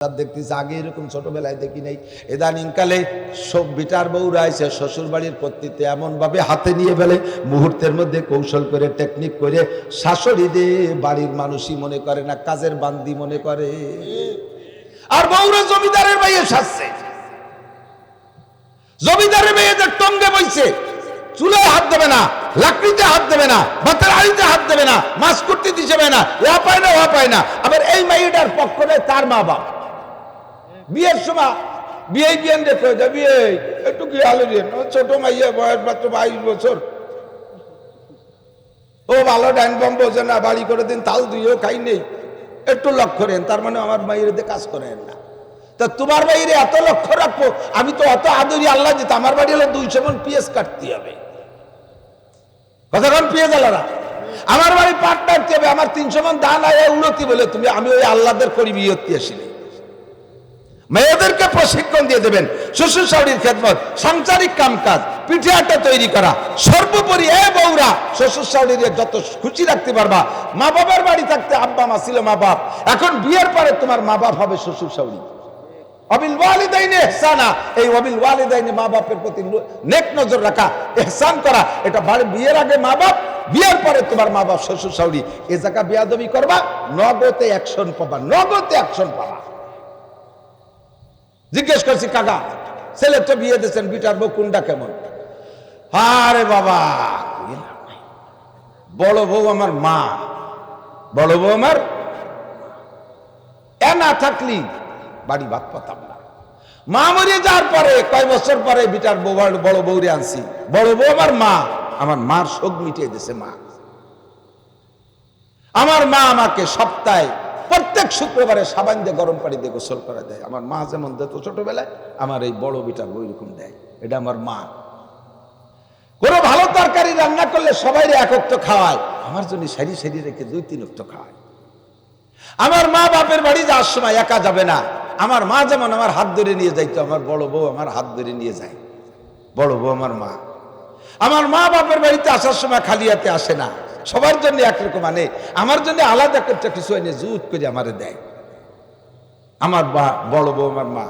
দেখতেছি আগে এরকম ছোটবেলায় দেখি নাই। ইদানিং কালে সব বিটার বউরা এসে শ্বশুর বাড়ির কর্তৃত্বে এমন ভাবে হাতে নিয়ে ফেলে, মুহূর্তের মধ্যে কৌশল করে টেকনিক করে শাশুড়ি দিয়ে বাড়ির মানুষই মনে করে না, কাজের বান্দি মনে করে। আর বউরা জমিদারের মেয়ে সাজছে, জমিদারের মেয়েদের টঙ্গে বইছে, চুলায় হাত দেবে না, লাকড়িতে হাত দেবে না, ভাতের আড়িতে হাত দেবে না, মাছ করতে দিবে না, ওয়া পায় না ওয়া পায় না। আবার এই মেয়েটার পক্ষ নেয় তার মা বাপ। বিয়ের সময় বিয়ে বিয়ান দেখে বিয়ে একটু কি আলো দিয়ে ছোট মাইয়া, বয়স মাত্র 22 বছর, ও ভালো ডাইন বম বোঝে না, বাড়ি করে দিন তাল দিয়েও খাই নেই, একটু লক্ষ্য করেন। তার মানে আমার মাইয়ের কাজ করেন না। তা তোমার বাইরে এত লক্ষ্য রাখবো, আমি তো অত আদরি আল্লাহ দিত, আমার বাড়ি হলো 200 মণ পিএস কাটতে হবে। কতক্ষণ পিএস আলারা আমার বাড়ি পাট কাটতে হবে, আমার 300 মণ ধান আয় উন্নতি বলে তুমি, আমি ওই আল্লাহদের করি বিয়ত্তি আসিনি। মেয়েদেরকে প্রশিক্ষণ দিয়ে দেবেন, শ্বশুর শাশুড়ির খেদমত, সাংসারিক কামকাজ, পিঠে আটা তৈরি করা, সর্বোপরি এ বউরা শ্বশুর শাশুড়ির যত খুশি রাখতে পারবা। মা বাবার বাড়ি থাকতে আব্বা মা ছিল মা বাপ, এখন বিয়ের পরে তোমার মা বাপ হবে শ্বশুর শাশুড়ি। অবিল ওয়ালিদাইনে ইহসানা, এই অবিল ওয়ালিদাইনে মা বাপের প্রতি নেক নজর রাখা, ইহসান করা, এটা বিয়ের আগে মা বাপ, বিয়ের পরে তোমার মা বাপ শ্বশুর শাশুড়ি। এ জায়গা বিয়াদবি করবা, নগদে অ্যাকশন পাবা, নগদে অ্যাকশন পাবা। জিজ্ঞেস করছি কাকা ছেলে তো বিয়ে দিয়েছেন, বিটার বউ কোনটা কেমন? আরে বাবা, বড় বউ আমার মা, বড় বউ আমার এ না থাকলি বাড়ি ভাত পাতাম না। মা মরে যাওয়ার পরে কয় বছর পরে বিটার বউ বড় বউরে আনছি, বড় বউ আমার মা, আমার মার শোক মিটিয়ে দিয়েছে মা। আমার মা আমাকে সপ্তাহে প্রত্যেক শুক্রবারে সাবান দিয়ে গরম পানি দিয়ে গোসল করে দেয়। আমার মা যেমন দিত ছোটবেলায়, আমার এই বড় বিটার বউ এরকম দেয়। এটা আমার মা। কোনো ভালো তরকারি রান্না করলে সবাই একক তো খাওয়ায়, আমার জন্য সারি সারি রেখে 2-3 অক্ত খাওয়ায়। আমার মা বাপের বাড়ি যাওয়ার সময় একা যাবে না, আমার মা যেমন আমার হাত ধরে নিয়ে যাইতো, আমার বড় বউ আমার হাত ধরে নিয়ে যায়। বড় বউ আমার মা। আমার মা বাপের বাড়িতে আসার সময় খালি হাতে আসে না, সবার জন্য একরকম আনে, আমার জন্য আলাদা একটা কিছু এনে জুত করে আমারে দেয়। আমার বড় বউ আমার মা।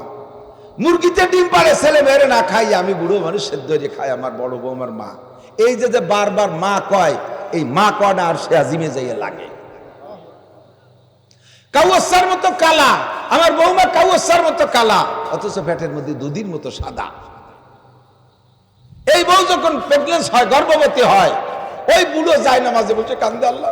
মুরগিতে ডিম পাড়ে, ছেলে মেয়েরে না খাই, আমি বুড়ো মানুষ সেদ্ধ হয়ে খাই, আমার বড় বউ আমার মা। এই যে বারবার মা কয়, এই মা কয়না আর সে আজিমে যাইয়ে লাগে। কাউসার মতো কালা, আমার বৌমা কাউসার মতো কালা, অথচ পেটের মধ্যে দুধের মতো সাদা। এই বউ যখন প্রেগন্যান্স হয়, গর্ভবতী হয়, ওই বুড়ো যায় না, মাঝে বসে কান্দে, আল্লাহ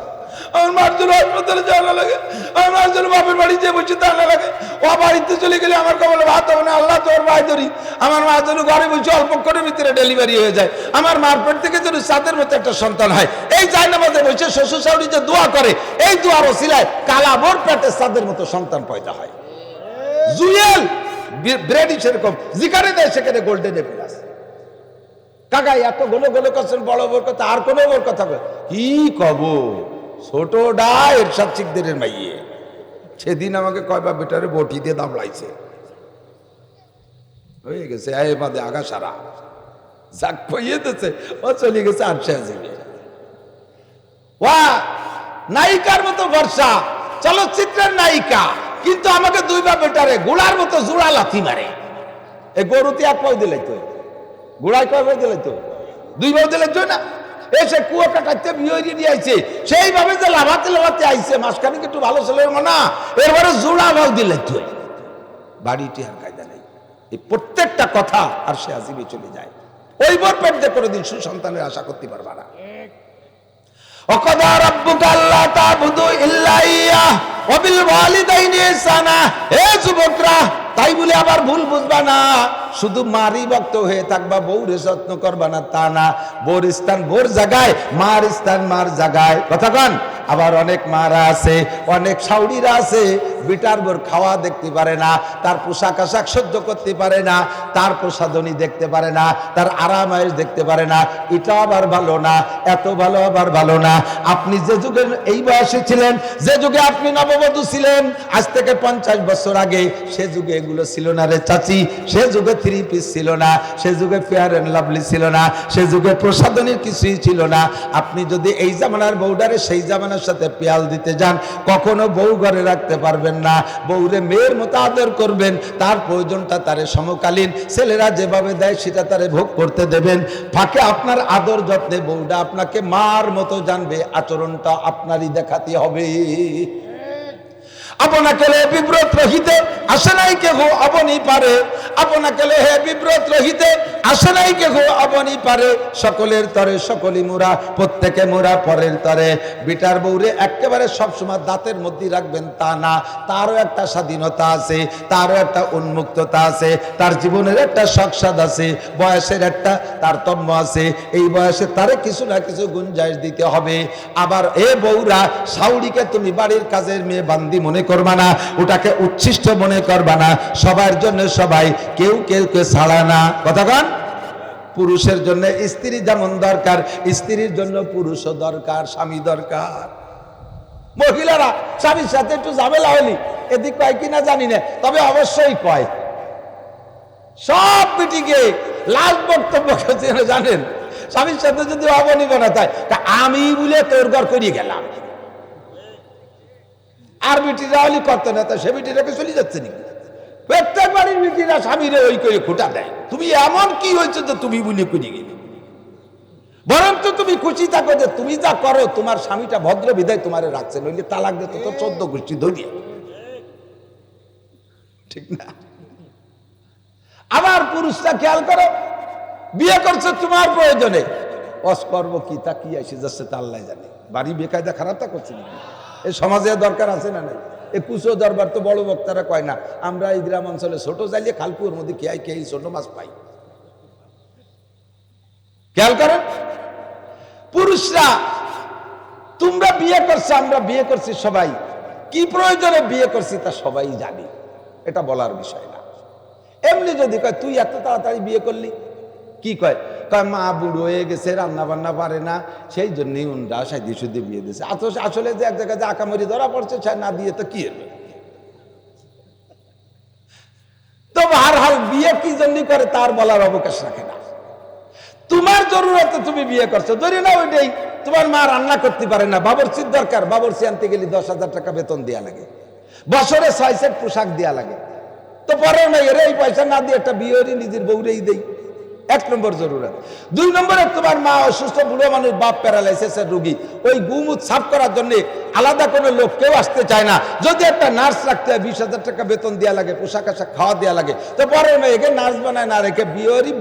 আমার মার জন্য হাসপাতালে যাওয়া না লাগে, আমার মার জন্য বাপের বাড়ি যে বসে তা না লাগে, ও বাড়িতে চলে গেলে আমার কবলে ভাত হবে না, আল্লাহ তোর ভাই ধরি। আমার মার জন্য ঘরে বসে অল্প করে ভিতরে ডেলিভারি হয়ে যায়, আমার মার পেট থেকে যেন সাদের মতো একটা সন্তান হয়। এই যায় না মাঝে বসে শ্বশুর শাশুড়ি যে দোয়া করে, এই দোয়ার ওসিলায় কালা বোর পেটে সাদের মতো সন্তান পয়দা হয়। জুয়েল ব্রেডি সেরকম যেখানে দেয় সেখানে গোল্ডেন প্লাস। কাকা এত গোলো গোলো করছেন বড় বড় কথা, আর কোনো বড় কথা কি কব? ছোট ডা এরশাদ শিকদারের মাইয়ে সেদিন আমাকে কয়বার বেটারে বটি দিয়ে দামড়াইছে, হয়ে গেছে এ বাদে আগা সারা যাক পাইয়ে দিচ্ছে, ও চলে গেছে আটশে আজিবে। ওয়া নায়িকার মতো বর্ষা, চলচ্চিত্রের নায়িকা, কিন্তু আমাকে 2 বার বেটারে গোড়ার মতো জোড়া লাথি মারে। এই গরুতে 1 পাও দিলাই তো, গোড়ায় কয় পাও দিলাই তো, 2 পাও দিলাই তো না। এসে কুয়ো কাটাইতে বিয়ে নিয়ে আইছে, সেইভাবে যে লাভাতে লাভাতে আইছে, মাসখানিক একটু ভালো ছেলে না, এরপরে জোড়া ভাও দিলাই তো, বাড়িটি আর কায়দা নেই। এই প্রত্যেকটা কথা আর সে আজিবে চলে যায়। ওই বর পেট দিয়ে কোনোদিন সুসন্তানের আশা করতে পারবা না। ওয়াকাদা রাব্বুকা আল্লা তা'বুদু ইল্লা ইয়াহ ওয়া বিল ওয়ালিদাইনি ইহসানা। হে যুবকরা, তাই বলে আবার ভুল বুঝবা না, শুধু মারি ভক্ত হয়ে থাকবা, বউরে যত্ন করবা না তা না। বোর স্থান বোর জায়গায়, মার স্থান মার জায়গায়। কথা কন। আবার অনেক মারা আছে, অনেক শাউড়িরা আছে, বিটার বোর খাওয়া দেখতে পারে না, তার পোশাক আশাক সহ্য করতে পারে না, তার প্রসাধনী দেখতে পারে না, তার আরাম আয়েশ দেখতে পারে না। এটা আবার ভালো না, এত ভালো আবার ভালো না। আপনি যে যুগে এই বয়সে ছিলেন, যে যুগে আপনি নববধূ ছিলেন, আজ থেকে 50 বছর আগে, সে যুগে এগুলো ছিল না রে চাচি। সে যুগে থ্রি পিস ছিল না, সে যুগে ফেয়ার অ্যান্ড লাভলি ছিল না, সে যুগে প্রসাধনীর কিছুই ছিল না। আপনি যদি এই জামানার বউডারে সেই জামানার সাথে পেয়াল দিতে যান, কখনো বউ ঘরে রাখতে পারবেন না। বউরে মেয়ের মতো আদর করবেন, তার প্রয়োজনটা তারে সমকালীন ছেলেরা যেভাবে দেয় সেটা তারে ভোগ করতে দেবেন। ফাঁকে আপনার আদর যত্নে বউটা আপনাকে মার মতো জানবে, আচরণটা আপনারই দেখাতে হবে। আপনাকে বিব্রত রহিতে আসে নাই কে গো আপনি পারে, আপনাকে হে বিব্রত রহিতে আসে নাই কে গো আপনি পারে। সকলের তরে সকলই মোরা, প্রত্যেকে মোরা পরের তরে। বিটার বউরে একেবারে সবসময় দাঁতের মধ্যে রাখবেন তা না, তারও একটা স্বাধীনতা আছে, তারও একটা উন্মুক্ততা আছে, তার জীবনের একটা শখসাদ আছে, বয়সের একটা তারতম্য আছে। এই বয়সে তারে কিছু না কিছু গুঞ্জাইশ দিতে হবে। আবার এ বউরা, শাউরিকে তুমি বাড়ির কাজের মেয়ে বান্দি মনে করবা না, ওটাকে উচ্ছিষ্ট মনে করবা না। সবার জন্য সবাই, কেউ কেউ কে ছাড়া না। কথাক্ষণ পুরুষের জন্য স্ত্রী যেমন দরকার, স্ত্রীর জন্য পুরুষও দরকার, স্বামী দরকার। মহিলারা স্বামীর সাথে একটু ঝামেলা হলি এদিক কয় কিনা জানি না, তবে অবশ্যই কয়। সব মিটিংয়ে লাস্ট বক্তব্য জানেন, স্বামীর সাথে যদি অবনিবনা থাকে, আমি বলে তোর ঘর করিয়ে গেলাম। আর বিটিরা হলি করতে না, সে বিটিটাকে চলে যাচ্ছে নাকি? প্রত্যেক বাড়ির বিটিরা স্বামীরে ওই করে খোটা দেয়। তুমি এমন কি হয়েছে যে তুমি বলে করিয়ে গেলে? বরং তো তুমি খুশি থাকো যে তুমি যা করো তোমার স্বামীটা ভদ্র বিদায় তোমারে রাখছে, নইলে তালাক দিত তো 14 গোষ্ঠী ধরিয়ে। ঠিক না? আবার পুরুষরা খেয়াল করো, বিয়ে করছে তোমার প্রয়োজনে, অস্কর্ব কি তা কি আসে যাচ্ছে তা আল্লাহ জানে। বাড়ি বেকায়দা খারাপটা করছে নাকি? এই সমাজে দরকার আছে না নাই? এই কুচো দরবার তো বড় বক্তারা কয় না, আমরা এই গ্রাম অঞ্চলে ছোট জ্বালিয়ে খালপুর মধ্যে খেয়াই খেয়ে ছোট মাছ পাই। খেয়াল করেন পুরুষরা, তোমরা বিয়ে করছো, আমরা বিয়ে করছি, সবাই কি প্রয়োজনে বিয়ে করছি তা সবাই জানি, এটা বলার বিষয় না। এমনি যদি কয় তুই এত তাড়াতাড়ি বিয়ে করলি, কি কয়? কয় মা বুড়ো হয়ে গেছে, রান্না বান্না পারে না, সেই জন্যই উনরা সাইদি সুদি বিয়ে দিয়েছে। আসলে যে এক জায়গায় যে আকামরি ধরা পড়ছে, সে না দিয়ে তো কি হবে? তো হার হাল বিয়ে কি জন্য করে তার বলার অবকাশ রাখে না। তোমার জরুরতে তুমি বিয়ে করছো, ধরি না ওইটাই তোমার মা রান্না করতে পারে না, বাবরচির দরকার, বাবরচি আনতে গেলে 10,000 টাকা বেতন দেওয়া লাগে, বছরে 6 সেট পোশাক দেওয়া লাগে। তো পরে না এর এই পয়সা না দিয়ে একটা বিয়ে নিজের বউরেই দেই। 1 নম্বর জরুরত। 2 নম্বরে তোমার মা অসুস্থ, বুড়ো মানুষ, বাপ প্যারালাইসিসের রোগী, ওই গুমুত সাফ করার জন্য আলাদা কোনো লোক কেউ আসতে চায় না। যদি একটা নার্স রাখতে হয়, 20,000 টাকা বেতন দেওয়া লাগে, পোশাক আশাক খাওয়া দেওয়া লাগে। তো পরে না একে নার্স বানায় না রেখে বিয়েরই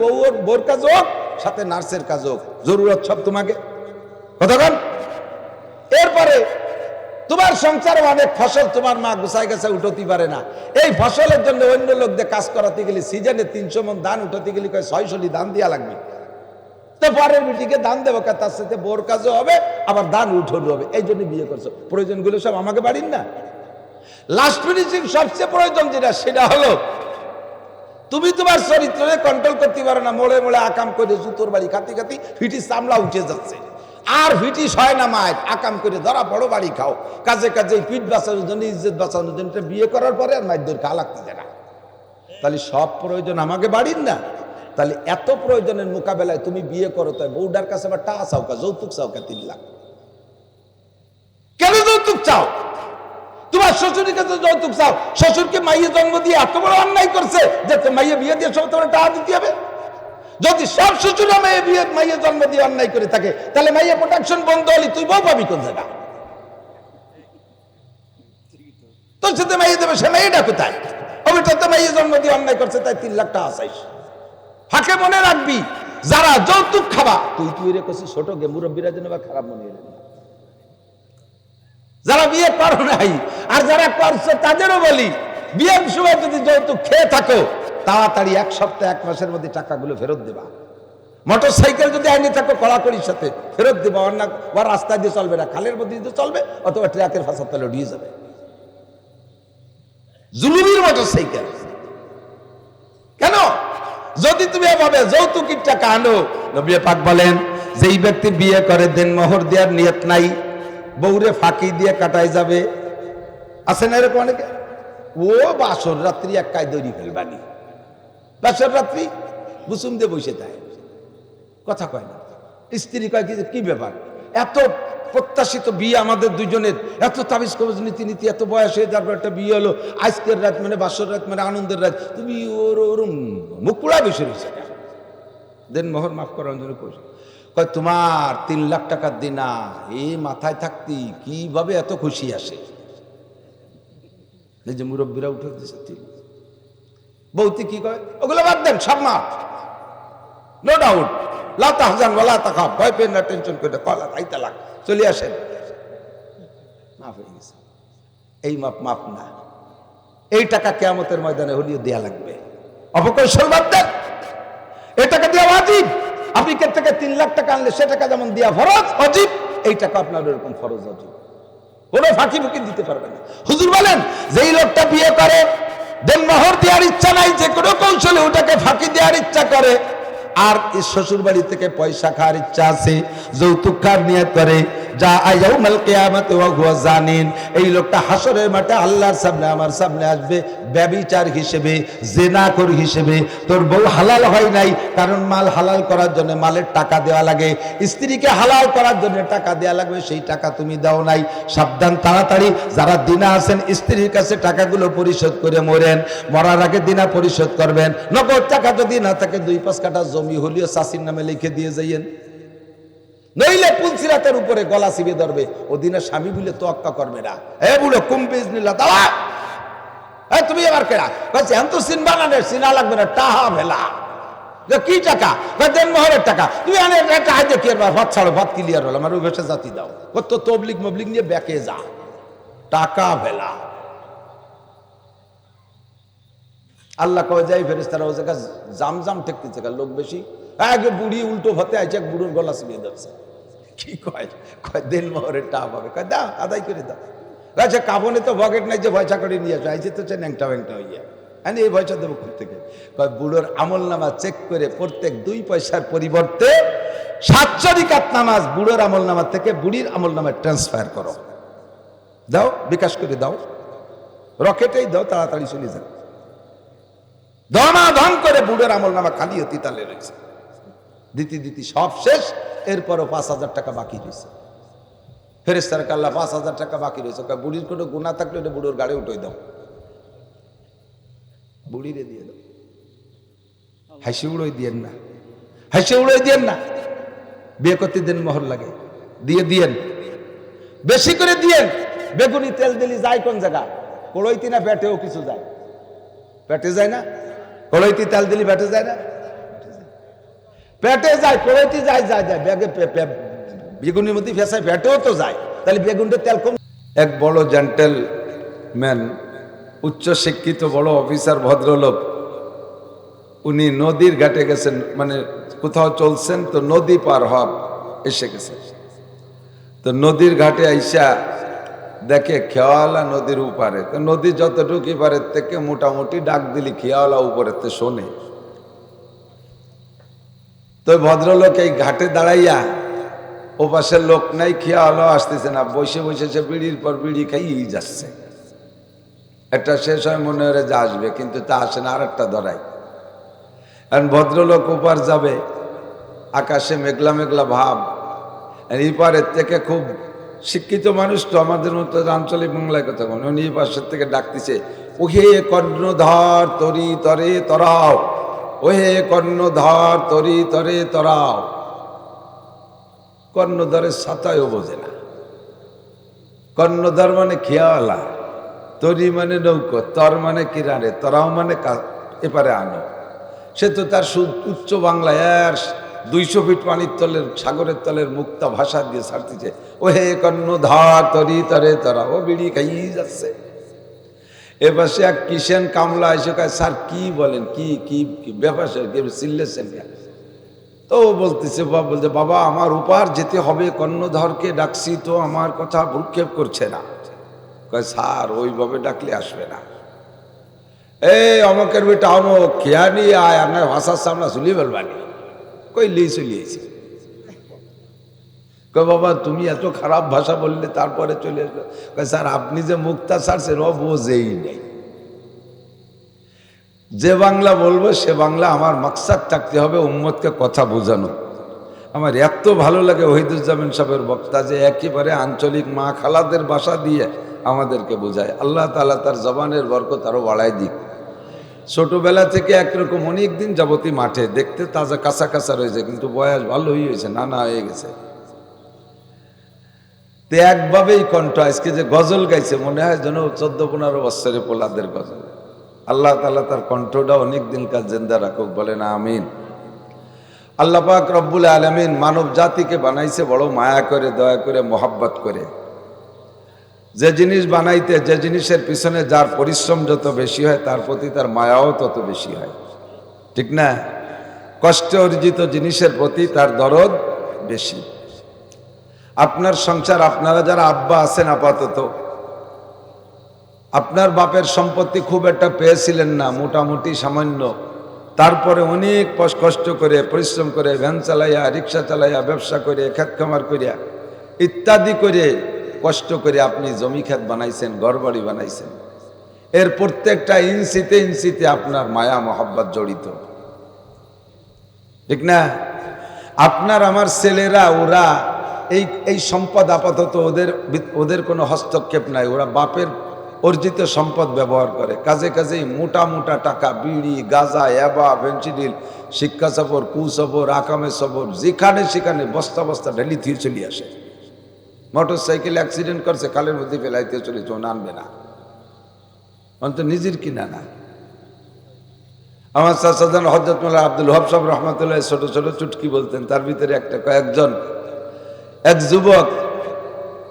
বউর কাজ হোক, সাথে নার্সের কাজ হোক, জরুরত সব তোমাকে। কতক্ষণ? এরপরে তোমার সংসারে অনেক ফসল তোমার মা গুছায় গেছে, উঠতে পারে না। এই ফসলের জন্য অন্য লোক দিয়ে কাজ করাতে গেলে সিজনে 300 মণ ধান উঠাতে গেলে 600 ধান দেওয়া লাগবে। তো পরের মিটিকে ধান দেবো, তার সাথে বোর কাজও হবে, আবার ধান উঠোনো হবে। এই জন্য বিয়ে করছো, প্রয়োজনগুলো সব আমাকে বাড়ির না। লাস্ট ফিনিশিং সবচেয়ে প্রয়োজন যেটা, সেটা হলো তুমি তোমার চরিত্রে কন্ট্রোল করতে পারো না। মোড়ে মোড়ে আকাম করে জুতোর বাড়ি খাতি খাতি ফিটি চামড়া উঠে যাচ্ছে, আর ফিটিস হয় না মায়, আকাম করে ধরা বড় বাড়ি খাও, কাজে কাজে পিঠ বাঁচানোর জন্য, ইজ্জত বাঁচানোর জন্য। বিয়ে করার পরে আর মাইদের খা লাগতে যায় না। তাহলে সব প্রয়োজন আমাকে বাড়ির না। তাহলে এত প্রয়োজনের মোকাবেলায় তুমি বিয়ে করো, তাই বউডার কাছে আবার টাকা চাও কা, যৌতুক চাও কা 3 লাখ? কেন যৌতুক চাও? তোমার শ্বশুরের কাছে যৌতুক চাও? শ্বশুরকে মাইয়ে জন্ম দিয়ে এত বড় অন্যায় করছে যে মাইয়ে বিয়ে দিয়ে সব তোমার টাকা দিতে হবে? যদি সব শ্বশুরা মাইয়ে জন্ম দিয়ে অন্যায় করে থাকে, তাহলে মাইয়ে প্রোটেকশন বন্ধ হলি তুই বউ পাবি কোন জায়গা? তোর সাথে মাইয়ে দেবে, সে মেয়েটা কোথায়? ওইটা তো মাইয়ে জন্ম দিয়ে অন্যায় করছে, তাই 3 লাখ টাকা চাইস। ফাঁকে মনে রাখবি, যারা যৌতুক খাবা, তুই রে করছিস ছোট গে, মুরব্বীরা যেন বা খারাপ মনে এলেন না। যারা বিয়ে করো নাই আর যারা করছো তাদেরও বলি, বিয়ের সময় যদি যৌতুক খেয়ে থাকো, তাড়াতাড়ি 1 সপ্তাহ 1 মাসের মধ্যে টাকাগুলো ফেরত দেবা। মোটর সাইকেল যদি আইনি থাকো, কড়াকড়ির সাথে ফেরত দেবা। অন্য রাস্তায় দিয়ে চলবে না, খালের মধ্যে দিয়ে চলবে, অথবা ট্রাকের ফাঁসার তলে উঠিয়ে যাবে। জুলুমির মোটর সাইকেল কেন? যদি তুমি এভাবে যৌতুকের টাকা আনো, নবী পাক বলেন, যেই ব্যক্তি বিয়ে করে দেন মোহর দেওয়ার নিয়ত নাই, বউরে ফাঁকি দিয়ে কাটাই যাবে। আছে না এরকম অনেকে? ও বাসর রাত্রি 1 কায় দড়ি ফেলবানি, বাসর রাত্রি বুসুম দিয়ে বসে যায়, কথা কয় না। স্ত্রী কয় কি ব্যাপার, এত প্রত্যাশিত বিয়ে আমাদের দুজনের, এত তাবিজ কবজ নীতি নীতি, এত বয়স হয়ে যাওয়ার পর একটা বিয়ে হলো, আজকের রাত মানে বাসর রাত মানে আনন্দের রাত, তুমি ওর মুখ পোড়া বসে রয়েছে। দেন মোহর মাফ করার জন্য কয় তোমার 3 লাখ টাকার দিনা এই মাথায় থাকতি কিভাবে এত খুশি আসে। এই যে মুরব্বীরা উঠে দিচ্ছে, বৌতি কি কয়, ওগুলো বাদ দেন, সব মাফ, নো ডাউট, লা তাহজান ওয়ালা তাখাফ, ভয় পেন না, টেনশন করে কলা তাই তালাক, চলে আসেন, মাফ হয়ে গেছে। এই মাপ না, এই টাকা কিয়ামতের ময়দানে হলিও দেয়া লাগবে। অপকৌশল বাদ দেন, এই টাকা দেওয়া ওয়াজিব। আপনি কে থেকে 3 লাখ টাকা আনলে সে টাকা যেমন দেওয়া ফরজ ওয়াজিব, এই টাকা আপনার এরকম ফরজ ওয়াজিব, কোনো ফাঁকি ফুকি দিতে পারবেন না। হুজুর বলেন যেই লোকটা বিয়ে করে দেন মোহর দেওয়ার ইচ্ছা নাই, যে কোনো কৌশলে ওটাকে ফাঁকি দেওয়ার ইচ্ছা করে, আর শ্বশুর বাড়ি থেকে পয়সা খাওয়ার ইচ্ছা আছে, যৌতুক খাওয়ার নিয়ত করে, যা ইয়াউমাল কিয়ামাতি ওয়া হুয়া জানিন, এই লোকটা হাসরের মাঠে আল্লাহর সামনে আমার সামনে আসবে ব্যভিচার হিসেবে, জিনাখোর হিসেবে। তোর বউ হালাল হয় নাই, কারণ মাল হালাল করার জন্য মালের টাকা দেওয়া লাগে, স্ত্রীকে হালাল করার জন্য টাকা দেওয়া লাগবে, সেই টাকা তুমি দাও নাই। সাবধান, তাড়াতাড়ি যারা দিনা আছেন স্ত্রীর কাছে টাকাগুলো পরিশোধ করে মরেন, মরার আগে দিনা পরিশোধ করবেন। নগদ টাকা যদি না থাকে 2-5 কাঠা জমি হলিও চাষির নামে লিখে দিয়ে যাইয়েন, নইলে পুলসিরাতের উপরে গলা চিপে ধরবে, ওদিনে স্বামী বলে তোয়াক্কা করবে না। এ বুড়ো কুম্পিজ নিলা দাওয়া, তুমি এবার কেডা, বলছে এত সিন বানানে, সিনা লাগবে না, টাহা ভেলা। কি টাকা, দেন মোহরের টাকা, তুমি আনে টাকা দিয়ে কি ভাত ছাড়ো, ভাত ক্লিয়ার হলো, আমার ভেসে জাতি দাও, কত তবলিক মবলিক নিয়ে ব্যাকে যা, টাকা ভেলা। আল্লাহ কয়ে যাই ফেরেশতারা ও জায়গা জামজাম ঠেকতেছে, লোক বেশি, আগে বুড়ি উল্টো ভাতে আইছে, এক বুড়োর গলা চিবিয়ে ধরছে। কি কয়, দেন মোহরের টাকা পাবে, কয় দাও, আদায় করে দাও। আচ্ছা কাবনে তো পকেট নাই যে পয়সা করে নিয়ে আসো, আইছে তো ন্যাংটা ব্যাংটা হইয়া, আমি এই পয়সা দেবো কোথা থেকে? কয় বুড়োর আমল নামা চেক করে প্রত্যেক 2 পয়সার পরিবর্তে 7 রাকাত নামাজ বুড়োর আমল নামা থেকে বুড়ির আমল নামায় ট্রান্সফার করো, দাও, বিকাশ করে দাও, রকেটেই দাও, তাড়াতাড়ি চলে যাও। ধনাধন করে বুড়োর আমল নামা খালি হতি তালে রয়েছে, দিতি সব শেষ। এরপরও 5,000 টাকা বাকি রয়েছে। ফেরেশতার কাল্লা 5,000 টাকা বাকি রয়েছে, বুড়ির কোনো গুনাহ থাকলে এটা বুড়োর গাড়ি উঠে দাও, বুড়িরে দিয়ে দাও, হাসি উড়োই দিয়েন না, হাসি উড়োই দিয়েন না। বিয়ে করতে দেন মোহর লাগে, দিয়েন, বেশি করে দিয়েন। বেগুনি তেল দিলি যায় কোন জায়গা, কড়ইতি না পেটেও কিছু যায়, পেটে যায় না, কড়ইতি তেল দিলি পেটে যায় না, পেটে যায়, কড়ইতি যায়, ব্যাগে বেগুনের মধ্যে ফেসায়, পেটেও তো যায়, তাহলে বেগুনটা তেল কম। এক বড় জেন্টেলম্যান, উচ্চ শিক্ষিত বড় অফিসার ভদ্রলোক, উনি নদীর ঘাটে গেছেন, মানে কোথাও চলছেন তো নদী পার হওয়া এসে গেছে, তো নদীর ঘাটে আইসা দেখে খেয়ালা নদীর উপরে, তো নদী যতটুকু পারে থেকে মোটামুটি ডাক দিলি খেয়ালা উপরেতে শোনে। তো ভদ্রলোক এই ঘাটে দাঁড়াইয়া, ও পাশের লোক নাই, খেয়ালা আসতেছে না, বসে বসে সে বিড়ির পর বিড়ি খাইয়েই যাচ্ছে। একটা শেষ হয় মনে হয় যা আসবে, কিন্তু তা আসে না, আর একটা ধরাই। আর ভদ্রলোক ওপার যাবে, আকাশে মেঘলা মেঘলা ভাব, এই পারের থেকে খুব শিক্ষিত মানুষ তো, আমাদের মতো আঞ্চলিক বাংলায় কথা বলেন, উনি এই পাশের থেকে ডাকতেছে, ওহে কর্ণধর তরি তরে তরাও, ওহে কর্ণধর তরি তরে তরাও। কর্ণধরের সাতায়ও বোঝে না, কর্ণধর মানে খেয়ালা, তরি মানে নৌকো, তর মানে কিনারে, তরাও মানে এপারে আনো। সে তো তার উচ্চ বাংলায় 200 ফিট পানির তলের, সাগরের তলের মুক্তা ভাষা দিয়ে ছাড়তেছে, ও হে কর্ণধর তরি তরে তরা, ও বিড়ি খাইয়েই যাচ্ছে। এবার সে এক কিষেন কামলা এসে কয়, স্যার কি বলেন, কি ব্যাপার, চিল্লেছেন কেন? তো বলতেছে, বাবা আমার উপার যেতে হবে, কর্ণধরকে ডাকছি তো আমার কথা ভ্রুক্ষেপ করছে না। কয় স্যার ওইভাবে ডাকলে আসবে না, এই অমকের বেটা অমক, খেয়া নিয়ে আয়, আপনার ভাষার সামনে ঝুলিয়ে ফেলবানি, কইলেই চলিয়েছি। কয় বাবা তুমি এত খারাপ ভাষা বললে, তারপরে চলে এসো। কয় স্যার আপনি যে মুক্তা ছাড়ছেন ও বোঝেই নেই, যে বাংলা বলবো সে বাংলা আমার মাকসাদ থাকতে হবে উম্মতকে কথা বোঝানো। আমার এত ভালো লাগে ওহিদুজ্জামান সাহেবের বক্তা যে একেবারে আঞ্চলিক মা খালাদের ভাষা দিয়ে আমাদেরকে বোঝায়। আল্লাহ তাআলা তার জবানের বরকত আরো বাড়ায় দিক। ছোটবেলা থেকে একরকম অনেক দিন যাবতীয় মাঠে দেখতে তাজা কাঁচা কাঁচা রয়েছে, কিন্তু বয়স ভালোই হয়েছে, নানা হয়ে গেছে। তো একভাবেই কণ্ঠ আজকে যে গজল গাইছে মনে হয় যেন 14-15 বছরের পোলাদের গজল। আল্লাহ তাআলা তার কণ্ঠটা অনেক দিনকার জিন্দা রাখুক, বলেন আমিন। আল্লাহ পাক রব্বুল আলামিন মানব জাতিকে বানাইছে বড় মায়া করে, দয়া করে, মোহাব্বত করে। যে জিনিস বানাইতে, যে জিনিসের পিছনে যার পরিশ্রম যত বেশি হয় তার প্রতি তার মায়াও তত বেশি হয়, ঠিক না? কষ্টে অর্জিত জিনিসের প্রতি তার দরদ বেশি। আপনার সংসার, আপনারা যারা আব্বা আছেন আপাতত, আপনার বাপের সম্পত্তি খুব একটা পেয়েছিলেন না, মোটামুটি সামান্য। তারপরে অনেক কষ্ট করে, পরিশ্রম করে, ভ্যান চালাইয়া, রিক্সা চালাইয়া, ব্যবসা করে, খেত খামার করিয়া ইত্যাদি করে কষ্ট করে আপনি জমি ক্ষেত বানাইছেন, ঘরবাড়ি বানাইছেন। এর প্রত্যেকটা ইঞ্চিতে ইঞ্চিতে আপনার মায়া মহব্বত জড়িত, ঠিক না? আপনার আমার ছেলেরা, ওরা এই সম্পদ আপাতত ওদের কোনো হস্তক্ষেপ নাই। ওরা বাপের অর্জিত সম্পদ ব্যবহার করে কাজে কাজেই মোটা মোটা টাকা, বিড়ি, গাঁজা, অ্যাবা, ভেঞ্চিডিল, শিক্ষা সফর, কুসফর, আকামে সফর, যেখানে সেখানে বস্তা বস্তা ঢেলি থিয়ে চলে আসে। মোটর সাইকেল অ্যাক্সিডেন্ট করছে, কালের মধ্যে ফেলাইতে চলেছে, ও নামবে না, অন্তত নিজের কিনা না। আমার চাচাজান হযরত মাওলানা আব্দুল ওয়াহাব সাহেব রহমাতুল্লাহ ছোট ছোট চুটকি বলতেন, তার ভিতরে এক যুবক,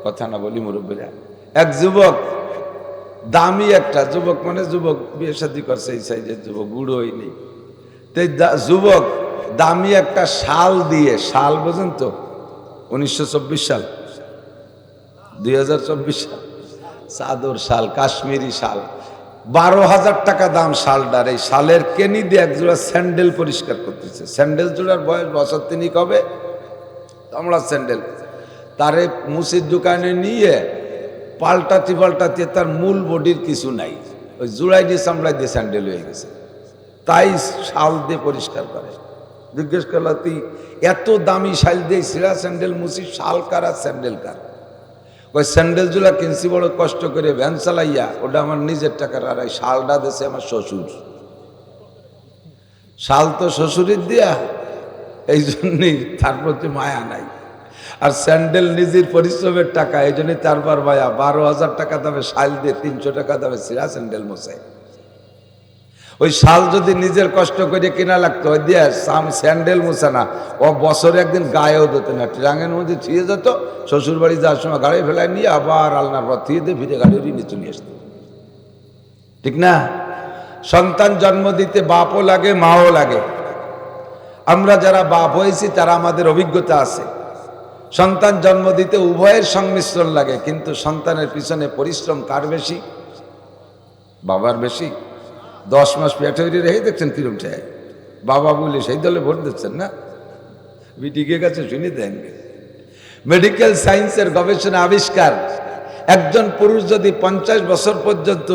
কথা না বলি মুরব্বীরা, এক যুবক, দামি একটা যুবক, মানে যুবক বিয়ে শাদী করছে, এই সাইজের যুবক, বুড়ো হয়নি। তো যুবক দামি একটা শাল দিয়ে, শাল বোঝেন তো, 1924 সাল, 2024 সাল, চাদর শাল, কাশ্মীরি শাল, 12,000 টাকা দাম শালটার। এই শালের কেনি দিয়ে এক জোড়া স্যান্ডেল পরিষ্কার করতেছে। স্যান্ডেল জোড়ার বয়স বছর 3 কবে, আমরা স্যান্ডেল তারে মুসির দোকানে নিয়ে পাল্টাতে তার মূল বডির কিছু নাই, ওই জোড়াই দিয়ে চামড়াই দিয়ে স্যান্ডেল হয়ে গেছে, তাই শাল দিয়ে পরিষ্কার করে। জিজ্ঞেস করল, তুই এত দামি শাল দিয়ে সিরা স্যান্ডেল মুসি, শাল কার আর স্যান্ডেল কার? ওই স্যান্ডেল জোড়া কিনছি বড় কষ্ট করে, ভ্যান চালাইয়া, ওটা আমার নিজের টাকার। আর এই শালটা দিয়েছে আমার শ্বশুর, শাল তো শ্বশুরের দিয়া, এই জন্যই তার প্রতি মায়া নাই। আর স্যান্ডেল নিজের পরিশ্রমের টাকা, এই জন্যই তারপর মায়া। 12,000 টাকা দামে শাল দিয়ে 300 টাকা দামে সিরা স্যান্ডেল মোছায়। ওই শাল যদি নিজের কষ্ট করে কিনা লাগতো, ওই দিয়ে স্যান্ডেল মোছা না, ও বছরে একদিন গায়েও দিত না, ট্রাঙের মধ্যে থুয়ে যেত, শ্বশুর বাড়ি যাওয়ার সময় গাড়ি ফেলায় নিয়ে আবার আলনার পর থুয়ে দিয়ে ফিরে গাড়ি নিয়ে চলে আসতো, ঠিক না? সন্তান জন্ম দিতে বাপও লাগে, মাও লাগে। আমরা যারা বাপ হয়েছি তারা আমাদের অভিজ্ঞতা আছে। সন্তান জন্ম দিতে উভয়ের সংমিশ্রণ লাগে, কিন্তু সন্তানের পিছনে পরিশ্রম কার বেশি? বাবার বেশি। 10 মাস পেটে রেখে দেখছেন কিরম চায়, বাবা বলে সেই দলে ভোট দিচ্ছেন না? বিটিকে কাছে শুনে দেন। মেডিকেল সায়েন্সের গবেষণা আবিষ্কার, একজন পুরুষ যদি 50 বছর পর্যন্ত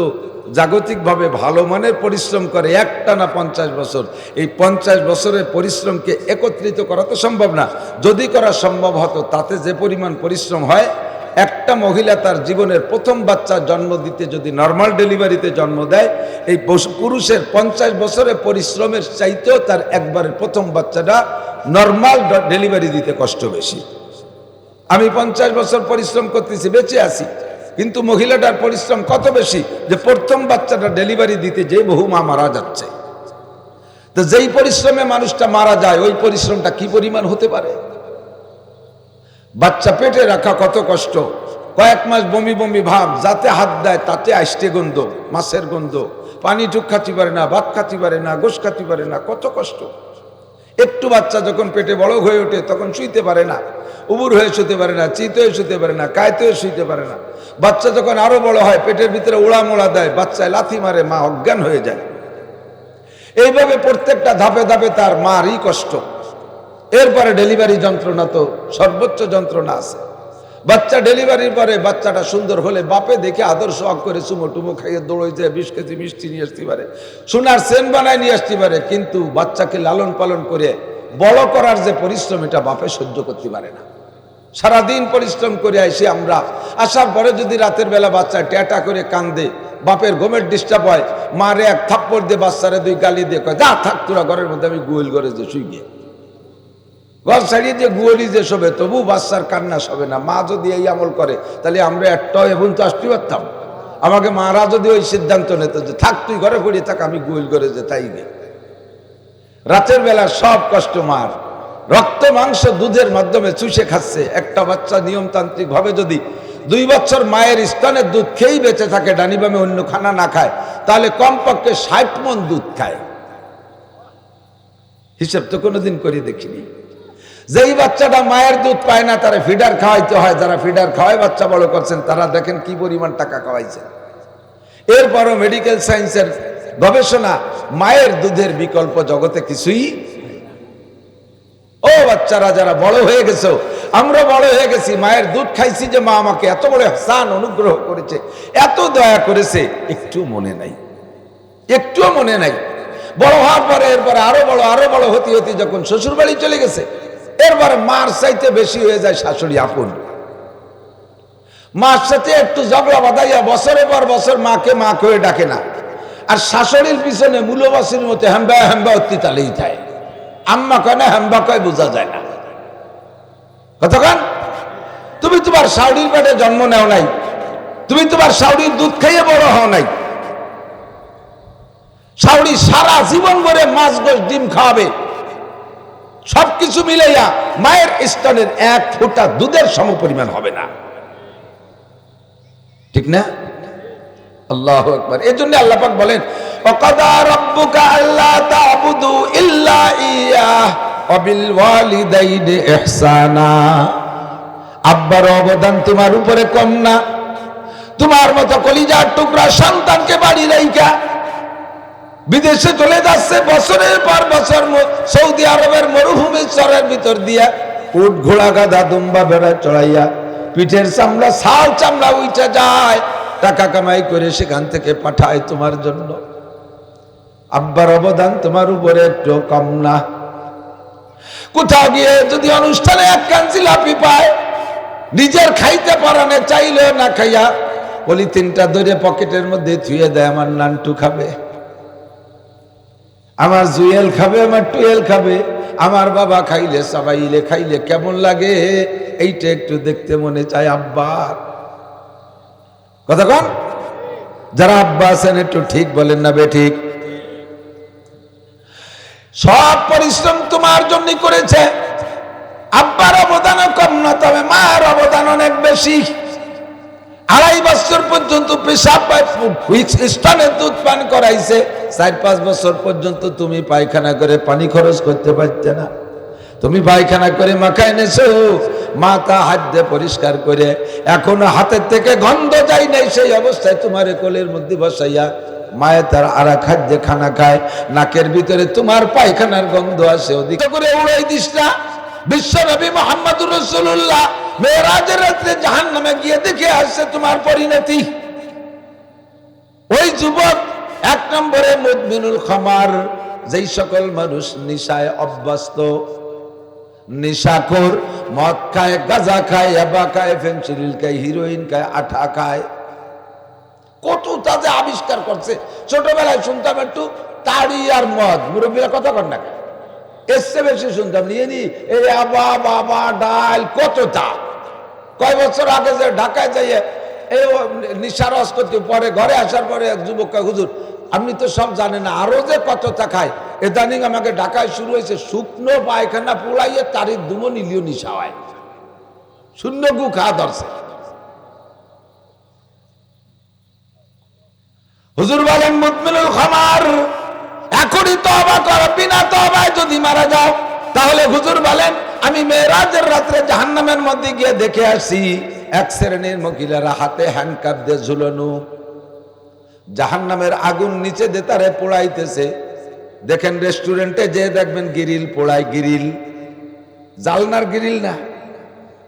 জাগতিকভাবে ভালো মানের পরিশ্রম করে, একটানা 50 বছর, এই 50 বছরের পরিশ্রমকে একত্রিত করা তো সম্ভব না। যদি করা সম্ভব হতো, তাতে যে পরিমাণ পরিশ্রম হয়, একটা মহিলা তার জীবনের প্রথম বাচ্চা জন্ম দিতে যদি নর্মাল ডেলিভারিতে জন্ম দেয়, এই পুরুষের 50 বছরের পরিশ্রমের চাইতেও তার একবারের প্রথম বাচ্চাটা নর্মাল ডেলিভারি দিতে কষ্ট বেশি। আমি 50 বছর পরিশ্রম করতেছি, বেঁচে আছি, কিন্তু মহিলাটার পরিশ্রম কত বেশি যে প্রথম বাচ্চাটা ডেলিভারি দিতে যে বহু মা মারা যাচ্ছে। তো যেই পরিশ্রমে মানুষটা মারা যায়, ওই পরিশ্রমটা কি পরিমাণ হতে পারে? বাচ্চা পেটে রাখা কত কষ্ট, কয়েক মাস বমি বমি ভাব, যাতে হাত দেয় তাতে আষ্টে গন্ধ, মাছের গন্ধ, পানি টুক খাতে পারে না, ভাত খাতে পারে না, গোশ খাতে পারে না, কত কষ্ট। একটু বাচ্চা যখন পেটে বড় হয়ে ওঠে তখন শুইতে পারে না, উবুর হয়ে শুতে পারে না, চিত হয়ে শুতে পারে না, কায়তে হয়ে শুইতে পারে না। বাচ্চা যখন আরো বড় হয়, পেটের ভিতরে ওড়া মোড়া দেয়, বাচ্চায় লাথি মারে, মা অজ্ঞান হয়ে যায়। এইভাবে প্রত্যেকটা ধাপে ধাপে তার মারই কষ্ট। এরপরে ডেলিভারি যন্ত্রণা তো সর্বোচ্চ যন্ত্রণা আছে। বাচ্চা ডেলিভারির পরে বাচ্চাটা সুন্দর হলে বাপে দেখে আদর সোয়াগ করে চুমো টুমো খাইয়ে দৌড়ে যায় 20 কেজি মিষ্টি নিয়ে আসতে পারে, সোনার চেন বানায় নিয়ে আসতে পারে, কিন্তু বাচ্চাকে লালন পালন করে বড় করার যে পরিশ্রম এটা বাপে সহ্য করতে পারে না। সারাদিন পরিশ্রম করে আসি আমরা, আসার পরে যদি রাতের বেলা বাচ্চা ট্যাটা করে কান্দে, বাপের ঘুমের ডিস্টার্ব হয়, মারে এক থাপ্পড় দিয়ে বাচ্চারে 2 গালি দিয়ে কয় যা থাক তোরা ঘরের মধ্যে, আমি গোয়েল ঘরে যে শুই গিয়ে ঘর ছাড়িয়ে যে গুয়ারি যে শোবে, তবু বাচ্চার কান্না শোবে না। মা যদি এই আমল করে তাহলে আমরা একটাও এখন তো আসতে পারতাম। আমাকে মারা যদি ওই সিদ্ধান্ত নিত যে থাক তুই ঘরে পড়িয়ে থাক, আমি গোয়েল ঘরে যে তাই গে। রাতের বেলা সব কষ্ট মার, রক্ত মাংস দুধের মাধ্যমে চুষে খাচ্ছে। একটা বাচ্চা নিয়মতান্ত্রিক ভাবে যদি 2 বছর মায়ের স্তনের দুধ খেয়েই বেঁচে থাকে, ডানি বামে অন্য খানা না খায়, তাহলে কমপক্ষে 60 মণ দুধ খায়। হিসেব তো কোনোদিন করে দেখিনি। যেই বাচ্চাটা মায়ের দুধ পায় না তারা ফিডার খাওয়াইতে হয়, যারা ফিডার খাওয়ায় বাচ্চা বড় করছেন তারা দেখেন কি পরিমাণ টাকা খাওয়াইছেন। এরপরও মেডিকেল সায়েন্সের গবেষণা, মায়ের দুধের বিকল্প জগতে কিছুই। ও বাচ্চারা যারা বড় হয়ে গেছো, আমরা বড় হয়ে গেছি, মায়ের দুধ খাইছি যে মা আমাকে এত বড় ইহসান অনুগ্রহ করেছে, এত দয়া করেছে, একটু মনে নাই, একটুও মনে নাই। বড় হওয়ার পরে এরপরে আরো বড় হতে হতে যখন শ্বশুর বাড়ি চলে গেছে, এরপরে মার চাইতে বেশি হয়ে যায় শাশুড়ি আপন। মার সাথে একটু ঝগড়া বাঁধাইয়া বছরের পর বছর মাকে মা করে ডাকে না, আর শাশুড়ির পিছনে মূলবাসীর মতো হ্যাম্বা হ্যাম্বা অতি তালেই যায়। আম্মা কয় না হ্যাম্বা কয় বোঝা যায় না। কতক্ষণ তুমি তোমার শাশুড়ির পেটে জন্ম নেও নাই, তুমি তোমার শাশুড়ির দুধ খাইয়ে বড় হও নাই। শাশুড়ি সারা জীবন ভরে মাছ গোশ ডিম খাওয়াবে, সবকিছু মিলাইয়া মায়ের স্তনের 1 ফোঁটা দুধের সমপরিমাণ হবে না, ঠিক না? আল্লাহু আকবার। এজন্য আল্লাহ পাক বলেন ওয়াকাদা রাব্বুকা আল্লা তা'বুদু ইল্লা ইয়াহ ওয়া বিল ওয়ালিদাইনি ইহসানা। আব্বার অবদান তোমার উপরে কম না, তোমার মতো কলিজার টুকরা সন্তানকে বাড়ি রাইখা বিদেশে চলে যাচ্ছে, বছরের পর বছর সৌদি আরবের মরুভূমির চরের ভিতর দিয়া উট ঘোড়া গাধা দুম্বা ভেড়া চড়াইয়া পিঠের চামড়া ছাল চামড়া উঠে যায়, টাকা কামাই করে সেখান থেকে পাঠায় তোমার জন্য। আব্বার অবদান তোমার উপরে একটু কম না। কোথাও গিয়ে যদি অনুষ্ঠানে 1 কান জিলাপি পায়, নিজের খাইতে পারানে চাইলেও না খাইয়া পলিথিনটা ধরে পকেটের মধ্যে থুয়ে দেয়, আমার নানটু খাবে, আমার জুয়েল খাবে, আমার টুয়েল খাবে, আমার বাবা খাইলে সবাইলে খাইলে কেমন লাগে এইটা একটু দেখতে মনে চায় আব্বার। কতক্ষণ যারা আব্বা আছেন একটু ঠিক বলেন না বে ঠিক? সব পরিশ্রম তোমার জন্য করেছে, আব্বার অবদানও কম না, তবে মায়ের অবদান অনেক বেশি। 2.5 বছর পর্যন্ত পেশাব স্তনের দুধ পান করাইছে, 4-5 বছর পর্যন্ত তুমি পায়খানা করে পানি খরচ করতে পারতে না, তুমি পায়খানা করে মাখা এনেছো, মাথা হাত দিয়ে পরিষ্কার করে, এখনো হাতের থেকে গন্ধ যায় নাই, সেই অবস্থায় তোমার কোলের মধ্যে বসাইয়া মায়ের তার আরা খাদ্যে খানা খায়, নাকের ভিতরে তোমার পায়খানার গন্ধ আসে, ওদিকে করে উড়াই দিস না। বিশ্বনবী মুহাম্মদুর রাসূলুল্লাহ মেরাজের রাতে জাহান্নামে গিয়ে দেখে আসছে তোমার পরিণতি। ওই যুবক 1 নম্বরে মুদমিনুল খামার, যেই সকল মানুষ নিশায় অভ্যস্ত, নিশাখোর, মদ খায়, গাঁজা খায়, ইয়াবা খায়, ফেনসিডিল খায়, হিরোইন খায়, আঠা খায়, কত তাজে আবিষ্কার করছে। ছোটবেলায় শুনতাম একটু তাড়ি আর মদ, মুরব্বীরা কথা কর না, এসে বেশি শুনতাম নিয়ে নি এই আবা বাবা ডাল কতটা। কয় বছর আগে যে ঢাকায় যাইয়ে এই নিশারস করতে, পরে ঘরে আসার পরে এক যুবক কয় হুজুর আপনি তো সব জানেন না, আরো যে কতটা খায়। ইদানিং আমাকে ঢাকায় শুরু হয়েছে শুকনো পায়খানা পোড়াইয়ে তারিখ দুমো নিলিও নিশা হয়, শূন্য গু খাওয়া ধরছে। হুজুর বলেন মুদমিনুল খামার, এখনই তওবা করো, বিনা তওবায় যদি মারা যাও তাহলে হুজুর বলেন আমি মেরাজের রাত্রে জাহান্নামের মধ্যে গিয়ে দেখে আসি 1 শ্রেণীর মহিলারা হাতে হ্যান্ডকাপ দিয়ে ঝুলানো, জাহান্নামের আগুন নিচে দিয়ে তারে পোড়াইতেছে। দেখেন রেস্টুরেন্টে যে দেখবেন গ্রিল পোড়ায়, গ্রিল জালনার গ্রিল না,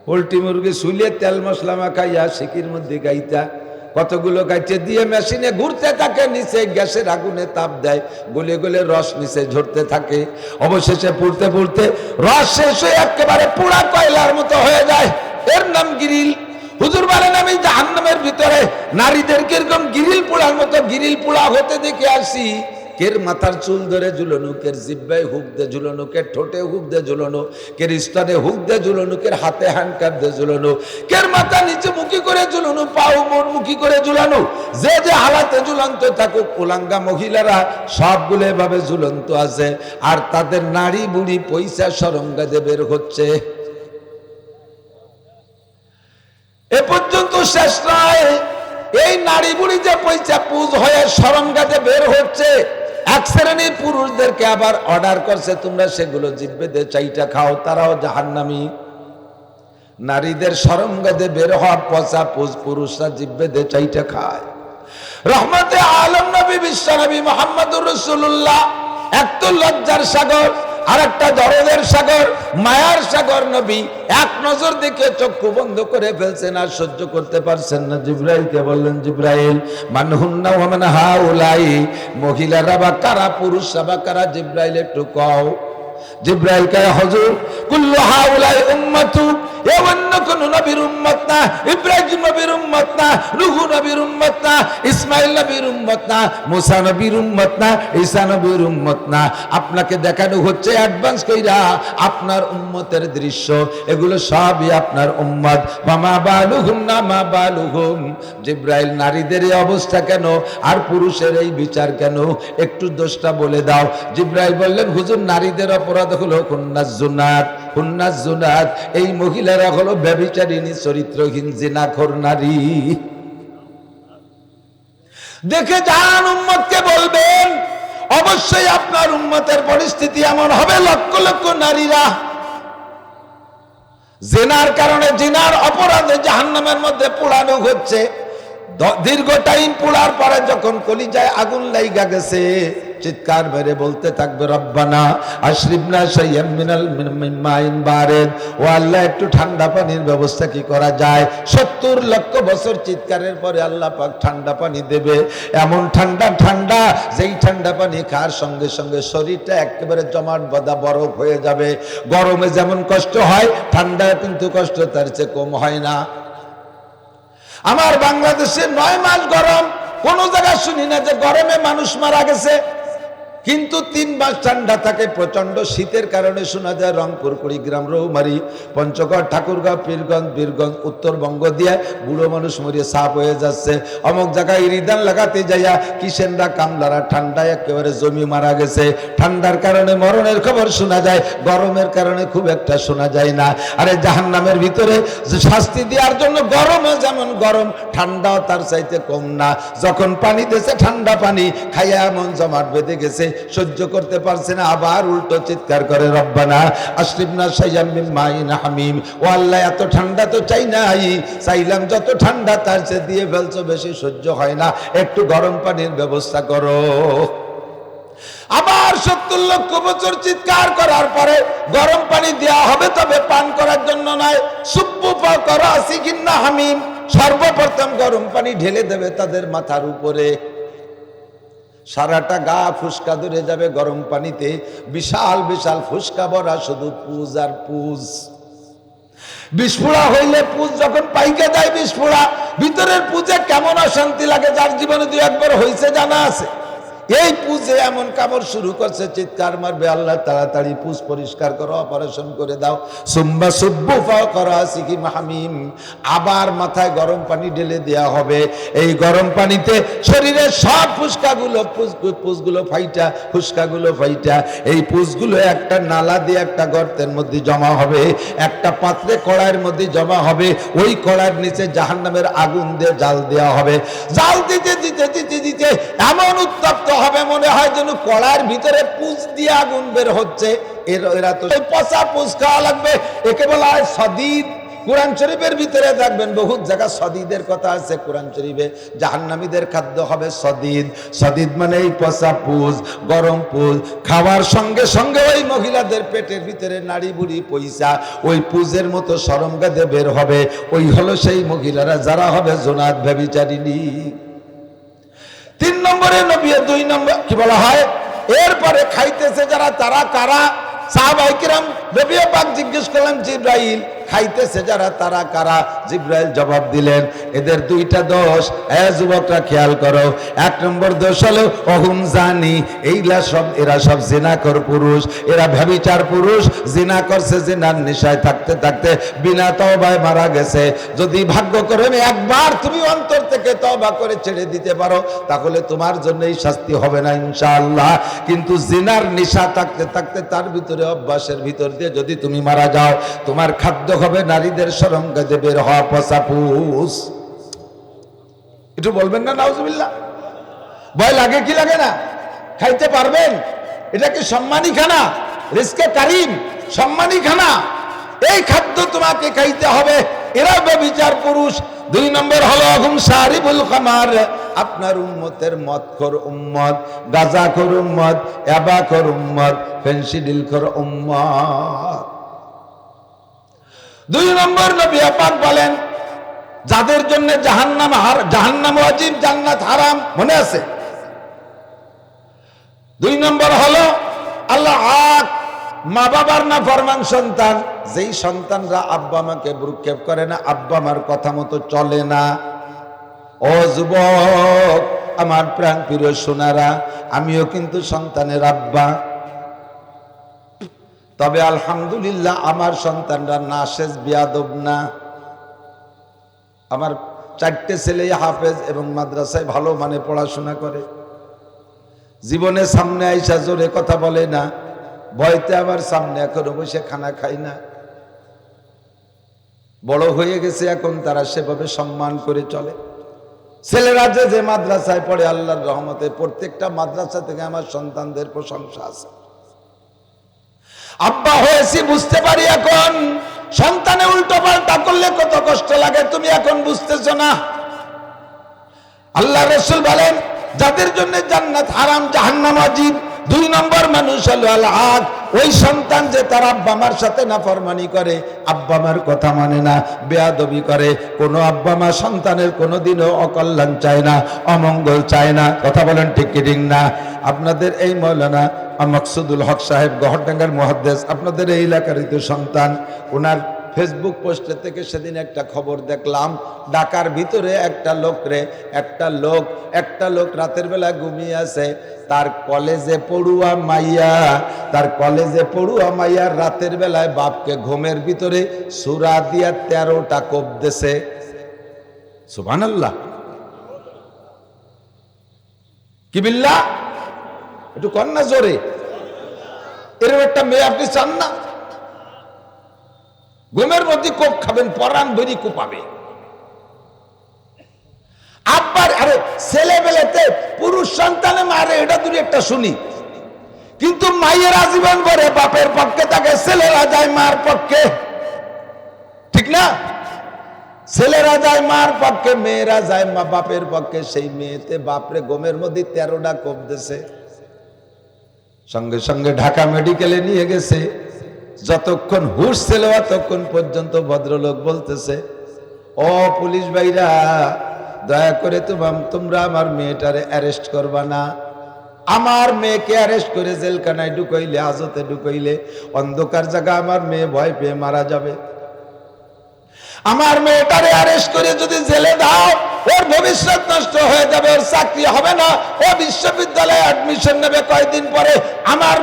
পোল্ট্রি মুরগি শুইলে তেল মশলা মাখাইয়া সিকির মধ্যে গাইতা কতগুলো গাইতে দিয়ে মেশিনে ঘুরতে থাকে, নিচে গ্যাসের আগুনে তাপ দেয়, গলে গলে রস নিচে ঝরতে থাকে। অবশেষে পুড়তে পুড়তে রস শেষ হয়ে একেবারে পোড়া কয়লার মতো হয়ে যায়। এর নাম গ্রিল। হুজুর বলেন আমি জাহান্নামের ভিতরে নারীদের কিরকম গ্রিল পোড়ার মতো গ্রিল পোড়া হতে দেখে আসি। কের মাথার চুল ধরে ঝুলানো, কের জিব্বায় হুক দে ঝুলানো, কের ঠোঁটে হুক দে ঝুলানো, কের স্তনে হুক দে ঝুলানো, কের হাতে হ্যান্ডকাপ দিয়ে ঝুলানো, কের মাথা নিচে মুখী করে ঝুলানো, পাও মোড় মুখী করে ঝুলানো। যে যে হালাতে ঝুলন্ত থাকুক, উলাঙ্গা মহিলারা সবগুলো এভাবে ঝুলন্ত আছে। আর তাদের নারী বুড়ি পয়সা সরঙ্গাতে বের হচ্ছে। এ পর্যন্ত শেষ নয়, এই নারী বুড়ি যে পয়সা পুজ হয়ে সরঙ্গাতে বের হচ্ছে, এক শ্রেণীর পুরুষদেরকে আবার অর্ডার করছে তোমরা সেগুলো জিব্বে দিয়ে চাইটা খাও, তারাও জাহান্নামী। নারীদের সরঙ্গাতে বের হওয়া পচা পুজ পুরুষরা জিব্বে দিয়ে চাইটা খায়। রহমতে আলম নবী বিশ্ব নবী মুহাম্মদুর রাসূলুল্লাহ এক তো লজ্জার সাগর, আর একটা দরদের সাগর, মায়ার সাগর নবী। এক নজর দেখে চক্ষু বন্ধ করে ফেলছেন, আর সহ্য করতে পারছেন না। জিব্রাইলকে বললেন, জিব্রাইল মান হুন্না ওয়া মান হাউলাই, মহিলারা বা কারা, পুরুষরা বা কারা, জিব্রাইল একটু কও। জিব্রাইল কয়, হুজুর কুল্লু হাউলাই উম্মতু, এ অন্য কোন নবীর উম্মত না, ইব্রাহিম নবীর উম্মত না, নূহ নবীর উম্মত না, ইসমাইল নবীর উম্মত না, মুসা নবীর উম্মত না, ঈসা নবীর উম্মত না। আপনাকে দেখানো হচ্ছে অ্যাডভান্স কইরা আপনার উম্মতের দৃশ্য, এগুলো সবই আপনার উম্মত। মামা বালুহুম না মা বালুহুম। জিব্রাইল, নারীদের এই অবস্থা কেন আর পুরুষের এই বিচার কেন, একটু দোষটা বলে দাও। জিব্রাইল বললেন, হুজুর নারীদের অপরাধ হলো হুন্নাজ জুনাত, হুন্নাজ জুনাত, এই মহিলারা হলো ব্যভিচারিণী, চরিত্রহীন, জিনাখোর নারী। দেখে যান, উম্মতকে বলবেন অবশ্যই আপনার উম্মতের পরিস্থিতি এমন হবে, লক্ষ লক্ষ নারীরা জিনার কারণে, জিনার অপরাধে জাহান্নামের মধ্যে পোড়ানো হচ্ছে। দীর্ঘ টাইম পোড়ার পরে যখন কলিজায় আগুন লাইগা গেছে, চিৎকার মেরে বলতে থাকবে, রব্বানা আশরিবনা শাইয়াম মিনাল মাইন বারিদ, ও আল্লাহ একটু ঠান্ডা পানির ব্যবস্থা কি করা যায়। 70 লক্ষ বছর চিৎকারের পরে আল্লাহ পাক ঠান্ডা পানি দেবে। এমন ঠান্ডা ঠান্ডা, যেই ঠান্ডা পানি খাওয়ার সঙ্গে সঙ্গে শরীরটা একেবারে জমাট বাঁধা বরফ হয়ে যাবে। গরমে যেমন কষ্ট হয়, ঠান্ডায় কিন্তু কষ্ট তার চেয়ে কম হয় না। আমার বাংলাদেশে 9 মাস গরম, কোন জায়গায় শুনি না যে গরমে মানুষ মারা গেছে। কিন্তু 3 মাস ঠান্ডা থাকে। প্রচন্ড শীতের কারণে শোনা যায় রংপুর, কুড়িগ্রাম, রৌমারী, পঞ্চগড়, ঠাকুরগাঁও, পীরগঞ্জ, বীরগঞ্জ, উত্তরবঙ্গ দিয়ে বুড়ো মানুষ মরিয়ে সাপ হয়ে যাচ্ছে। অমুক জায়গায় ইরিদান লাগাতে যাইয়া কিষেনরা, কামলারা ঠান্ডায় একেবারে জমি মারা গেছে। ঠান্ডার কারণে মরণের খবর শোনা যায়, গরমের কারণে খুব একটা শোনা যায় না। আরে জাহান্নামের ভিতরে শাস্তি দেওয়ার জন্য গরমও যেমন গরম, ঠান্ডাও তার চাইতে কম না। যখন পানি দিয়েছে ঠান্ডা পানি, খাইয়া এমন জমাট বেঁধে গেছে, সহ্য করতে পারছে না, আবার উল্টো চিৎকার করে, রব্বানা আশরিবনা শাইয়াম মিন মাইন হামিম। ও আল্লাহ, এত ঠান্ডা তো চাই নাই, চাইলাম যত ঠান্ডা তার চেয়ে দিয়ে ফেলছো, বেশি সহ্য হয় না, একটু গরম পানির ব্যবস্থা করো। আবার 70 লক্ষ বছর চিৎকার করার পরে গরম পানি দেওয়া হবে, তবে পান করার জন্য নয়। সুব্বু ফাওকা রাসিকিন্না হামিম, সর্বপ্রথম গরম পানি ঢেলে দেবে তাদের মাথার উপরে। সারাটা গা ফুসকা ধরে যাবে গরম পানিতে, বিশাল বিশাল ফুসকা ভরা শুধু পুজ আর পুজ। বিস্ফোড়া হইলে পুজ যখন পাইকে যায়, বিস্ফোড়া ভিতরের পুজে কেমন অশান্তি লাগে, যার জীবনে 2-1 বার হয়েছে জানা আছে। এই পুজে এমন কামড় শুরু করছে, চিৎকার মারবে, আল্লাহ তাড়াতাড়ি পুজ পরিষ্কার করো, অপারেশন করে দাও। সুম্মা সুব্বু ফাওকা রাসিকি হামিম, আবার মাথায় গরম পানি ঢেলে দেয়া হবে। এই গরম পানিতে শরীরের সব ফুসকাগুলো, পুজগুলো ফাইটা, ফুসকাগুলো ফাইটা, এই পুজগুলো একটা নালা দিয়ে একটা গর্তের মধ্যে জমা হবে, একটা পাত্রে কড়াইয়ের মধ্যে জমা হবে। ওই কড়াইয়ের নিচে জাহান্নামের আগুন দিয়ে জাল দেওয়া হবে। জাল দিতে দিতে দিতে দিতে এমন উত্তপ্ত হবে, মনে হয় যেন কড়ার ভিতরে পুজ দিয়ে আগুন বের হচ্ছে। এরা তো পচা পুজ খাওয়া লাগবে, একে বলা হয় সদিদ। কোরআন শরীফের ভিতরে দেখবেন বহুত জায়গা সদিদের কথা আছে কোরআন শরীফে। জাহান্নামীদের খাদ্য হবে সদিদ। সদিদ মানে এই পচা পুজ, গরম পুজ। খাওয়ার সঙ্গে সঙ্গে ওই মহিলাদের পেটের ভিতরে নাড়ি বুড়ি পয়সা ওই পুজের মতো সরঙ্গাতে বের হবে। ওই হলো সেই মহিলারা যারা হবে জোনাত ব্যভিচারিণী। 3 নম্বরে নবী, 2 নম্বর কি বলা হয়, এরপরে খাইতেছে যারা তারা কারা? সাহাবায়ে কিরাম নবী পাক জিজ্ঞেস করলেন জিবরাইল, খাইতেছে যারা তারা কারা? জিবরাইল জবাব দিলেন, এদের 2টা দোষ। যুবকরা খেয়াল করো। 1 নম্বর দোষ হলো অহুম জানি, এরা সব জিনাকর পুরুষ, এরা ব্যভিচার পুরুষ। জিনা করছে, জিনার নেশায় থাকতে থাকতে বিনা তওবায় মারা গেছে। যদি ভাগ্য করে একবার তুমি অন্তর থেকে তওবা করে ছেড়ে দিতে পারো তাহলে তোমার জন্য এই শাস্তি হবে না ইনশাআল্লাহ। কিন্তু জিনার নেশা থাকতে থাকতে তার ভিতরে অভ্যাসের ভিতর দিয়ে যদি তুমি মারা যাও তোমার খাদ্য হবে নারীদের সরঙ্গাতে বের হওয়া পচা পুষ। একটু বলবেন না নাউজুবিল্লাহ? ভয় লাগে কি লাগে না? খাইতে পারবেন? এটা কি সম্মানী খানা? রিজকে কারিম, সম্মানী খানা। এই খাদ্য তোমাকে খাইতে হবে। এরা ব্যভিচার পুরুষ। 2 নম্বর হলো হুম শারিবুল খামার, আপনার উম্মতের মদখোর উম্মত, গাঁজাখোর উম্মত, ইয়াবাখোর উম্মত, ফেন্সিডিলখোর উম্মত। 2 নম্বর নবী পাক বলেন যাদের জন্য জাহান্নাম ওয়াজিব, জান্নাত হারাম। মনে আছে? 2 নম্বর হলো আল্লাহ আক, মা বাবার না ফরমান সন্তান। যেই সন্তানরা আব্বা মাকে ভ্রুক্ষেপ করে না, আব্বা মার কথা মতো চলে না। ও যুবক, আমার প্রাণ প্রিয় সোনারা, আমিও কিন্তু সন্তানের আব্বা। তবে আলহামদুলিল্লাহ আমার সন্তানরা নাশেজ বিয়াদব না। আমার 4টে ছেলে হাফেজ এবং মাদ্রাসায় ভালো মানে পড়াশোনা করে। জীবনে সামনে আইসা জোরে কথা বলে না, ভয়তে আবার সামনে এখনো বসে খানা খাই না। বড় হয়ে গেছে এখন, তারা সেভাবে সম্মান করে চলে। ছেলেরা যে মাদ্রাসায় পড়ে আল্লাহর রহমতে প্রত্যেকটা মাদ্রাসা থেকে আমার সন্তানদের প্রশংসা আছে। আব্বা হয়েছি বুঝতে পারি এখন। সন্তানে উল্টো পাল্টা করলে কত কষ্ট লাগে তুমি এখন বুঝতেছ না। আল্লাহ রাসূল বলেন যাদের জন্য জান্নাত হারাম, জাহান্নাম ওয়াজিব। 2 নম্বর মানুষ হলো আল আক, ওই সন্তান যে তার আব্বা মার সাথে নাফরমানি করে, আব্বা মার কথা মানে না, বেয়াদবি করে। কোনো আব্বা মা সন্তানের কোনোদিনও অকল্যাণ চায় না, অমঙ্গল চায় না। কথা বলেন ঠিক কি ঠিক না? আপনাদের এই মৌলানা মাকসুদুল হক সাহেব গহরডাঙ্গার মুহাদ্দিস, আপনাদের এই এলাকারই তো সন্তান। ওনার ফেসবুক পোস্টে থেকে সেদিন একটা খবর দেখলাম, ঢাকার ভিতরে একটা লোক রাতের বেলা ঘুমিয়ে আছে। তার কলেজে পড়ুয়া মাইয়া রাতের বেলায় বাপকে ঘুমের ভিতরে সূরা দিয়া 13টা কোপ দিছে। সুবহানাল্লাহ, কি বিল্লাহ, একটু কন্যা জোরে। এরকম একটা মেয়ে আপনি চান না? ঘুমের মধ্যে কোপ খাবেন, পরাণ ভরি কোপাবে। আব্বার আরে ছেলেবেলাতে পুরুষ সন্তানে মারে, এটা দূরে একটা শুনি। কিন্তু মায়ের আজীবন ভরে বাপের পক্ষে থাকে, ছেলেরা যায় মার পক্ষে। ঠিক না? ছেলেরা যায় মার পক্ষে, মেয়েরা যায় মা বাপের পক্ষে। সেই মেয়েতে বাপরে ঘুমের মধ্যে 13টা কোপ দিছে। সঙ্গে সঙ্গে ঢাকা মেডিকেলে নিয়ে গেছে। যতক্ষণ হুঁশ ছিল ততক্ষণ পর্যন্ত ভদ্রলোক বলতেছে, ও পুলিশ ভাইরা, দয়া করে তোমরা আমার মেয়েটারে অ্যারেস্ট করবা না। আমার মেয়েকে অ্যারেস্ট করে জেলখানায় ঢুকাইলে, হাজতে ঢুকাইলে, অন্ধকার জায়গা আমার মেয়ে ভয় পেয়ে মারা যাবে। আমার মেয়েটারে অ্যারেস্ট করে যদি জেলে দাও, ওর ভবিষ্যৎ নষ্ট হয়ে যাবে, ওর চাকরি হবে না। ও বিশ্ববিদ্যালয়ে অ্যাডমিশন নেবে কয়েকদিন পরে, আমার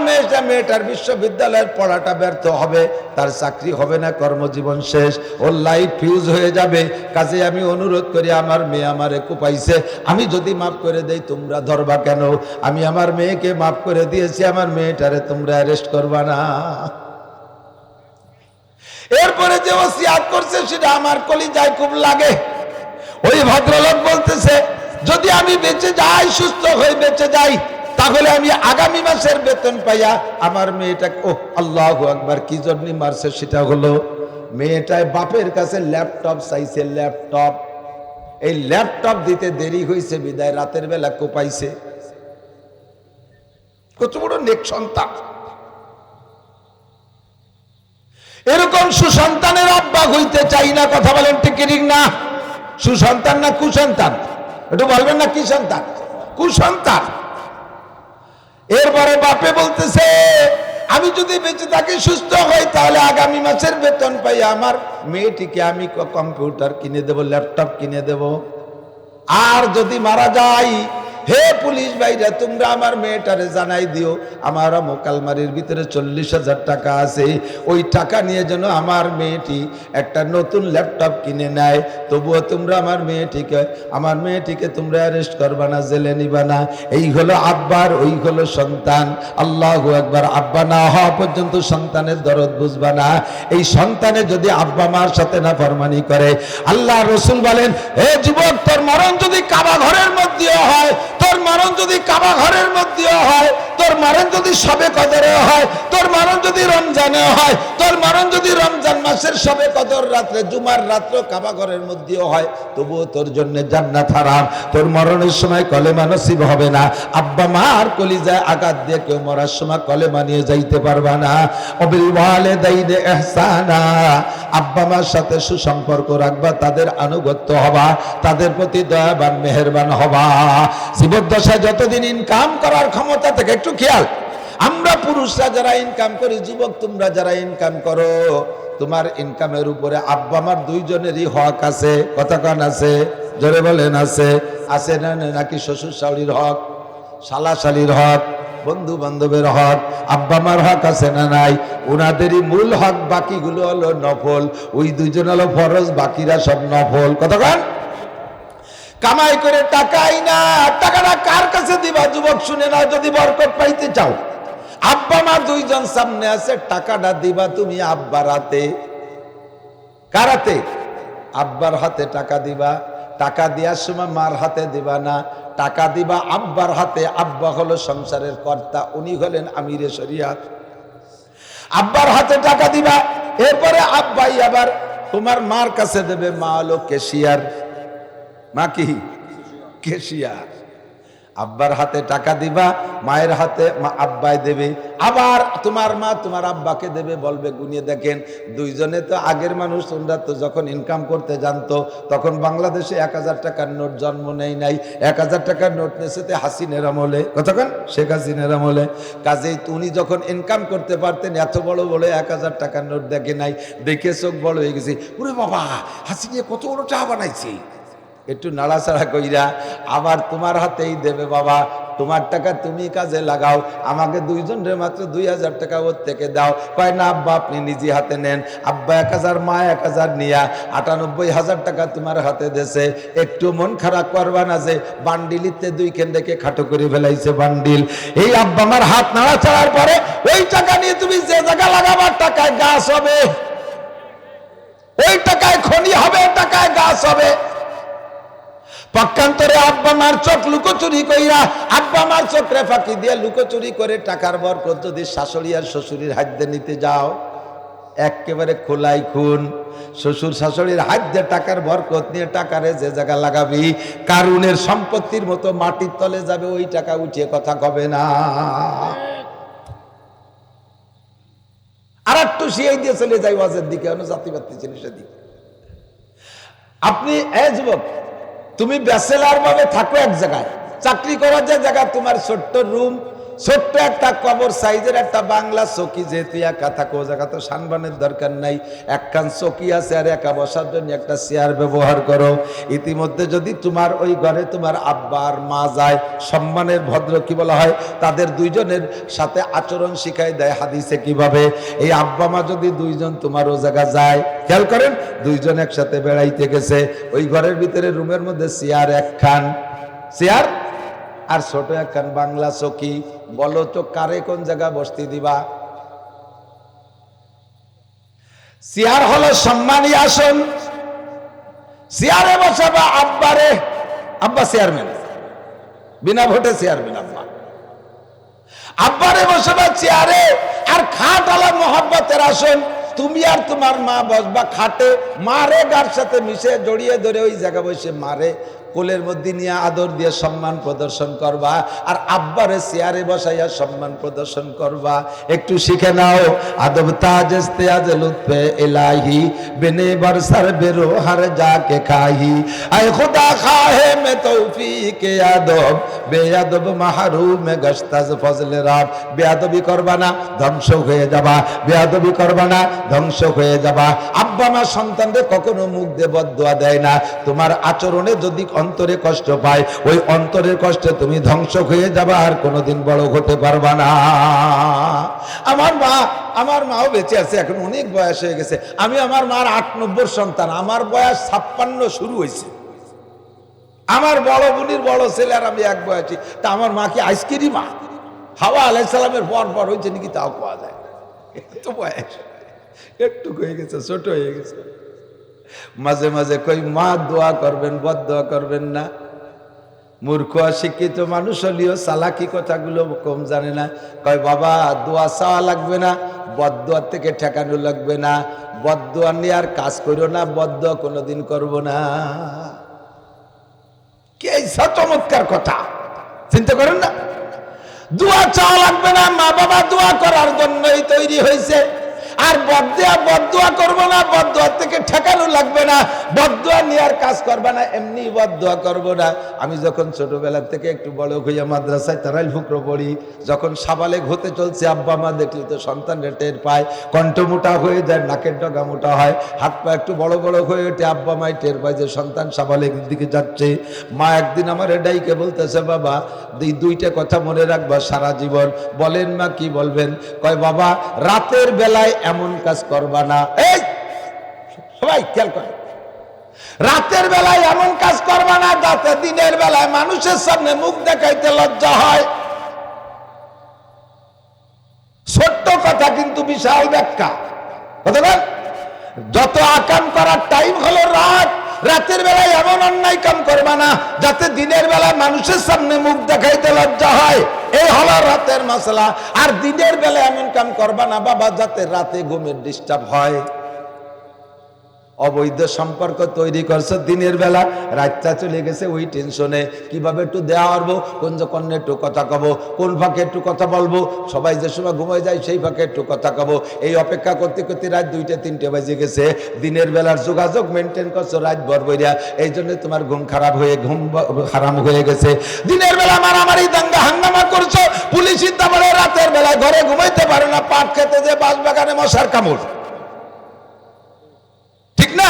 মেয়েটার বিশ্ববিদ্যালয়ের পড়াটা ব্যর্থ হবে, তার চাকরি হবে না, কর্মজীবন শেষ, ওর লাইফ ফিউজ হয়ে যাবে। কাজে আমি অনুরোধ করি, আমার মেয়ে আমারে কুপাইছে, আমি যদি মাফ করে দেই তোমরা ধরবা কেন? আমি আমার মেয়েকে মাফ করে দিয়েছি, আমার মেয়েটারে তোমরা অ্যারেস্ট করবা না। এরপরে যে ওসিয়াত করছে সেটা আমার কলিজায় খুব লাগে। ওই ভদ্রলোক বলতেছে, যদি আমি বেঁচে যাই, সুস্থ হয়ে বেঁচে যাই, তাহলে আমি আগামী মাসের বেতন পাইয়া আমার মেয়েটাকে, ও আল্লাহু আকবার, কি জন্য মারছে সেটা হলো মেয়েটায় বাপের কাছে ল্যাপটপ চাইছে, ল্যাপটপ। এই ল্যাপটপ দিতে দেরি হয়েছে বিদায় রাতের বেলা কোপাইছে। কত বড় নেক সন্তান। এরকম সুসন্তানের আব্বা হইতে চাই না। কথা বলেন ঠিক ঠিক না? সুসন্তান না কুসন্তান? একটু বলবেন না কি সন্তান? কুসন্তান। এরপরে বাপে বলতেছে আমি যদি বেঁচে থাকি সুস্থ হই তাহলে আগামী মাসের বেতন পাই আমার মেয়েটিকে আমি কম্পিউটার কিনে দেব, ল্যাপটপ কিনে দেব। আর যদি মারা যাই, হে পুলিশ ভাইরা তোমরা আমার মেয়েটারে জানাই দিও আমার মোকালমারির ভিতরে 40,000 টাকা আছে, ওই টাকা নিয়ে যেন আমার মেয়েটি একটা নতুন ল্যাপটপ কিনে নেয়। তবুও তোমরা আমার মেয়েটিকে তোমরা অ্যারেস্ট করবা না, জেলে নিবা না। এই হলো আব্বার, ওই হলো সন্তান। আল্লাহু আকবার। আব্বা না হওয়া পর্যন্ত সন্তানের দরদ বুঝবা না। এই সন্তানে যদি আব্বা মার সাথে না ফরমানি করে, আল্লাহ রসুল বলেন হে যুবক, তোর মরণ যদি কাবা ঘরের মধ্যেও হয়, তোর মরণ যদি কাবা ঘরের মধ্যেও হয়, তোর মরণ যদি শবে কদরে হয়, তোর মরণ যদি রমজানে হয়, তোর মরণ যদি রমজান মাসের শবে কদর রাত্রে জুমার রাত্র কাবা ঘরের মধ্যেও হয়, তবুও তোর জন্য জান্নাত হারাম। তোর মরণের সময় কলেমা নসিব হবে না। আব্বা মার কলিজায় আঘাত দিয়ে কেউ মরার সময় কলেমা নিয়ে যাইতে পারবা না। অবিল ওয়ালিদাইনি ইহসানা, আব্বা মার সাথে সুসম্পর্ক রাখবা, তাদের আনুগত্য হবা, তাদের প্রতি দয়াবান মেহেরবান হবা। জীবদ্দশায় যতদিন ইনকাম করার ক্ষমতা থেকে, একটু খেয়াল, আমরা পুরুষরা যারা ইনকাম করি, যুবক তোমরা যারা ইনকাম করো, তোমার ইনকামের উপরে আব্বা মার দুইজনেরই হক আছে। কতক্ষণ আছে? জোরে বলেন আছে। আছে না? নাকি শ্বশুর শাশুড়ির হক, শালা শালির হক, বন্ধু বান্ধবের হক, আব্বা মার হক আছে না নাই? ওনাদেরই মূল হক, বাকিগুলো হলো নফল। ওই দুইজন হলো ফরজ, বাকিরা সব নফল। কতক্ষণ? কামাই করে টাকাই না, টাকাটা কার কাছে দিবা? যুবক শুনে না, যদি বরকত পাইতে চাও, আব্বা মা দুইজন সামনে আছে, টাকাটা দিবা তুমি আব্বার হাতে। কার হাতে? আব্বার হাতে টাকা দিবা। টাকা দেওয়ার সময় মার হাতে দিবা না, টাকা দিবা আব্বার হাতে। আব্বা হলো সংসারের কর্তা, উনি হলেন আমিরে শরিয়াত। আব্বার হাতে টাকা দিবা, এরপরে আব্বাই আবার তোমার মার কাছে দেবে। মা হলো ক্যাশিয়ার। মা কি? ক্যাশিয়ার। আব্বার হাতে টাকা দিবা, মায়ের হাতে আব্বাই দেবে। আবার তোমার মা তোমার আব্বাকে দেবে, বলবে গুনিয়ে দেখেন। দুইজনে তো আগের মানুষ, তোমরা তো যখন ইনকাম করতে জানতো তখন বাংলাদেশে 1000 টাকার নোট জন্ম নেই নাই। 1000 টাকার নোট নেছে হাসিনের আমলে। কতক্ষণ? শেখ হাসিনের আমলে। কাজেই উনি যখন ইনকাম করতে পারতেন, এত বড় বড় 1000 টাকার নোট দেখে নাই, দেখে চোখ বড় হয়ে গেছে। ওরে বাবা, হাসিনে কত বড় টাকা বানাইছে। একটু নাড়াচাড়া কইরা আবার তোমার হাতেই দেবে। বাবা তোমার টাকা তুমি কাজে লাগাও, আমাকে দুইজনের মাত্র 2000 টাকা ওর থেকে দাও। কয় না আব্বা আপনি নিজে হাতে নেন। আব্বা 1000, মা 1000 নিয়া 98,000 টাকা তোমার হাতে দেছে। একটু মন খারাপ করবা না যে বান্ডিলিতে 2 কেন্দ্রকে খাটো করে ফেলাইছে বান্ডিল। এই আব্বা আমার হাত নাড়াচাড়ার পরে ওই টাকা নিয়ে তুমি যে জায়গা লাগাবার, টাকায় গাছ হবে, ওই টাকায় খনি হবে, টাকায় গাছ হবে। পক্ষান্তরে আব্বা মার চোখ লুকোচুরি কইরা, আব্বা মার চোখরে ফাঁকি দিয়ে লুকোচুরি করে টাকার বরকত যদি শাশুড়ি আর শ্বশুরের হাত দিয়ে নিতে যাও, একেবারে খোলাই খুন। শ্বশুর শাশুড়ির হাত দিয়ে টাকার বরকত নিয়ে টাকারে যে জায়গা লাগাবি, কারুনের সম্পত্তির মতো মাটির তলে যাবে, ওই টাকা উঠিয়ে কথা কবে না। আর একটু শিয়াই দিয়ে চলে যাই ওয়াজের দিকে, জাতিবাত্তি জিনিসের দিকে। আপনি যুবক, তুমি ব্যাচেলার ভাবে থাকো এক জায়গায়, চাকরি করার যে জায়গা, তোমার ছোট্ট রুম, ছোট্ট একটা কবর সাইজের একটা বাংলা চৌকি, যেহেতু একা থাকো, ও জায়গা তো সানবানের দরকার নাই, একখান চৌকি আছে আর একা বসার জন্য একটা চেয়ার ব্যবহার করো। ইতিমধ্যে যদি তোমার ওই ঘরে তোমার আব্বা আর মা যায়, সম্মানের ভদ্র কি বলা হয়, তাদের দুইজনের সাথে আচরণ শিখাই দেয় হাদিসে কিভাবে। এই আব্বা মা যদি দুইজন তোমার ও জায়গা যায়, খেয়াল করেন, দুইজন একসাথে বেড়াইতে গেছে, ওই ঘরের ভিতরে রুমের মধ্যে চেয়ার একখান, চেয়ার আর ছোট একখান বাংলা চৌকি। বলো তো কারে কোন জায়গা বসতে দিবা? চেয়ার হলো সম্মানী আসন, চেয়ারে বসাবা আব্বারে। আব্বা চেয়ারম্যান, বিনা ভোটে চেয়ারম্যান আব্বা। আব্বারে বসাবা চেয়ারে। আর খাট আলা মোহাব্বতের আসন, তুমি আর তোমার মা বসবা খাটে, মারে গার সাথে মিশে জড়িয়ে ধরে ওই জায়গা বসে মারে কোলের মধ্যে নিয়ে আদর দিয়ে সম্মান প্রদর্শন করবা, আর আব্বারে চেয়ারে বসাইয়া সম্মান প্রদর্শন করবা। একটু শিখে নাও আদব তাজ ইস্তেয়াজ লুৎফে ইলাহি বিনে বরসর বেরো হর যাকে খাহি আয় খুদা খাহে মে তৌফিক আদব বেয়াদব মাহরুম গশতাজ ফজলে রাব। বেয়াদবি করবা না, ধ্বংস হয়ে যাবা। বেয়াদবি করবা না, ধ্বংস হয়ে যাবা। আব্বা মা সন্তানদের কখনো মুখ দিয়ে বদদোয়া দেয় না। তোমার আচরণে যদি অন্তরে কষ্ট পায়, ওই অন্তরের কষ্টে তুমি ধ্বংস হয়ে যাবা, আর কোনোদিন বড় হতে পারবা না। আমার মাও বেঁচে আছে, এখন অনেক বয়স হয়ে গেছে। আমি আমার মার 8-90 সন্তান, আমার বয়স 56 শুরু হয়েছে। আমার বড় বোনের বড় ছেলে আর আমি এক বয়সী। তা আমার মা কি আইসক্রিম মা? হাওয়া আলাইহিস সালামের পর হয়েছে নাকি তাও পাওয়া যায়। তো বয়স একটু হয়ে গেছে, ছোট হয়ে গেছে। মাঝে মাঝে কই মা দোয়া করবেন, বদ দোয়া করবেন না। মূর্খ অশিক্ষিত মানুষ হলেও চালাকি কথাগুলো কম জানে না। কয় বাবা দোয়া চাওয়া লাগবে না, বদ দোয়ার থেকে ঠেকানো লাগবে না, বদ দোয়া নিয়ে আর কাজ করো না, বদ দোয়া কোনোদিন করবো না। কে চমৎকার কথা, চিন্তা করেন না। দোয়া চাওয়া লাগবে না, মা বাবা দোয়া করার জন্যই তৈরি হয়েছে। আর বদদোয়া করবো না, বদদোয়া থেকে ঠেকানো লাগবে না, বদদোয়া নিয়ে আর কাজ করবে না, এমনি বদদোয়া করবো না। আমি যখন ছোটবেলা থেকে একটু বড় হইয়া মাদ্রাসায় তারাইল ফুকরো পড়ি, যখন সাবালেগ হতে চলছে, আব্বা মা দেখলি তো সন্তানরা টের পায়, কণ্ঠ মোটা হয়ে যায়, নাকের ডগা মোটা হয়, হাত পা একটু বড় বড় হয়ে ওঠে, আব্বা মাই টের পায় যে সন্তান সাবালেগের দিকে যাচ্ছে। মা একদিন আমার ডাইকে বলতেছে, বাবা এই 2টা কথা মনে রাখবা সারা জীবন। বলেন মা, কি বলবেন? কয় বাবা রাতের বেলায় এমন কাজ করবা না। এই সবাই খেয়াল করে, রাতের বেলায় এমন কাজ করবা না যাতে দিনের বেলায় মানুষের সামনে মুখ দেখাইতে লজ্জা হয়। ছোট্ট কথা কিন্তু বিশাল ব্যাখ্যা। যত আকাম করার টাইম হলো রাত, রাতের বেলায় এমন অন্যায় কাম করবা না যাতে দিনের বেলায় মানুষের সামনে মুখ দেখাইতে লজ্জা হয়। এই হলো রাতের মশলা। আর দিনের বেলায় এমন কাম করবা না বাবা যাতে রাতে ঘুমের ডিস্টার্ব হয়। অবৈধ সম্পর্ক তৈরি করছে দিনের বেলা, রাতটা চলে গেছে ওই টেনশনে, কিভাবে একটু দেওয়া করবো, কোন যখন একটু কথা কব, কোন ফাঁকে একটু কথা বলবো, সবাই যে সময় ঘুমায় যায় সেই ফাঁকে একটু কথা কব, এই অপেক্ষা করতে করতে রাত 2টা-3টে বাজে গেছে। দিনের বেলার যোগাযোগ মেনটেন করছো রাত ভর বইরা, এই জন্য তোমার ঘুম হারাম হয়ে গেছে। দিনের বেলা মারামারি দাঙ্গা হাঙ্গামা করছো, পুলিশের দাবারে রাতের বেলায় ঘরে ঘুমাইতে পারো না, পাট খেতে যে বাঁশ বাগানে মশার কামড়, ঠিক না?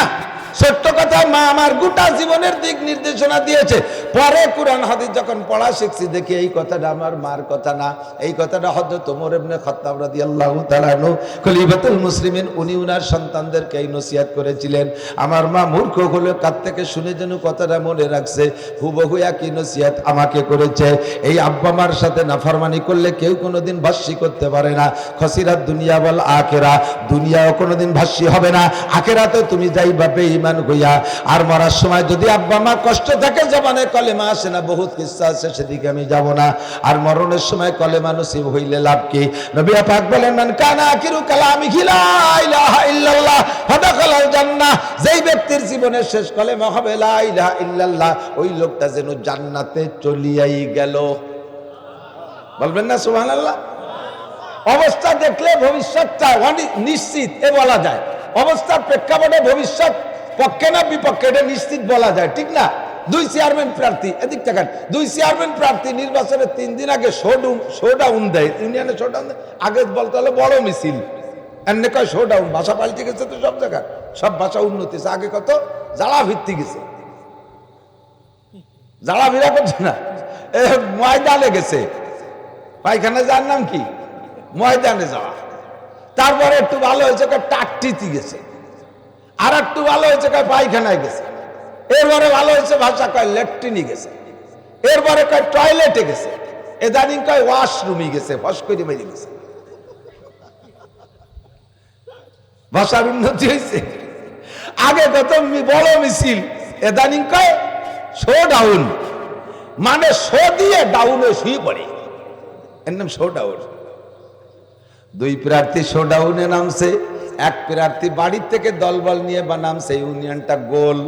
ছোট্ট কথা, মা আমার গোটা জীবনের দিক নির্দেশনা দিয়েছে। পরে কুরআন হাদিস যখন পড়া শিখছি দেখি এই কথাটা আমার মার কথা না, এই কথাটা হযরত ওমর ইবনে খাত্তাব রাদিয়াল্লাহু তাআলা আনহু খলিফাতুল মুসলিমিন, উনি উনার সন্তানদেরকে এই নসিহত করেছিলেন। আমার মা মূর্খ হলে কাছ থেকে শুনে যেন কথাটা মনে রাখছে, হুবহু একই নসিহত আমাকে করেছে। এই আব্বা মার সাথে নাফরমানি করলে কেউ কোনোদিন ভাস্যি করতে পারে না। খসিরাত দুনিয়া ওয়াল আখিরা, দুনিয়াও কোনোদিন ভাস্যি হবে না, আখিরাতে তুমি যাইবা বেঈমান হইয়া। আর মরার সময় যদি আব্বা মা কষ্ট থাকে, জবানে কলেমা আসে না, বহুত কিচ্ছা আছে, সেদিকে আমি যাব না। আর মরণের সময় কলেমা নসিব হইলে লাভ কি? নবী পাক বলেন, মান কানা আখিরু কালামিহি লা ইলাহা ইল্লাল্লাহ ফাদাখালাল জান্নাহ। যেই ব্যক্তির জীবনের শেষ কলেমা হবে লা ইলাহা ইল্লাল্লাহ, ওই লোকটা যেন জান্নাতে চলিয়াই গেল। বলবেন না সুবহানাল্লাহ? অবস্থা দেখলে ভবিষ্যৎটা নিশ্চিত এ বলা যায়। অবস্থার প্রেক্ষাপটে ভবিষ্যৎ পক্ষে না বিপক্ষে এটা নিশ্চিত বলা যায়, ঠিক না? 2 চেয়ারম্যান প্রার্থী, এদিক টাকান, 2 চেয়ারম্যান প্রার্থী নির্বাচনের 3 দিন আগে শোডাউন দেয়, ইউনিয়নে শোডাউন দেয়। আগে বলতে হলো বড় মিছিল, এমনি কয় শোডাউন। ভাষা পাল্টে গেছে তো সব জায়গায়, সব ভাষা উন্নতি। আগে কত জ্বালা ভিত্তি গেছে, জ্বালা ভিড়া করছে না, ময়দানে গেছে, পায়খানা যাওয়ার নাম কি, ময়দানে যাওয়া। তারপরে একটু ভালো হয়েছে টাকটিতে গেছে, আর একটু ভালো হয়েছে পায়খানায় গেছে, এরপরে ভালো হয়েছে ভাষা কয় ল্যাট্রিনে গেছে, এরপরে কয় টয়লেটে গেছে, এদানিং কয় ওয়াশরুমে গেছে, ফস করে বেরিয়ে গেছে। ভাষার উন্নতি হয়েছে। আগে কত বড় মিছিল, এদানিং কয় শো ডাউন, মানে শো দিয়ে ডাউনে শুয়ে পড়ে, এর নাম শো ডাউন। 2 প্রার্থী শোডাউনে নামছে, এক প্রার্থী বাড়ির থেকে দলবল নিয়ে বানাম সেই ইউনিয়নটা গোল,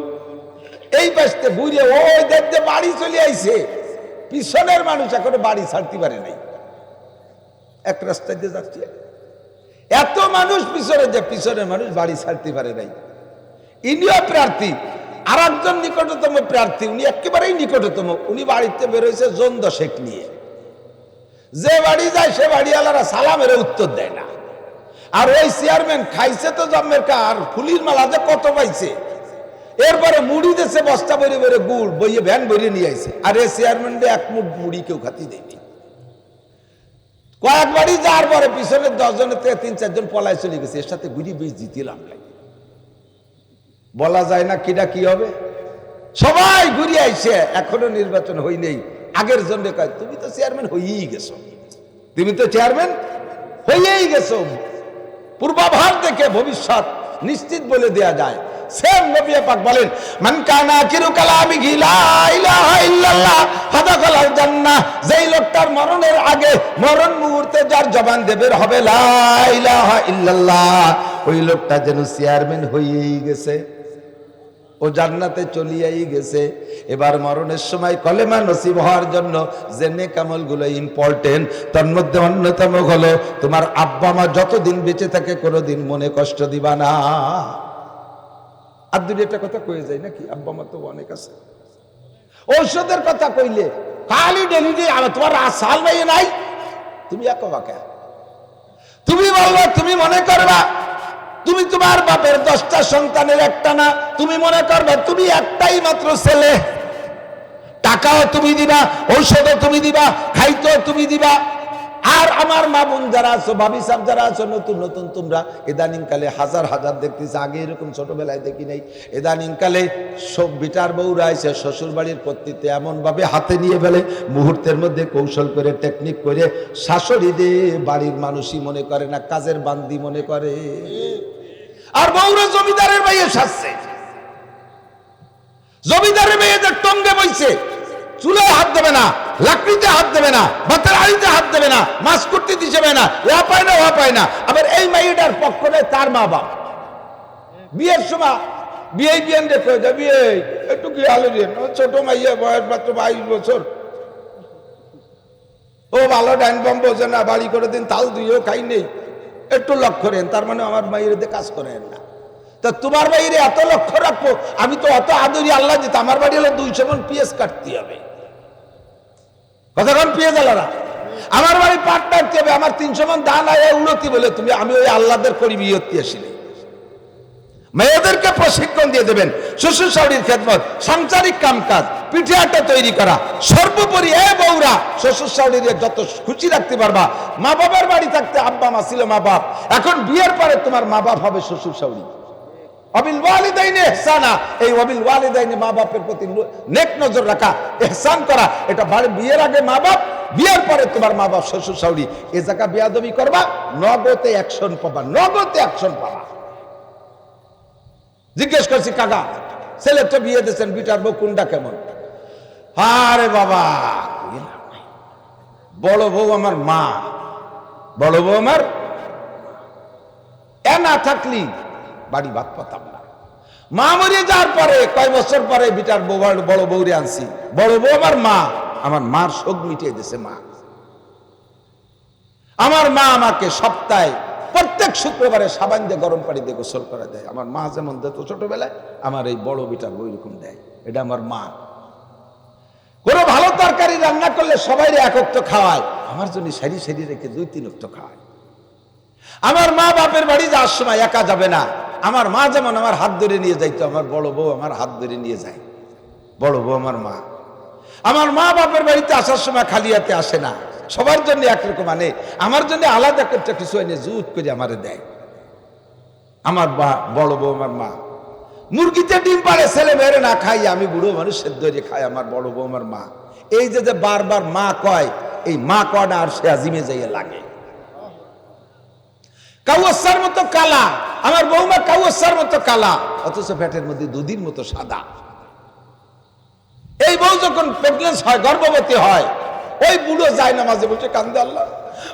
এই পাশে বুঝে ওই দেখতে বাড়ি চলে আইছে, পিছনের মানুষ এখনো বাড়ি ছাড়তে পারে নাই, এক রাস্তায় দিয়ে যাচ্ছে, এত মানুষ পিছনে যে পিছনের মানুষ বাড়ি ছাড়তে পারে নাই। ইনিও প্রার্থী, আর একজন নিকটতম প্রার্থী, উনি একেবারেই নিকটতম, উনি বাড়িতে বেরোয়েছে জন 10 নিয়ে, যে বাড়ি যায় সে বাড়িওয়ালারা সালামের উত্তর দেয় না। আর ওই চেয়ারম্যান খাইছে তো জন্মের কা, আর ফুলির মালা যে কত পাইছে, এরপরে মুড়ি দেশে বস্তা বেড়ে বেড়ে গুড় বইয়ে ভ্যান ভরে নিয়ে আইছে, আর এই চেয়ারম্যান এক মুঠ মুড়ি কেউ খাতি দেয়নি। কয়েক বাড়ি যাওয়ার পরে পিছনের 10 জনের থেকে 3-4 জন পলায় চলে গেছে, এর সাথে গুড়ি বেশ জিতিলাম, বলা যায় না কিটা কি হবে। সবাই ঘুরে আইছে, এখনো নির্বাচন হই নেই, আগের জন্য কয় তুমি তো চেয়ারম্যান হয়েই গেছো, তুমি তো চেয়ারম্যান হয়েই গেছো, পূর্বাভাস দেখে ভবিষ্যৎ নিশ্চিত বলে দেয়া যায়। সেম নবী পাক বলেন, মান কানা আখিরু কালামিহি লা ইলাহা ইল্লাল্লাহ ফাদাখালাল জান্নাহ, যেই লোকটার মরণের আগে মরণ মুহূর্তে যার জবান দেবে হবে লা ইলাহা ইল্লাল্লাহ, ওই লোকটা যেন চেয়ারম্যান হয়েই গেছে, ও জান্নাতে চলিয়াই গেছে। এবার মরণের সময় কলেমা নসিব হওয়ার জন্য যে নেক আমলগুলো ইম্পর্টেন্ট, তার মধ্যে অন্যতম হলো তোমার আব্বা মা যতদিন বেঁচে থাকে কোনোদিন মনে কষ্ট দিবা না। আর দুই একটা কথা কয়ে যায় নাকি, আব্বা মা তো অনেক আছে। ঔষধের কথা কইলে খালি ডেলি তোমার সাল বাইয়ে নাই, তুমি এক বাকা, তুমি বলবা, তুমি মনে করবা তুমি তোমার বাপের 10টা সন্তানের একটা না, তুমি মনে করবে তুমি একটাই মাত্র ছেলে, টাকাও তুমি দিবা, ঔষধও তুমি দিবা, খাইতেও তুমি দিবা। আর আমার মা বোন যারা আছো, ভাবি সাহেব যারা আছো, নতুন নতুন তোমরা ইদানিং কালে হাজার হাজার দেখতেছি, আগে এরকম ছোটবেলায় দেখি নাই, ইদানিং কালে সব বিটার বউরা এসে শ্বশুর বাড়ির কর্তৃত্বে এমন ভাবে হাতে নিয়ে ফেলে, মুহূর্তের মধ্যে কৌশল করে টেকনিক করে শাশুড়ি দিয়ে বাড়ির মানুষই মনে করে না, কাজের বান্দি মনে করে। আর বউরা জমিদারের মেয়ে সাজছে, জমিদারের মেয়েদের টঙ্গে বইছে, চুলে হাত দেবে না, লাকড়িতে হাত দেবে না, ভাতের আড়িতে হাত দেবে না, মাছ করতে দিবে না, ওয়া পায় না ওয়া পায় না। আবার এই মেয়েটার পক্ষ নেয় তার মা বাপ, বিয়ের সময় বিয়ে বিয়ান দেখে যায়, বিয়ে একটু কি আলো দিয়ে, ছোট মাইয়া বয়স মাত্র 22 বছর, ও ভালো ডাইন বম বোঝে না, বাড়ি করে দিন তাল দুইও খাই নেই, একটু লক্ষ্য করেন, তার মানে আমার মায়ের কাজ করেন না। তা তোমার বাইরে এত লক্ষ্য রাখবো, আমি তো অত আদরি আল্লাহ দিত, আমার বাড়ি হলে 200 মণ পিএস কাটতে হবে, কতক্ষণ পিএস আলারা, আমার বাড়ি পাট কাটতে হবে, আমার 300 মণ দান আয় উন্নতি বলে তুমি, আমি ওই আল্লাহদের করি বিয়ত্তি আসিনি। মেয়েদেরকে প্রশিক্ষণ দিয়ে দেবেন, শ্বশুর শাশুড়ির খেদমত, সাংসারিক কামকাজ, পিঠে আটা তৈরি করা, সর্বোপরি এ বউরা শ্বশুর শাশুড়ির যত খুশি রাখতে পারবা। মা বাবার বাড়ি থাকতে আব্বা মা ছিল মা বাপ, এখন বিয়ের পরে তোমার মা বাপ হবে শ্বশুর শাশুড়ি। অবিল ওয়ালিদাইনে ইহসানা, এই অবিল ওয়ালিদাইনে মা বাপের প্রতি নেক নজর রাখা, ইহসান করা, এটা বিয়ের আগে মা বাপ, বিয়ের পরে তোমার মা বাপ শ্বশুর শাশুড়ি। এ জায়গা বেয়াদবি করবা, নগদে অ্যাকশন পাবা, নগদে অ্যাকশন পাবা। জিজ্ঞেস করছি কাকা ছেলেটা বিয়ে দিয়েছেন, বিটার বউ কোনটা কেমন? আরে বাবা, বড় বউ আমার মা, বড় বউ আমার, এ না থাকলি বাড়ি ভাত পাতাম না। মা মরে যাওয়ার পরে কয় বছর পরে বিটার বউ বড় বউরে আনছি, বড় বউ আমার মা, আমার মার শোক মিটিয়ে দিয়েছে মা। আমার মা আমাকে সপ্তাহে প্রত্যেক শুক্রবারে সাবান দিয়ে গরম পানি দিয়ে গোসল করে দেয়। আমার মা যেমন দিত ছোটবেলায়, আমার এই বড় বিটার বউ এরকম দেয়, এটা আমার মা। কোনো ভালো তরকারি রান্না করলে সবাই একক তো খাওয়ায়, আমার জন্য সারি সারি রেখে 2-3 অক্ত খাওয়ায়। আমার মা বাপের বাড়ি যাওয়ার সময় একা যাবে না, আমার মা যেমন আমার হাত ধরে নিয়ে যাইতো, আমার বড় বউ আমার হাত ধরে নিয়ে যায়, বড় বউ আমার মা। আমার মা বাপের বাড়িতে আসার সময় খালি হাতে আসে না, সবার জন্য একরকম আনে, আমার জন্য আলাদা একটা কিছু এনে জুত করে আমারে দেয়। আমার বড় বউ আমার মা। মুরগিতে ডিম পাড়ে, ছেলে মেয়েরে না খাই, আমি বুড়ো মানুষ সেদ্ধ করে খাই, আমার বড় বউ আমার মা। এই যে বারবার মা কয়, এই মা কয় না আর সে আজিমে যাইয়ে লাগে। কাউসার মতো কালা, আমার বৌমা কাউসার মতো কালা, অথচ পেটের মধ্যে দুধের মতো সাদা। এই বউ যখন প্রেগনেন্স হয়, গর্ভবতী হয়, ওই বুড়ো যায় না, মাঝে বলছে কান্দে, আল্লাহ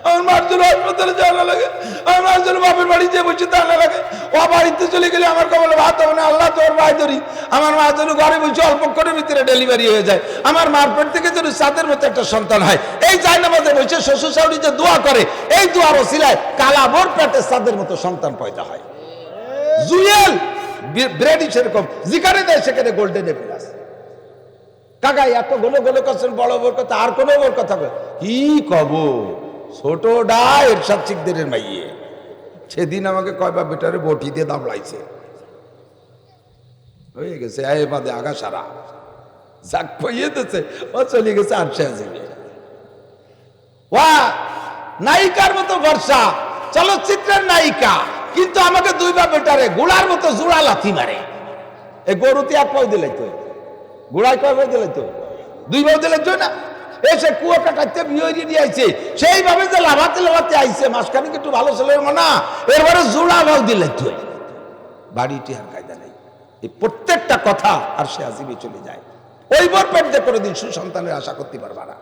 আমার মার জন্য হাসপাতালে যাওয়া লাগে, আমার মার জন্য বাপের বাড়ি যে বসে তাহলে লাগে, ও বাড়িতে চলে গেলে আমার কবলে ভাত হবে না, আল্লাহ তোর ভাই ধরি। আমার মার জন্য ঘরে বসে অল্পক্ষণের ভিতরে ডেলিভারি হয়ে যায়, আমার মার পেট থেকে যেন সাদের মতো একটা সন্তান হয়। এই জায়নামাজে বসে শ্বশুর শাশুড়ি যে দোয়া করে, এই দোয়ার ওসিলায় কালাবোর পেটে সাদের মতো সন্তান পয়দা হয়। জুয়েল ব্রেডি সেরকম যেখানে দেয় সেখানে গোল্ডেন প্লাস। কাকা এত গোলো গোলো করছেন, বড় বড় কথা, আর কোনো বড় কথা কি কব? ছোটডা এরশাদ শিকদারের মাইয়ে সেদিন আমাকে কয়বার বেটারে বটি দিয়ে দাবড়াইছে, হয়ে গেছে এ বাদে আগা সারা যাক পাইয়ে দিচ্ছে, ও চলে গেছে আটশে আজিবে। ওয়া নায়িকার মতো বর্ষা, চলচ্চিত্রের নায়িকা, কিন্তু আমাকে দুইবার বেটারে গোড়ার মতো জোড়া লাথি মারে। এই গরুতে এক পাও দিলাই তো, গোড়ায় কয় পাও দিলাই তো, দুই পাও দিলাই তো না। এসে কুয়া কাটাইতে বিয়ে নিয়ে আইছে, সেইভাবে যে লাভাতে লাভাতে আইছে, মাঝখানে একটু ভালো ছেলে না, এরপরে জোড়া ভাও দিলাই তো। বাড়িটি আর কায়দা নেই, এই প্রত্যেকটা কথা আর সে আজিবে চলে যায়। ওই বর পেট দিয়ে কোনোদিন সুসন্তানের আশা করতে পারবা না।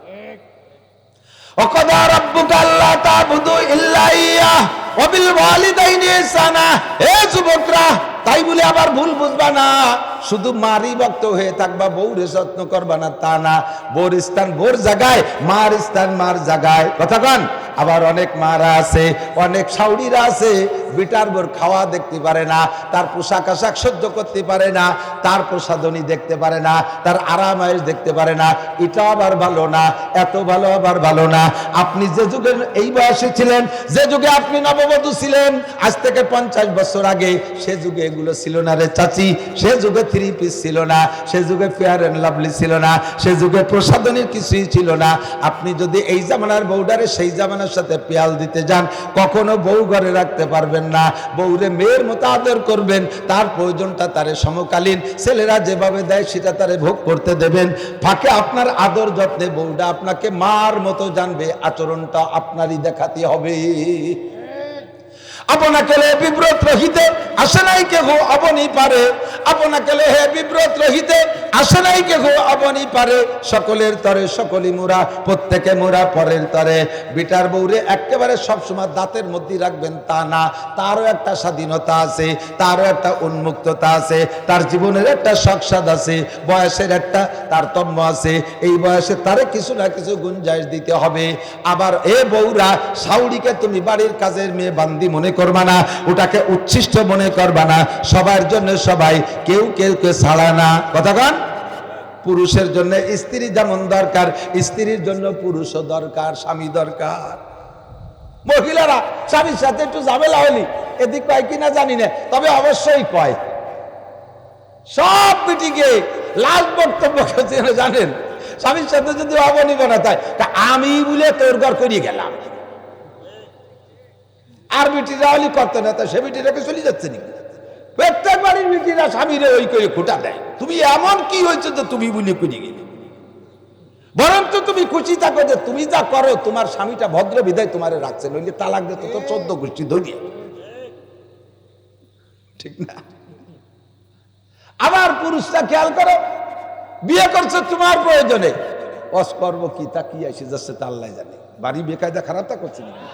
ওয়াকাদা রাব্বুকা আল্লা তা'বুদু ইল্লা ইয়াহ ওয়া বিল ওয়ালিদাইনি ইহসানা। হে যুবকরা, তাই বলে আবার ভুল বুঝবা না, শুধু মারি ভক্ত হয়ে থাকবা, বউরে যত্ন করবা না তা না। বোর স্থান বোর জায়গায়, মার স্থান মার জায়গায়। কথা কন। আবার অনেক মারা আছে, অনেক শাউড়িরা আছে, বিটার বোর খাওয়া দেখতে পারে না, তার পোশাক আশাক সহ্য করতে পারে না, তার প্রসাদনী দেখতে পারে না, তার আরাম আয়েশ দেখতে পারে না। এটা আবার ভালো না, এত ভালো আবার ভালো না। আপনি যে যুগে এই বয়সে ছিলেন, যে যুগে আপনি নববধূ ছিলেন, আজ থেকে 50 বছর আগে, সে যুগে এগুলো ছিল না রে চাচি। সে যুগে 3 পিস ছিল না, সে যুগে ফেয়ার এন্ড লাভলি ছিল না, সে যুগে প্রসাদনীর কিছুই ছিল না। আপনি যদি এই জামানার বউডারে সেই জামানার সাথে পেয়াল দিতে যান, কখনো বউ ঘরে রাখতে পারবেন না। বউরে মেয়ের মতো আদর করবেন, তার প্রয়োজনটা তারে সমকালীন ছেলেরা যেভাবে দেয় সেটা তারে ভোগ করতে দেবেন। ফাঁকে আপনার আদর যত্নে বউটা আপনাকে মার মতো জানবে, আচরণটা আপনারই দেখাতে হবে। আপনাকে বিব্রত রহিতে আসে নাই কেহ আপনি পারে, আপনাকে হে বিব্রত রহিতে আসে নাই কেহ আপনি পারে। সকলের তরে সকলি মোরা, প্রত্যেকে মোরা পরের তরে। বিটার বউরে একেবারে সবসময় দাঁতের মধ্যে রাখবেন তা না, তারও একটা স্বাধীনতা আছে, তারও একটা উন্মুক্ততা আছে, তার জীবনের একটা শখসাদ আছে, বয়সের একটা তারতম্য আছে। এই বয়সে তারে কিছু না কিছু গুঞ্জাইশ দিতে হবে। আবার এ বউরা, শাউড়িকে তুমি বাড়ির কাজের মেয়ে বান্দি মনে করবা না, ওটাকে উচ্ছিষ্ট মনে করবা না। সবার জন্য সবাই, কেউ কেউ কে ছাড়া না। কথা কন। পুরুষের জন্য স্ত্রী যেমন দরকার, স্ত্রীর জন্য পুরুষও দরকার, স্বামী দরকার। মহিলারা স্বামীর সাথে একটু ঝামেলা হলি এদিক কয় কিনা জানি না, তবে অবশ্যই কয়। সব মিটিংয়ে লাস্ট বক্তব্য জানেন, স্বামীর সাথে যদি অবনিবনা হয়, আমি বলে তোর ঘর করিয়ে গেলাম। আর বিটিরা হলি করতে না, সে বিটিটাকে চলে যাচ্ছে নাকি? প্রত্যেক বাড়ির বিটিরা স্বামীরে ওই করে খোটা দেয়। তুমি এমন কি হয়েছে যে তুমি বলে করে গেলে? বরং তো তুমি খুশি থাকো যে তুমি যা করো, তোমার স্বামীটা ভদ্র বিদায় তোমার রাখছে, নইলে তালাক দিত তো 14 গোষ্ঠী ধরিয়ে। ঠিক না? আবার পুরুষরা খেয়াল করো, বিয়ে করছে তোমার প্রয়োজনে, অস্কর্ব কি তা কি আসে যাচ্ছে তা আল্লাহ জানে। বাড়ি বেকায়দা খারাপটা করছে নাকি?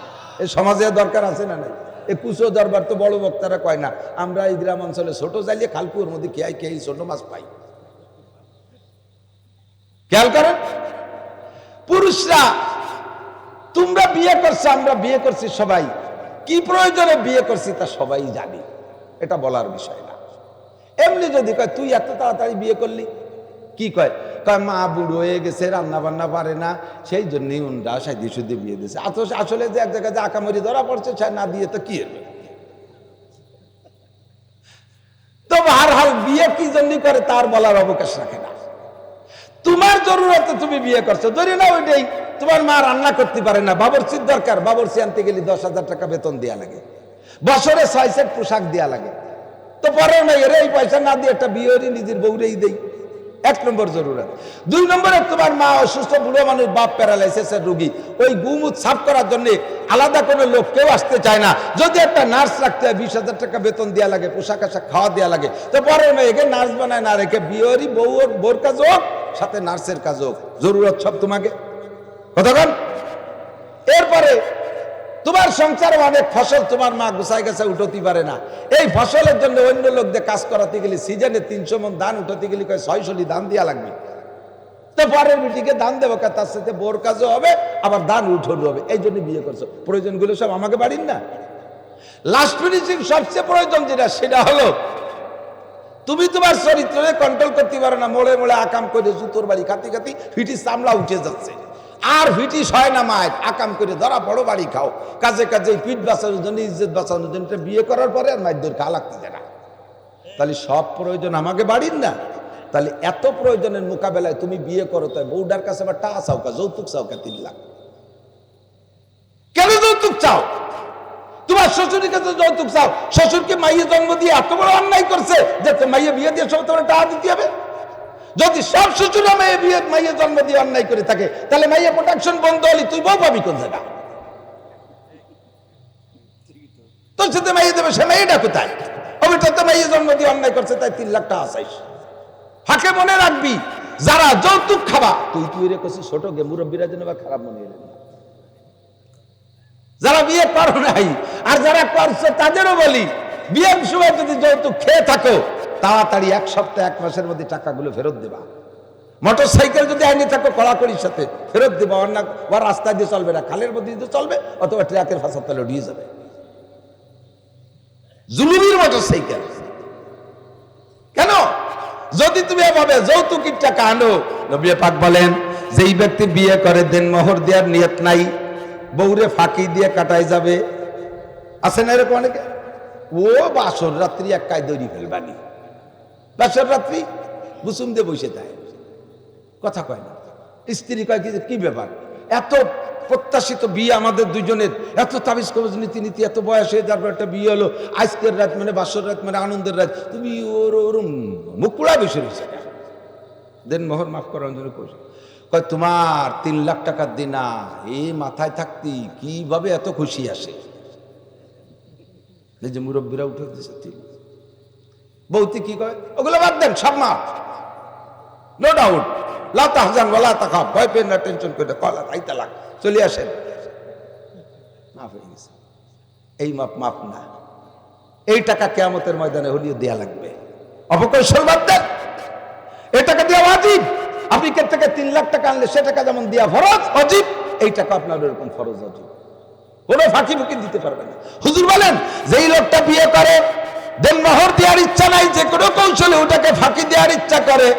এই সমাজে দরকার আছে না নাই? এই কুচো দরবার তো বড় বক্তারা কয় না, আমরা এই গ্রাম অঞ্চলে ছোট জালিয়ে খালকুর মধ্যে খেয়াই খেয়ে ছোট মাছ পাই। খেয়াল করেন পুরুষরা, তোমরা বিয়ে করছো, আমরা বিয়ে করছি, সবাই কি প্রয়োজনে বিয়ে করছি তা সবাই জানি, এটা বলার বিষয় না। এমনি যদি কয় তুই এত তাড়াতাড়ি বিয়ে করলি, কি কয়? কয় মা বুড়ো হয়ে গেছে, রান্না বান্না পারে না, সেই জন্যই উনরা সাইদি সুদি বিয়ে দিয়েছে। আসলে যে এক জায়গায় যে আকামরি ধরা পড়ছে, সে না দিয়ে তো কি হবে? তো হার হাল বিয়ে কি জন্য করে তার বলার অবকাশ রাখে না। তোমার জরুরতে তুমি বিয়ে করছো, ধরি না ওইটাই তোমার মা রান্না করতে পারে না, বাবরচির দরকার, বাবরচি আনতে গেলে 10,000 টাকা বেতন দেওয়া লাগে, বছরে 6 সেট পোশাক দেওয়া লাগে। তো পরে না এর এই পয়সা না দিয়ে একটা বিয়ে নিজের বউরেই দেই। 1 নম্বর জরুরত। 2 নম্বরে তোমার মা অসুস্থ, বুড়ো মানুষ, বাপ প্যারালাইসিসের রোগী, ওই গুমুত সাফ করার জন্য আলাদা কোনো লোক কেউ আসতে চায় না। যদি একটা নার্স রাখতে হয়, 20,000 টাকা বেতন দেওয়া লাগে, পোশাক আশাক খাওয়া দেওয়া লাগে। তো পরে না একে নার্স বানায় না রেখে বিয়েরই বউর কাজ হোক, সাথে নার্সের কাজ হোক, জরুরত সব তোমাকে। কতক্ষণ? এরপরে তোমার সংসারে অনেক ফসল তোমার মা গুছাই গেছে উঠতে পারে না, এই ফসলের জন্য অন্য লোক দিয়ে কাজ করাতে গেলে সিজনে 300 মণ ধান উঠাতে গেলে 600 ধান দেওয়া লাগবে। তো পরের মিটিকে দান দেবো, তার সাথে বোর কাজও হবে, আবার দান উঠোনো হবে। এই জন্য বিয়ে করছো, প্রয়োজনগুলো সব আমাকে বাড়ির না। লাস্ট ফিনিশিং সবচেয়ে প্রয়োজন যেটা, সেটা হলো তুমি তোমার চরিত্রে কন্ট্রোল করতে পারো না। মোড়ে মোড়ে আকাম করে জুতোর বাড়ি খাতি খাতি ফিটি চামড়া উঠে যাচ্ছে, আর ফিটি হয় না মায়, আকাম করে ধরা বড় বাড়ি খাও, কাজে কাজে পিঠ বাঁচানোর জন্য, ইজ্জত বাঁচানোর জন্য বিয়ে করার পরে আর মাইদের খা লাগতে যায় না। তাহলে সব প্রয়োজন আমাকে বাড়ির না। তাহলে এত প্রয়োজনের মোকাবেলায় তুমি বিয়ে করো, তাই বউডার কাছে আবার টাকা চাও, যৌতুক চাও 3 লাখ। কেন যৌতুক চাও? তোমার শ্বশুরের কাছে যৌতুক চাও? শ্বশুরকে মাইয়ে জন্ম দিয়ে এত বড় অন্যায় করছে যে মাইয়ে বিয়ে দিয়ে সব তোমার টাকা দিতে হবে? যদি সব শ্বশুর মাইয়ে জন্ম দিয়ে অন্যায় করে থাকে, তাহলে মাইয়ে প্রোটেকশন বন্ধ হলে তুই বউ পাবি কোন জায়গা? তোর সাথে মাইয়ে দেবে, সে মেয়েটা কোথায়? ওইটা তো মাইয়ে জন্ম দিয়ে অন্যায় করছে, তাই 3 লাখ টাকা চাইস। ফাঁকে মনে রাখবি, যারা যৌতুক খাবা, তুই রে করছিস ছোট গে, মুরব্বীরা যেন বা খারাপ মনে এলেন না। যারা বিয়ে করো নাই আর যারা করছো তাদেরও বলি, বিয়ের সময় যদি যৌতুক খেয়ে থাকো, তাড়াতাড়ি 1 সপ্তাহ 1 মাসের মধ্যে টাকাগুলো ফেরত দেবা। মোটর সাইকেল যদি আইনি থাকো, কড়াকড়ির সাথে ফেরত দেবা। অন্য রাস্তা দিয়ে চলবে না, খালের মধ্যে দিয়ে চলবে, অথবা ট্রাকের ফাঁসার তলে উড়িয়ে যাবে। জুলুমির মোটর সাইকেল কেন? যদি তুমি এভাবে যৌতুকের টাকা আনো, নবী পাক বলেন, যেই ব্যক্তি বিয়ে করে দেন মোহর দেওয়ার নিয়ত নাই, বউরে ফাঁকি দিয়ে কাটাই যাবে। আছে না এরকম অনেকে? ও বাসর রাত্রি এক কায় দৈরি ফেলবানি, বাসর রাত্রি বুসুম দিয়ে বসে যায়, কথা কয় না। স্ত্রী কয় কি ব্যাপার, এত প্রত্যাশিত বিয়ে আমাদের দুজনের, এত তাবিজ কবজ নীতি নীতি, এত বয়স হয়ে যার পর একটা বিয়ে হলো, আজকের রাত মানে বাসর রাত মানে আনন্দের রাত, তুমি ওর মুখ পোড়া বসে রয়েছে। দেন মোহর মাফ করার জন্য কয় তোমার 3 লাখ টাকার দিনা, এই মাথায় থাকতি কিভাবে এত খুশি আসে। যে মুরব্বীরা উঠে দিচ্ছে, বৌতি কি কয়, ওগুলো বাদ দেন, সব মাফ, নো ডাউট, লা তাহজান ওয়ালা তাখাফ, ভয় পেন না, টেনশন করে কলা তাই তালাক, চলে আসেন, মাফ হয়ে গেছে। এই মাপ না, এই টাকা কিয়ামতের ময়দানে হলিও দেয়া লাগবে। অপকৌশল বাদ দেন, এই টাকা দেওয়া ওয়াজিব। আপনি কে থেকে 3 লাখ টাকা আনলে সে টাকা যেমন দেওয়া ফরজ ওয়াজিব, এই টাকা আপনার এরকম ফরজ ওয়াজিব, কোনো ফাঁকি ফুকি দিতে পারবে না। হুজুর বলেন, যেই লোকটা বিয়ে করে দেন মোহর দেওয়ার ইচ্ছা নাই, যে কোনো কৌশলে ওটাকে ফাঁকি দেওয়ার ইচ্ছা করে,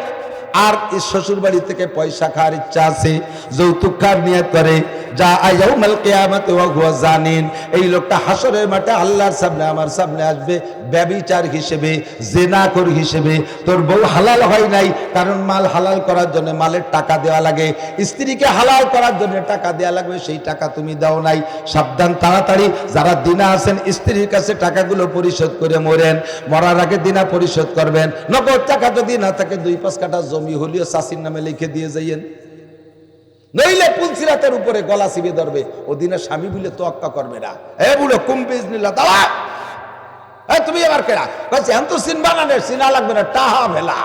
আর শ্বশুর বাড়ি থেকে পয়সা খাওয়ার ইচ্ছা আছে, যৌতুক খাওয়ার নিয়ত করে, যা ইয়াউমাল কিয়ামাতি ওয়া হুয়া জানিন, এই লোকটা হাসরের মাঠে আল্লাহর সামনে আমার সামনে আসবে ব্যভিচার হিসেবে, জিনাখোর হিসেবে। তোর বউ হালাল হয় নাই, কারণ মাল হালাল করার জন্য মালের টাকা দেওয়া লাগে, স্ত্রীকে হালাল করার জন্য টাকা দেওয়া লাগবে, সেই টাকা তুমি দাও নাই। সাবধান, তাড়াতাড়ি যারা দিনা আছেন স্ত্রীর কাছে টাকাগুলো পরিশোধ করে মরেন, মরার আগে দিনা পরিশোধ করবেন। নগদ টাকা যদি না থাকে 2-5 কাঠা জমি হলিও চাষির নামে লিখে দিয়ে যাইয়েন, নইলে পুলসিরাতের উপরে গলা চিবে ধরবে, ওদিনে স্বামী বলে তোয়াক্কা করবে না। এ বুড়ো কুম্পিজ নিলা দাওয়া, তুমি এবার কেনা বলছে, এখন তো চিনবা না, চিনা লাগবে না, টাহা ভেলা।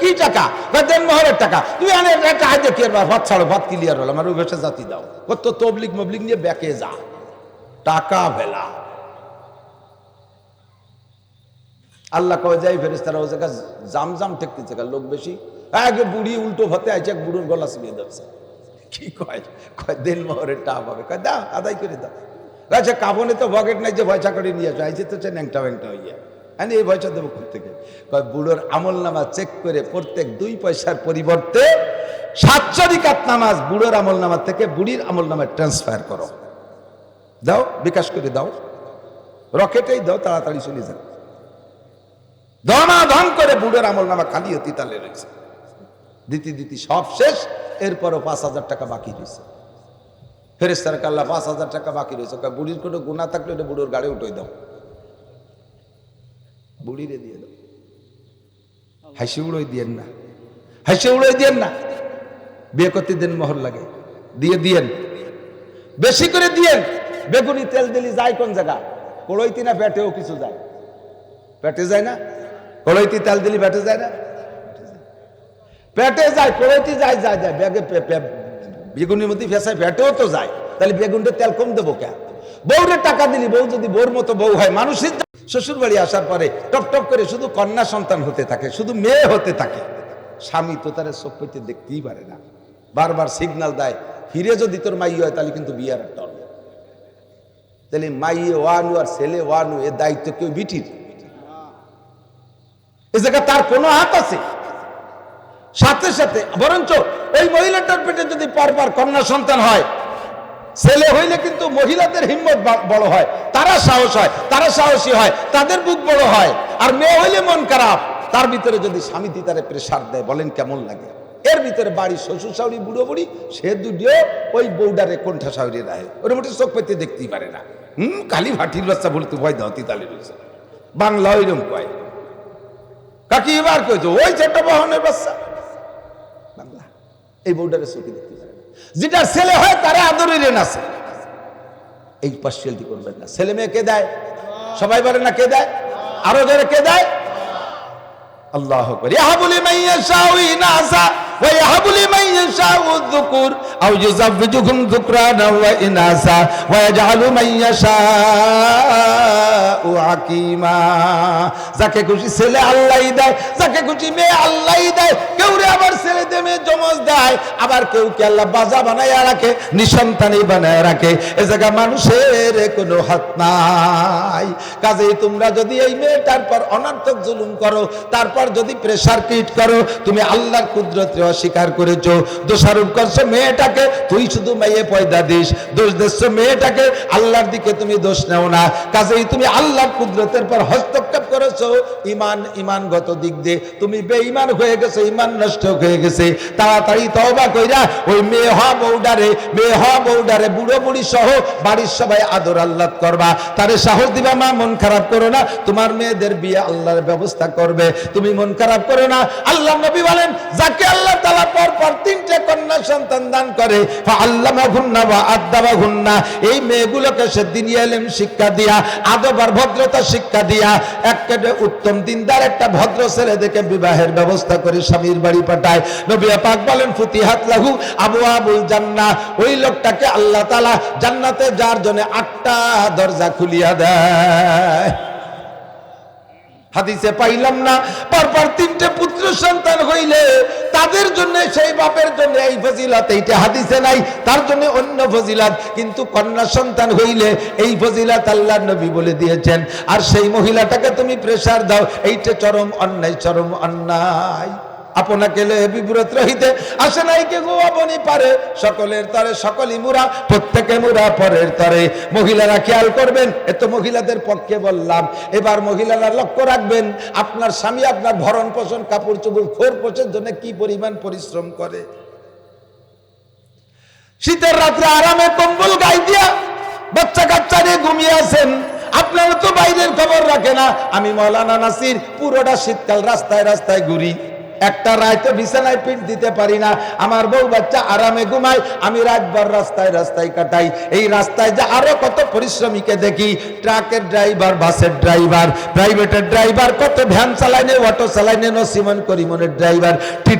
কি টাকা? দেন মোহরের টাকা। তুমি টাকা দিয়ে কি ভাত ছাড়ো, ভাত ক্লিয়ার হলো, আমার ওই জাতি দাও, কত তবলিক মবলিক নিয়ে ব্যাকে যা, টাকা ভেলা। আল্লাহ কয়ে যাই ফেরেশতারা ও জায়গা জামজাম ঠেকতেছে, লোক বেশি, আগে বুড়ি উল্টো ভাতে আইছে, এক বুড়োর গলা চিবিয়ে ধরছে। কি কয়? দেন মোহরের টাকা পাবে, কয় দাও, আদায় করে দাও। আচ্ছা, কাবনে তো পকেট নাই যে পয়সা করে নিয়ে আসো, আইছে তো ন্যাংটা ব্যাংটা হইয়া, আমি এই পয়সা দেবো কোথা থেকে? কয় বুড়োর আমল নামা চেক করে প্রত্যেক 2 পয়সার পরিবর্তে 700 রাকাত নামাজ বুড়োর আমল নামা থেকে বুড়ির আমল নামায় ট্রান্সফার করো, দাও, বিকাশ করে দাও, রকেটেই দাও, তাড়াতাড়ি চলে যাও। ধনাধন করে বুড়োর আমল নামা খালি হতি তালে রয়েছে, দিতি সব শেষ। এরপরও 5000 টাকা বাকি রয়েছে। ফেরেশতার আল্লাহ 5000 টাকা বাকি রয়েছে, বুড়ির কোনো গুনাহ থাকলে এটা বুড়োর গাড়ি উঠে দাও, বুড়িরে দিয়ে দাও, হাসি উড়োই দিয়েন না, হাসি উড়োই দিয়েন না। বিয়ে করতে দেন মোহর লাগে, দিয়েন, বেশি করে দিয়েন। বেগুনি তেল দিলি যায় কোন জায়গা? কড়ইতি না পেটেও কিছু যায়? পেটে যায় না? কড়ইতি তেল দিলি পেটে যায় না? পেটে যায়, কড়ইতি যায়, ব্যাগে বেগুনের মধ্যে ফেসায় পেটেও তো যায়, তাহলে বেগুনটা তেল কম দেবো কেন? বউরে টাকা দিলি, বউ যদি বউর মতো বউ হয়, মানুষের শ্বশুর বাড়ি আসার পরে টপ টপ করে শুধু কন্যা সন্তান হতে থাকে, শুধু মেয়ে হতে থাকে, স্বামী তো তার চোখ পেতে দেখতেই পারে না, বারবার সিগন্যাল দেয়, হিরে যদি তোর মাই হয় তাহলে কিন্তু বিয়ার একটা হবে। তাহলে মাইয়ে ওয়ানু আর ছেলে ওয়ানু, এর দায়িত্ব কেউ বিটির? এ জায়গায় তার কোনো হাত আছে? সাথে সাথে বরঞ্চ এই মহিলাটার পেটে যদি পরপর কন্যা সন্তান হয়, ছেলে হইলে কিন্তু মহিলাদের হিম্মত বড় হয়, তারা সাহস হয়, তারা সাহসী হয়, তাদের বুক বড় হয়। আর মেয়ে হইলে মন খারাপ, তার ভিতরে যদি স্বামী তারে প্রেসার দেয়, বলেন কেমন লাগে? এর ভিতরে বাড়ির শ্বশুর শাশুড়ি বুড়ো বুড়ি, সে দুটিও ওই বউডারে কোণঠা শাশুড়ি রাহে, ওর মোটে চোখ পেতে দেখতেই পারে না। কালি ভাটির বাচ্চা বলতে ভয় দাও, তিতালি রয়েছে বাংলা ওইরকম কয়। কাকি এবার কইছো ওই ছোট্ট বহনের বাচ্চা, বাংলা এই বউডারে চোখে দেখতে পারে না। যেটা ছেলে হয় তারা আদরের আছে, এই পার্সিয়ালিটি করবেন না। ছেলে মেয়ে কে দেয়? সবাই বলে না কে দেয়? আরো যারা কে দেয়? আল্লাহু আকবার। ইয়াহাবু লিমান ইয়াশাউ ইনাসা ওয়া ইয়াহাবু লিমান ইয়াশাউ যুকুর আও ইউযাওযিজুহুম যুকরানা ওয়া ইনাসা ওয়া ইয়াজআলু মান ইয়াশাউ হাকীমা। যাকে খুশি ছেলে আল্লাহই দেয়, যাকে খুশি মেয়ে আল্লাহই দেয়। কেউ রে আবার ছেলে দে মেয়ে জমজ দেয়, আবার কেউ কে আল্লাহ বাজা বানায়া রাখে, নিঃসন্তানই বানায়া রাখে। এ জায়গা মানুষের কোনো হাত নাই। কাজেই তোমরা যদি এই মেয়েটার পর অনর্থক জুলুম করো, তারপর যদি প্রেসার ক্রিয়েট করো, তুমি আল্লাহর কুদরতে অস্বীকার করেছো, দোষারোপ করছো মেয়েটাকে। তুই শুধু মেয়ে পয়দা দিস, দোষ দিচ্ছ মেয়েটাকে, আল্লাহর দিকে তুমি দোষ নেও না। কাজেই তুমি আল্লাহর কুদরতের পর হস্তক্ষেপ করেছো। ইমানগত দিক দিয়ে তুমি বেঈমান হয়ে গেছো, ইমান নষ্ট হয়ে গেছে। তাড়াতাড়ি তওবা কইরা ওই মেয়ে হওয়া বউডারে বুড়ো বুড়ি সহ বাড়ির সবাই আদর আল্লাহ করবা, তারে সাহস দিবা। মা মন খারাপ করো না, তোমার মেয়েদের বিয়ে আল্লাহর ব্যবস্থা করবে, তুমি মন খারাপ করো না। আল্লাহ নবী বলেন, যাকে আল্লাহ তাআলা পর তিনটে কন্যা সন্তান দান করে, ফাআল্লামাহুন্না ওয়া আদাবাহুন্না, এই মেয়েগুলোকে সে দ্বীনি ইলম শিক্ষা দিয়া, আদব আর ভদ্রতা শিক্ষা দিয়া, একটা উত্তম দিনদার একটা ভদ্র ছেলে দেখে বিবাহের ব্যবস্থা করে স্বামীর বাড়ি পাঠায়। নবী পাক বলেন, ফুতিহাত লাহু আবওয়াবুল জান্নাহ, ওই লোকটাকে আল্লাহ তাআলা জান্নাতে যার জন্য 8টা দরজা খুলিয়া দেয়। হাদিসে পাইলাম না পরপর 3টে পুত্র সন্তান হইলে তাদের জন্য, সেই বাপের জন্য এই ফজিলত, এইটা হাদিসে নাই, তার জন্য অন্য ফজিলত। কিন্তু কন্যা সন্তান হইলে এই ফজিলত আল্লাহর নবী বলে দিয়েছেন। আর সেই মহিলাটাকে তুমি প্রেসার দাও, এইটা চরম অন্যায়, চরম অন্যায়। আপনাকে বিব্রত রহিতে আসে নাই কে গো আপনি পারে, সকলের তরে সকলই মুরা, প্রত্যেকে মুরা পরের তরে। মহিলারা খেয়াল করবেন, এত মহিলাদের পক্ষে বললাম। এবার মহিলারা লক্ষ্য রাখবেন, আপনার স্বামী আপনার ভরণ পোষণ, কাপড় চোপড়, খোরপোশের জন্য কি পরিমাণ পরিশ্রম করে। শীতের রাত্রে আরামে কম্বল গায়ে দিয়া বাচ্চা কাচ্চা নিয়ে ঘুমিয়ে আছেন, আপনারা তো বাইরের খবর রাখে না। আমি মাওলানা নাসির পুরোটা শীতকাল রাস্তায় রাস্তায় ঘুরি, একটা রাতে বিছানায় পিঠ দিতে পারি না, আমার বউ বাচ্চা আরামে ঘুমায়, আমি রাতভর রাস্তায় রাস্তায় কাটাই। এই রাস্তায় যে আরো কত পরিশ্রমীকে দেখি, ট্রাকের ড্রাইভার, বাসের ড্রাইভার, প্রাইভেটের ড্রাইভার, কত ভ্যান চালাইনে, অটো চালাইনে, নসিমন করিমনের ড্রাইভার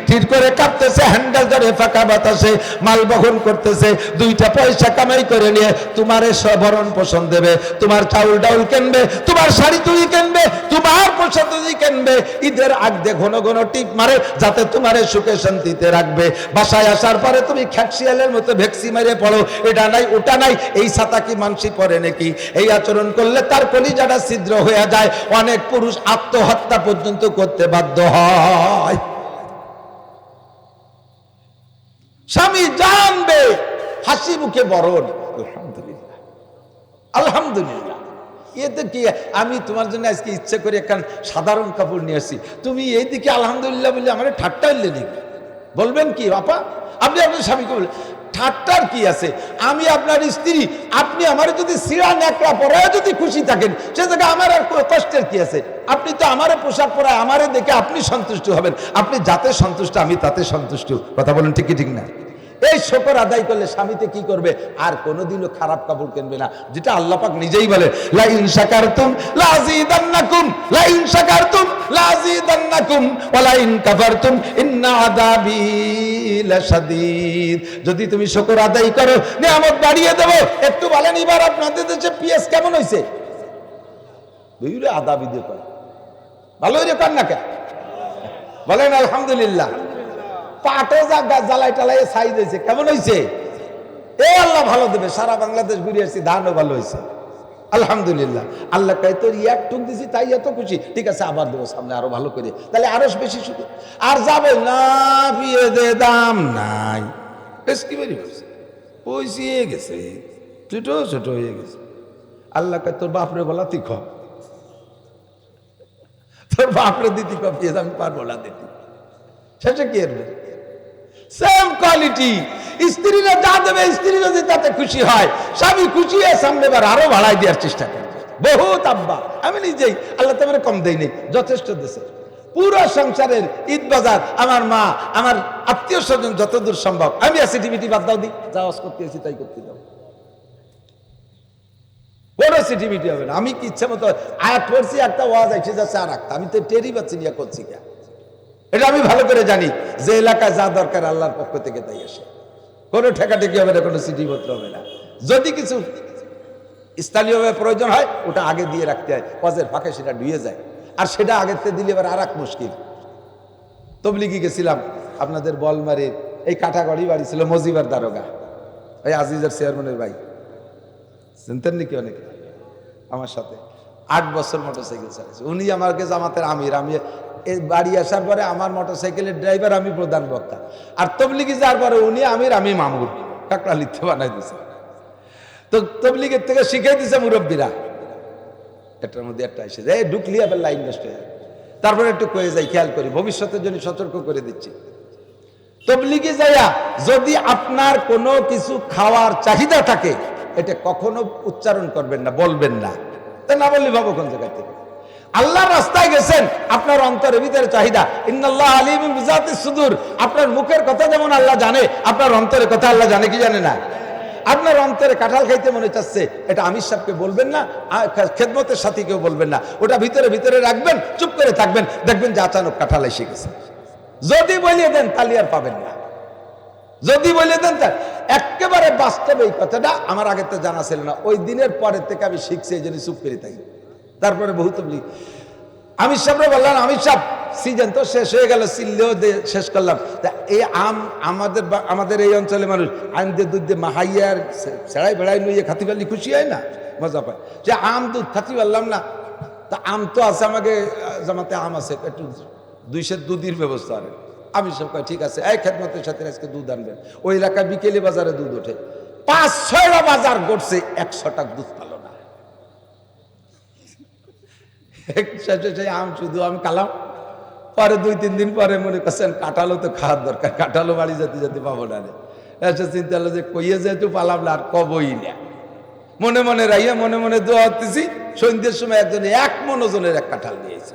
ঠির করে কাঁপতেছে, হ্যান্ডেল ধরে ফাঁকা বাতাসে মাল বহন করতেছে, 2টা পয়সা কামাই করে নিয়ে তোমার ভরণ পোষণ দেবে, তোমার চাউল ডাউল কিনবে, তোমার শাড়ি তুড়ি কিনবে, তোমার পোশাক কিনবে। ঈদের আগে ঘন ঘন টিপ মারে যাতে তোমারে সুখে শান্তিতে রাখবে। বাসায় আসার পরে তুমি খ্যাকশিয়ালের মতো ভেক্সি মেরে পড়ো, এটা নাই ওটা নাই, এই ছাতা কি মানসি পরে নাকি। এই আচরণ করলে তার কলিজাটা ছিদ্র হয়ে যায়, অনেক পুরুষ আত্মহত্যা পর্যন্ত করতে বাধ্য হয়। স্বামী জানবে, হাসি মুখে বরণ, আলহামদুলিল্লাহ আলহামদুলিল্লাহ। এতে কি, আমি তোমার জন্য আজকে ইচ্ছে করে একটা সাধারণ কাপড় নিয়ে আসি, তুমি এইদিকে আলহামদুলিল্লাহ বললে আমার ঠাট্টা হইলে নাকি? বলবেন কি বাপা, আপনি আপনার স্বামীকে বললেন, ঠাট্টার কি আছে? আমি আপনার স্ত্রী, আপনি আমার যদি সিরা ন্যাকড়া পরায় যদি খুশি থাকেন, সে জায়গায় আমার আর কষ্টের কি আছে? আপনি তো আমারে পোশাক পরায়, আমারে দেখে আপনি সন্তুষ্ট হবেন, আপনি যাতে সন্তুষ্ট আমি তাতে সন্তুষ্ট। কথা বলেন ঠিক কি ঠিক না? এই শুকর আদায় করলে স্বামীতে কি করবে? আর কোনোদিনও খারাপ কাপড় কিনবে না, যেটা আল্লাহ পাক নিজেই বলে, লা ইন শাকারতুম লাযিদান্নাকুম, লা ইন শাকারতুম লাযিদান্নাকুম ওয়া লা ইন কাফারতুম ইন্না আযাবি লাশাদীদ। যদি তুমি শুকর আদায় করো নিয়ামত বাড়িয়ে দেব। একটু বলেন এবার আপনাদের দেশে পিএস কেমন হইছে? বুঝলে আদাবি দিয়ে করে ভালো হইরে কর না কেন? বলেন আলহামদুলিল্লাহ। পাটে যা জ্বালাই টালাই সাইজ হয়েছে, কেমন হয়েছে? এ আল্লাহ ভালো দেবে। সারা বাংলাদেশ ঘুরে আসছি, ধানও ভালো হয়েছে আলহামদুলিল্লাহ। আল্লাহ কাই তোর এক টুক দিছি তাই এত খুশি, ঠিক আছে আবার দেবো সামনে আরো ভালো করে, তাহলে আরো বেশি শুধু আর যাবে না। বিয়ে দে দাম নাই, কি বেরি হচ্ছে, পয়সিয়ে গেছে, ছোট ছোট হয়ে গেছে। আল্লাহ কাই তোর বাপরে বলা তুই খ, তোর বাপরে দিতি ক বিয়ে আমি পারবো না দিতি, শেষে কি এর সেম কোয়ালিটি। স্ত্রীরা যা দেবে স্ত্রীরা যদি তাতে খুশি হয়, স্বামী খুশি হয়ে সামনে বার আরো বাড়াই দেওয়ার চেষ্টা করে। বহুত আব্বা, আমি নিজেই আল্লাহ তোমার কম দেয়নি, যথেষ্ট দেশে পুরো সংসারের ঈদ বাজার আমার মা আমার আত্মীয় স্বজন যতদূর সম্ভব, আমি আছি টিভিটি বাদ দাও, দিই যা ওয়াজ করতে আছি তাই করতে দাও, কোনো সিটিভিটি হবে না। আমি কি ইচ্ছা মতো আয়াত পড়ছি, একটা ওয়াজ এসে যাচ্ছে আর একটা, আমি তো টেরি পাচ্ছি নিয়ে করছি কে। এটা আমি ভালো করে জানি যে এলাকায় যা দরকার আল্লাহর পক্ষ থেকে তাই আসে, কোনো ঠেকাঠেকি হবে না, কোনো চিঠিপত্র হবে না। যদি কিছু স্থানীয়ভাবে প্রয়োজন হয় ওটা আগে দিয়ে রাখতে হয়, ওয়াজের ফাঁকে সেটা ডুয়ে যায়, আর সেটা আগের থেকে দিলে এবার আর এক মুশকিল। তবলিগি গেছিলাম আপনাদের বলমারির এই কাটাগড়ি বাড়ি ছিল মজিবার দারোগা, ওই আজিজের চেয়ারম্যানের ভাই, চিনতেন নাকি অনেকে? আমার সাথে 8 বছর মোটরসাইকেল চালিয়েছে উনি, আমাকে জামাতের আমির। আমি এই বাড়ি আসার পরে আমার মোটরসাইকেলের ড্রাইভার, আমি প্রধান বক্তা, আর তবলিগি যাওয়ার পরে উনি আমির, আমি মামুর, কাকড়া লিখতে বানাই দিছে। তো তবলিগের থেকে শিখাই দিছে মুরব্বীরা, এটার মধ্যে একটা এসে যায় ঢুকলি আবার লাইন নষ্ট হয়ে, তারপরে একটু কয়ে যাই খেয়াল করি, ভবিষ্যতের জন্য সতর্ক করে দিচ্ছি। তবলিগি যাইয়া যদি আপনার কোনো কিছু খাওয়ার চাহিদা থাকে, এটা কখনো উচ্চারণ করবেন না, বলবেন না। তা না বললে ভাবো কোন জায়গা থেকে আল্লাহর রাস্তায় গেছেন, আপনার অন্তরের ভিতরে চাহিদা, ইন্নাল্লাহ আলিমুন বিযাতিস সুদূর। আপনার মুখের কথা যেমন আল্লাহ জানে, আপনার অন্তরের কথা আল্লাহ জানে কি জানে না? আপনার অন্তরে কাঁঠাল খাইতে মনে চাচ্ছে, এটা আমির সাহেবকে বলবেন না, খেদমতের সাথী কেউ বলবেন না, ওটা ভিতরে ভিতরে রাখবেন, চুপ করে থাকবেন, দেখবেন যে আচানক কাঁঠাল এসে গেছে। যদি বলিয়ে দেন তাহলে আর পাবেন না, যদি বলে দেন তা একেবারে বাস্তবে। এই কথাটা আমার আগে তো জানা ছিল না, ওই দিনের পরের থেকে আমি শিখছি, এই জন্য চুপ করে থাকি। তারপরে বহুত আমির সাহেবরা বললাম, আমির সাহেব সিজন তো শেষ হয়ে গেল, চিল্লেও শেষ করলাম, তা এই আম আমাদের এই অঞ্চলে মানুষ আম দিয়ে দুধ দিয়ে মাহাইয়ার ছেড়াই বেড়াই নুয়ে খাতি পারলি খুশি হয় না, মজা পায়। যে আম দুধ খাতি পারলাম না, তা আম তো আছে, আমাকে জামাতে আম আছে, একটু 2 সের দুধের ব্যবস্থা করেন। আমি সব কয় ঠিক আছে, এই খেদমতের সাথে আজকে দুধ আনবেন। ওই এলাকায় বিকেলে বাজারে দুধ ওঠে, 5-6টা বাজার করছে, 100 টাকা দুধ পালো না। আম শুধু আমি কালাম, পরে 2-3 দিন পরে মনে করছেন কাঁঠালও তো খাওয়ার দরকার, কাঁঠালও বাড়ি যেতে যেতে পাবো না রে। এসে চিন্তা হলো যে কইয়ে যেহেতু পালাম না, আর কবই না। মনে মনে রাইয়া মনে মনে দোয়া হতেছি, সন্ধ্যের সময় একজনে 1 মণ ওজনের এক কাঁঠাল নিয়েছে,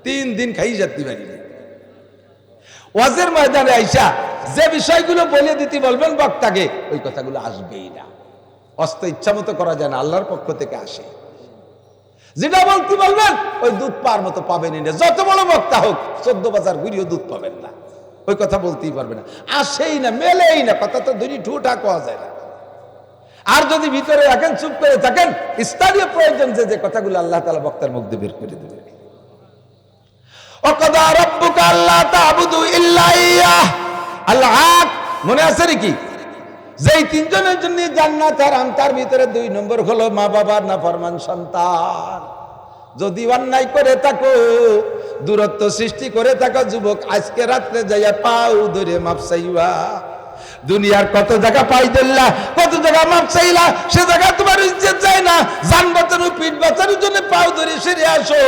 3 দিন খাই যেতে পারিনি। ওয়াজের ময়দানে আইসা যে বিষয়গুলো বলে দিতে বলবেন বক্তাকে, ওই কথাগুলো আসবেই না। অস্ত ইচ্ছা মতো করা যায় না, আল্লাহর পক্ষ থেকে আসে। যেটা বলতে বলবেন ওই দুধ পাওয়ার মতো পাবেনই না, যত বড় বক্তা হোক, 14 বাজার ঘুরিও দুধ পাবেন না, ওই কথা বলতেই পারবে না, আসেই না, মেলেই না, কথা তো ধরি ঠুঠা কোয়া যায় না। আর যদি ভিতরে রাখেন, চুপ করে থাকেন, স্থানীয় প্রয়োজন যে কথাগুলো আল্লাহ তাআলা বক্তার মুখ দিয়ে বের করে দেবে। ওয়াকাদা রাব্বুকা আল্লা তা'বুদু ইল্লা ইয়াহ, আল্লাহ মনে আছে নাকি? যেই 3 জনের জন্য জান্নাত হারাম, তার ভিতরে 2 নম্বর হলো মা বাবার নাফরমান সন্তান। যদি অন্যায় করে থাকো, দূরত্ব সৃষ্টি করে থাকো, যুবক আজকে রাত্রে যাইয়া পাও ধরে মাপ চাইবা। দুনিয়ার কত জায়গা পাই দিল্লা, কত জায়গা মাপ চাইলা, সে জায়গা তোমার ইজ্জত যায় না। জান বাঁচানো, পিঠ বাঁচানোর জন্য পাও ধরে সেরে আসো।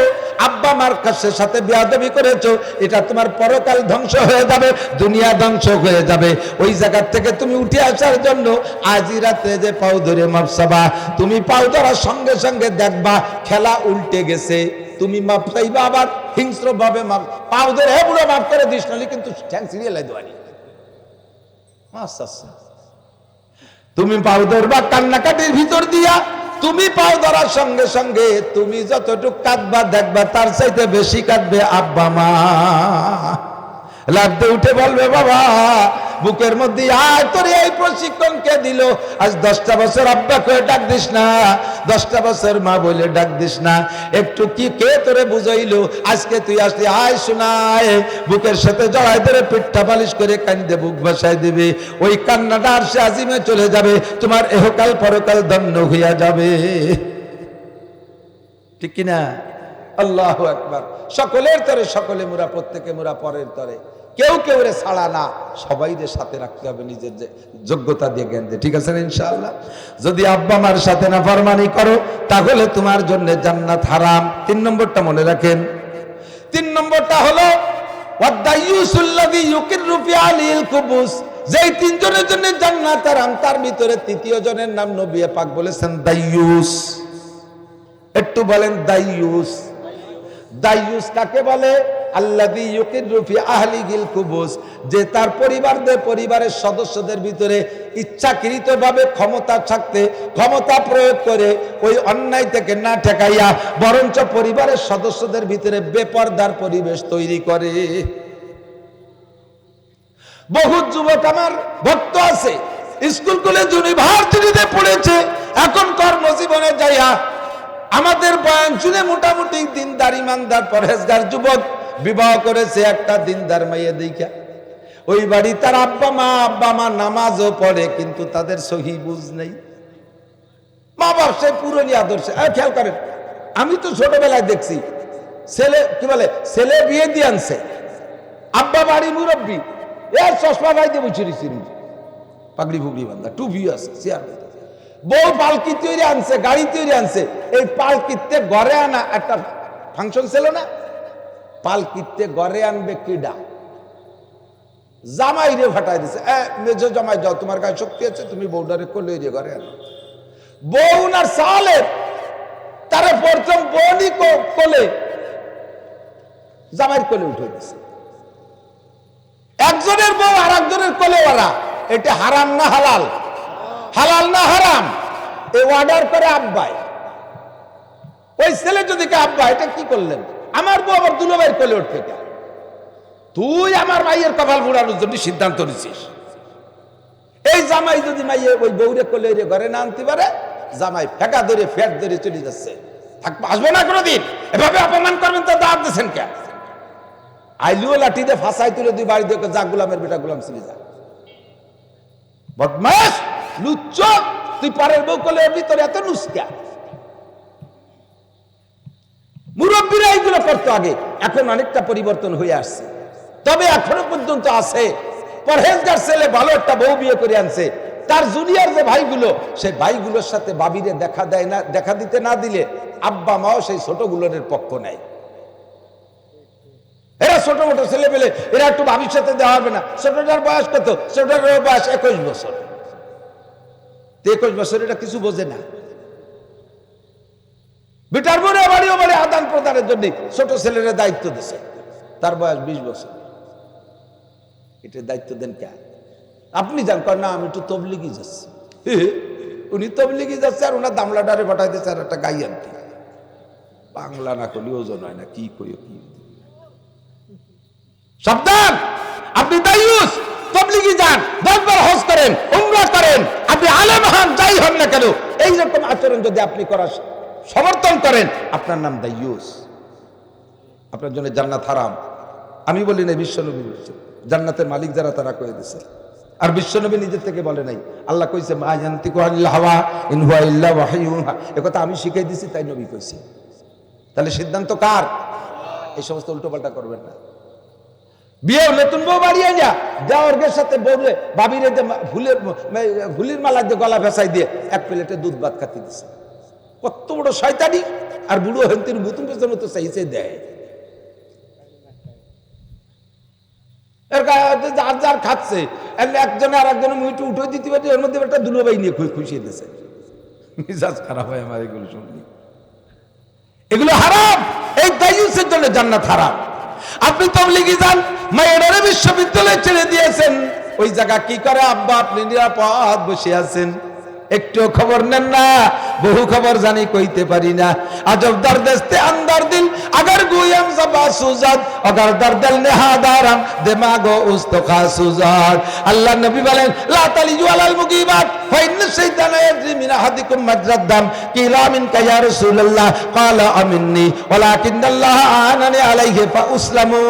আব্বা মার কাছে সাথে বেয়াদবি করেছো, এটা তোমার পরকাল ধ্বংস হয়ে যাবে, দুনিয়া ধ্বংস হয়ে যাবে। ওই জায়গা থেকে তুমি উঠে আসার জন্য আজই রাতে যে পাও ধরে মাপ চাবা, তুমি পাও ধরার সঙ্গে সঙ্গে দেখবা খেলা উল্টে গেছে। তুমি মাপ চাইবা, আবার হিংস্র ভাবে মাপ, পাও ধরে হে বুড়ো মাফ করে দিস, নাহলে কিন্তু ঠ্যাং ছিঁড়িয়ে লাই দেওয়ানি। আচ্ছা আচ্ছা, তুমি পাও ধরবা কান্নাকাটির ভিতর দিয়া, তুমি পাও ধরার সঙ্গে সঙ্গে তুমি যতটুক কাঁদবা দেখবা তার চাইতে বেশি কাঁদবে আব্বা মা। লাগতে উঠে বলবে বাবা বুকের মধ্যে আয়, তোর এই প্রশিক্ষণ কে দিল? আজ 10টা বছর আব্বা করে ডাক দিস না, 10টা বছর মা বলে ডাক দিস না, একটু কি কে তোরে বুঝাইলো? আজকে তুই আসলি, আয় শোনায়, বুকের সাথে জড়াই ধরে পিঠটা পালিশ করে কান্দে বুক ভাসায় দিবে। ওই কান্নাটা আরশে আজিমে চলে যাবে, তোমার এহকাল পরকাল ধন্য হইয়া যাবে। ঠিক কিনা? আল্লাহু আকবার। সকলের তরে সকলে মোরা, প্রত্যেকে মোরা পরের তরে, কেউ কেউ রে ছাড়া না, সবাই রে সাথে রাখতে হবে নিজের যে যোগ্যতা দিয়ে, জ্ঞান দিয়ে। ঠিক আছে না ইনশাআল্লাহ? যদি আব্বা মার সাথে না ফরমানি করো তাহলে তোমার জন্য জান্নাত হারাম। 3 নম্বরটা মনে রাখেন। 3 নম্বরটা হলো ওয়াদাইয়ুসুল্লাযী ইউকিররু ফি আলিল কুবুস। যেই 3 জনের জন্য জান্নাত হারাম, তার ভিতরে 3য় জনের নাম নবী পাক বলেছেন দাইয়ুস। একটু বলেন দাইয়ুস। দাইয়ুস কাকে বলে? আল্লাযী ইউকিররু ফি আহলিহিল কুবুস, যে তার পরিবারের সদস্যদের ভিতরে ইচ্ছাকৃতভাবে ক্ষমতা থাকতে ক্ষমতা প্রয়োগ করে ওই অন্যায় থেকে না ঠেকাইয়া বরঞ্চ পরিবারের সদস্যদের ভিতরে বেপরদার পরিবেশ তৈরি করে। বহু যুবক আমার ভক্ত আছে, স্কুল কলেজ ইউনিভার্সিটিতে পড়েছে, এখন কর্মজীবনে যাইয়া আমাদের বয়ান শুনে মোটামুটি দিনদার ইমানদার পরহেজগার যুবক বিবাহ করেছে একটা দিনদার মাইয়া দেখা। ওই বাড়ি তার আব্বা মা নামাজও পড়ে, কিন্তু তাদের সহি বুঝ নেই। মা বাপ সে পুরনো আদর্শে। খেয়াল করেন, আমি তো ছোটবেলায় দেখছি ছেলে কি বলে, ছেলে বিয়ে দিয়ে আনছে, আব্বা বাড়ি মুরব্বী, এর চশমা ভাই দিয়ে বুঝে দিচ্ছি, পাগড়ি ফুগড়ি বান্ধা, টুপি আছে, চেয়ার, বউ পালকি তৈরি আনছে, গাড়ি তৈরি আনছে। এই পালকিতে ঘরে আনা একটা ফাংশন ছিল না, পালকিতে ঘরে আনবে কিডা? জামাই রে ফাটাই দিছে, মেজ জামাই যাও, তোমার গায়ে শক্তি আছে, তুমি বউডারে কোলে রে ঘরে আনো। বউ না সালের, তারা প্রথম বউনি কোলে, জামাইয়ের কোলে উঠে দিছে। একজনের বউ আর একজনের কোলে ওরা, এটা হারাম না হালাল? হালাল না হারাম? এই অর্ডার করে আব্বাই। ওই ছেলে যদি আব্বা এটা কি করলেন, আমার বউ আবার দুলাভাইয়ের কোলে উঠবে কেন? তুই আমার মাইয়ের কপাল বুড়ানোর জন্য সিদ্ধান্ত নিছিস। এই জামাই যদি মাইয়ে ওই বউরে কোলে ঘরে না আনতে পারে, জামাই ফেকা ধরে ফ্যাট ধরে চলে যাচ্ছে, আসবো না কোনোদিন, এভাবে অপমান করবেন তো দাঁত দিচ্ছেন কে? আইলিও লাঠি দিয়ে ফাঁসাই তুলে দুই বাড়ি দিয়ে যা গোলামের বেটা গোলাম ছিলি যা। বদমাস লুচ্চ, তুই পরের বউ কোলে ভিতরে এত নুস্কা। মুরব্বীরা এইগুলো করতো আগে, এখন অনেকটা পরিবর্তন হয়ে আসছে। তবে এখনো পর্যন্ত আছে পরহেজগার ছেলে ভালো একটা বউ বিয়ে করে আনছে, তার জুনিয়র যে ভাইগুলো, সেই ভাইগুলোর সাথে বাবিরে দেখা দেয় না, দেখা দিতে না দিলে আব্বা মাও সেই ছোটগুলোর পক্ষ নেয়। এরা ছোট মোটো ছেলে পেলে, এরা একটু ভাবির সাথে দেওয়া হবে না। ছোটটার বয়স কত? ছোটটার বয়স 21 বছর। 21 বছর এটা কিছু বোঝে না। বিটার বোনে বাড়িও বাড়ি আদান প্রদানের জন্য ছোট ছেলের দায়িত্ব দিছে, তার বয়স 20 বছর। এটা দায়িত্ব দেন কে? আপনি জান কর না, আমি একটু তবলিগি যাচ্ছি। উনি তবলিগি যাচ্ছে আর ওনার দামলাডারে পাঠাই দিচ্ছে আর একটা গাই আনতে। বাংলা না করলে ওজন হয় না, কি কই কি সাবধান। আপনি দায়ুস, তবলিগি যান, 10 বার হজ করেন, উমরা করেন, আপনি আলেম হন, যাই হন না কেন, এই রকম আচরণ যদি আপনি করার সমর্থন করেন, আপনার নাম দায়ুস, আপনার জন্য জান্নাত হারাম। আমি বলি নাই, বিশ্বনবী বলেছেন। জান্নাতের মালিক যারা তারা কয়ে দিয়েছে, আর বিশ্বনবী নিজের থেকে বলে নাই। আল্লাহ কইছে মা ইয়ান্তিকু আনিল হাওয়া ইন হুয়া ইল্লা ওয়াহয়ুহা, একথা আমি শিখাই দিছি, তাই নবী কইছে। তাহলে সিদ্ধান্ত কার? এই সমস্ত উল্টোপাল্টা করবেন না। বিয়ে নতুন বউ বাড়িয়ে যা দেওয়ার্গের সাথে বউরে বাবিরে ফুলের মালা দিয়ে গলা ভেসাই দিয়ে 1 প্লেটে দুধ ভাত খাতে দিছে। কত বড় শয়তানি! আর বুড়ো হেন্তির নতুন পেছনের মতো চাইছে দেয়। এর যার যার খাচ্ছে, একজনে আর একজনে মুইটু উঠে দিতে পারে, ওর মধ্যে একটা দুলোবাই নিয়ে খুশিয়ে দিয়েছে। মিজাজ খারাপ হয় আমার এগুলো শুনলি। এগুলো হারাম। এই দায়ুসের জন্য জান্নাত হারাম। আপনি তবলিগি যান, মায়েরা বিশ্ববিদ্যালয়ে ছেড়ে দিয়েছেন, ওই জায়গা কি করে আব্বা আপনি নিরাপদ বসে আছেন, একটু খবর নেন না, বহু খবর জানি কইতে পারি না। আজব দরদেস্তে আন্দার দিল अगर गुयम ज़बा सुजाद अगर दर्दल नेहादारम दिमागो उस्तखा सुजाद। अल्लाह नबी बोलेन ला तलिजु अलाल मुगीबात फाइन शैतान यजरी मिन अहदिकुम मजरद दम कीला मिनका या रसूलल्लाह काला अमिन्नी वलाकिन अल्लाह आनानी अलैहि फाउस्लामू।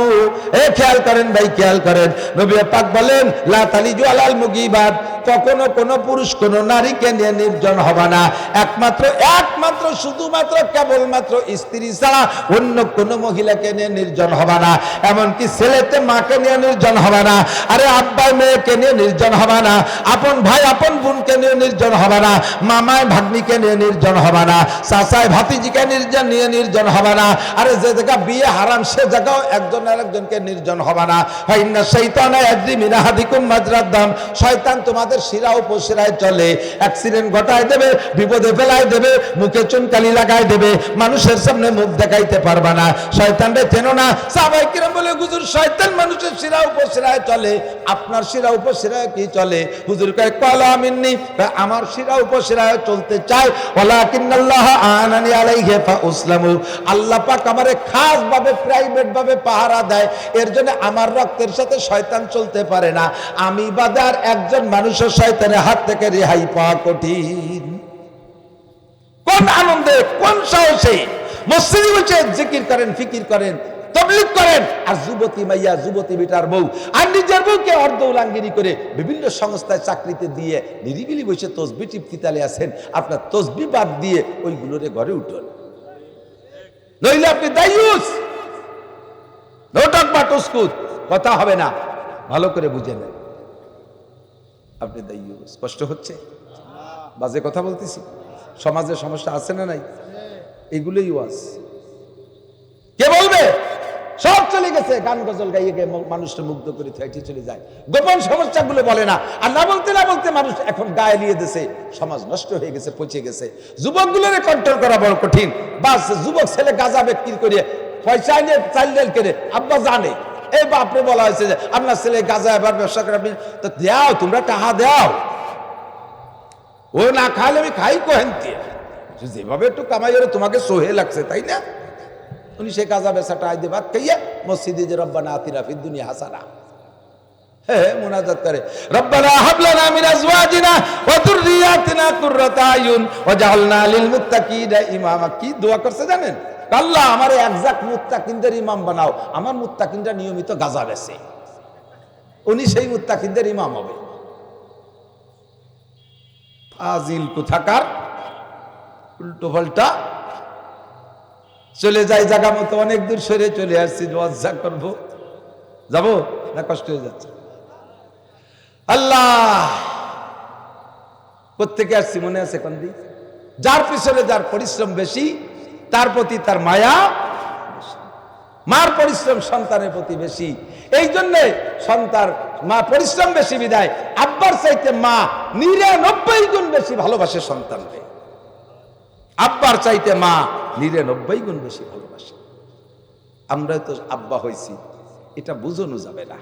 ए ख्याल करें भाई, ख्याल करें, नबी पाक बोलेन ला तलिजु अलाल मुगीबात, কখনো কোন পুরুষ কোন নারীকে নিয়ে নির্জন হবে না, একমাত্র শুধুমাত্র কেবলমাত্র স্ত্রী ছাড়া অন্য কোন মহিলাকে নিয়ে নির্জন হবে না। এমনকি ছেলেতে মাকে নিয়ে নির্জন হবে না, আরে আব্বাই মেয়েকে নিয়ে নির্জন হবে না, আপন ভাই আপন বোনকে নিয়ে নির্জন হবে না, মামায় ভাগ্নিকে নিয়ে নির্জন হবে না, চাচায় ভাতিজিকে নিয়ে নির্জন হবে না। আরে যে জায়গা বিয়ে হারাম সে জায়গাও একজন আরেকজনকে নির্জন হবে না। ফাইন্না শাইতানা ইয়াজরি মিন আহাদিকুম মাজরাদ দাম, শয়তান তোমাদের শিরা উপশিরায় চলে, অ্যাক্সিডেন্ট ঘটায় দেবে, বিপদে ফেলায় দেবে, মুখে চুনকালি লাগায় দেবে, মানুষের সামনে মুখ দেখাইতে পারবা না। শয়তানরে চেনো না? সাহাবায়ে কিরাম বলে হুজুর শয়তান মানুষের শিরা উপশিরায় চলে, আপনার শিরা উপশিরায় কি চলে? হুজুর কয় ক্বালা মিন্নি, আমার শিরা উপশিরায় চলতে চায়, ওয়ালাকিন্নাল্লাহ আনানি আলাইহি ফাউসলামু, আল্লাহ পাক আমারে খাস ভাবে প্রাইভেট ভাবে পাহারা দেয়, এর জন্য আমার রক্তের সাথে শয়তান চলতে পারে না, আমি বাদে আর একজন মানুষের শয়তানের হাত থেকে রেহাই পাওয়া কঠিন। কোন আনন্দে কোন সাহসে মসজিদে বসে জিকির করেন, ফিকির করেন, তাবলীগ করেন, আর যুবতী মাইয়া যুবতী বেটার বউ আর নিজের বউকে অর্ধ উলাঙ্গিনী করে বিভিন্ন সংস্থায় চাকরিতে দিয়ে নিরিবিলি বসে তসবি টিপতিতালে আছেন। আপনার তসবি বাদ দিয়ে ওইগুলোরে ঘরে উঠুন, নইলে আপনি দায়ুস, নোটক বা টুসকুত, কথা হবে না, ভালো করে বুঝে নেন আপনি দায়ুস। স্পষ্ট হচ্ছে? বাজে কথা বলতেছি? সমাজে সমস্যা আছে না নাই? এইগুলোই ওয়াজ। কে বলবে? সব চলে গেছে, গান গজল গাইয়ে গিয়ে মানুষটা মুগ্ধ করে থাকি চলে যায়, গোপন সমস্যাগুলো বলে না। আর না বলতে মানুষ এখন গায়ে নিয়ে দিয়েছে, সমাজ নষ্ট হয়ে গেছে, পচে গেছে। যুবকগুলোরে কন্ট্রোল করা বড় কঠিন। বাস যুবক ছেলে গাঁজা বিক্রি করে পয়সা নিয়ে চাল ডাল করে আব্বা জানে, এই বাপরে বলা হয়েছে যে আপনার ছেলে গাঁজা এবার ব্যবসা করে, আপনি তো দাও, তোমরা টাকা দাও, ও না খাইলে আমি খাই কোহেন দিয়ে, যেভাবে একটু কামাই হলে তোমাকে সোহে লাগছে, তাই না? উনি সে গাঁজা বেচাটা আই দে বাদ খাইয়া মসজিদে যে রব্বানা আতিনা ফিদ দুনিয়া হাসানা মুনাজাত করে, রব্বানা হাব লানা মিন আজওয়াজিনা ওয়া যুররিয়াতিনা কুররাতা আয়ুন ওয়াজআলনা লিল মুত্তাকিনা ইমামা। কি দোয়া করছে জানেন? আল্লাহ আমারে একজাক্ট মুত্তাকিনদের ইমাম বানাও। আমার মুত্তাকিনরা নিয়মিত গাঁজা বেচে, উনি সেই মুত্তাকিনদের ইমাম হবে। ফাজিল কোথাকার, উল্টো পাল্টা চলে যায় জায়গা মতো, অনেক দূর সরে চলে আসছি, ওয়াজ করবো, যাবো না কষ্ট হয়ে যাচ্ছে। আল্লাহ কোত্থেকে আসছি মনে আছে কোন দিন? যার পিছনে যার পরিশ্রম বেশি তার প্রতি তার মায়া, মার পরিশ্রম সন্তানের প্রতি বেশি, এই জন্যে সন্তান মা পরিশ্রম বেশি বিদায় আব্বার চাইতে মা 99 গুণ বেশি ভালোবাসে সন্তানকে। আব্বার চাইতে মা 99 গুণ বেশি ভালোবাসে। আমরা তো আব্বা হয়েছি, এটা বুঝানো যাবে না।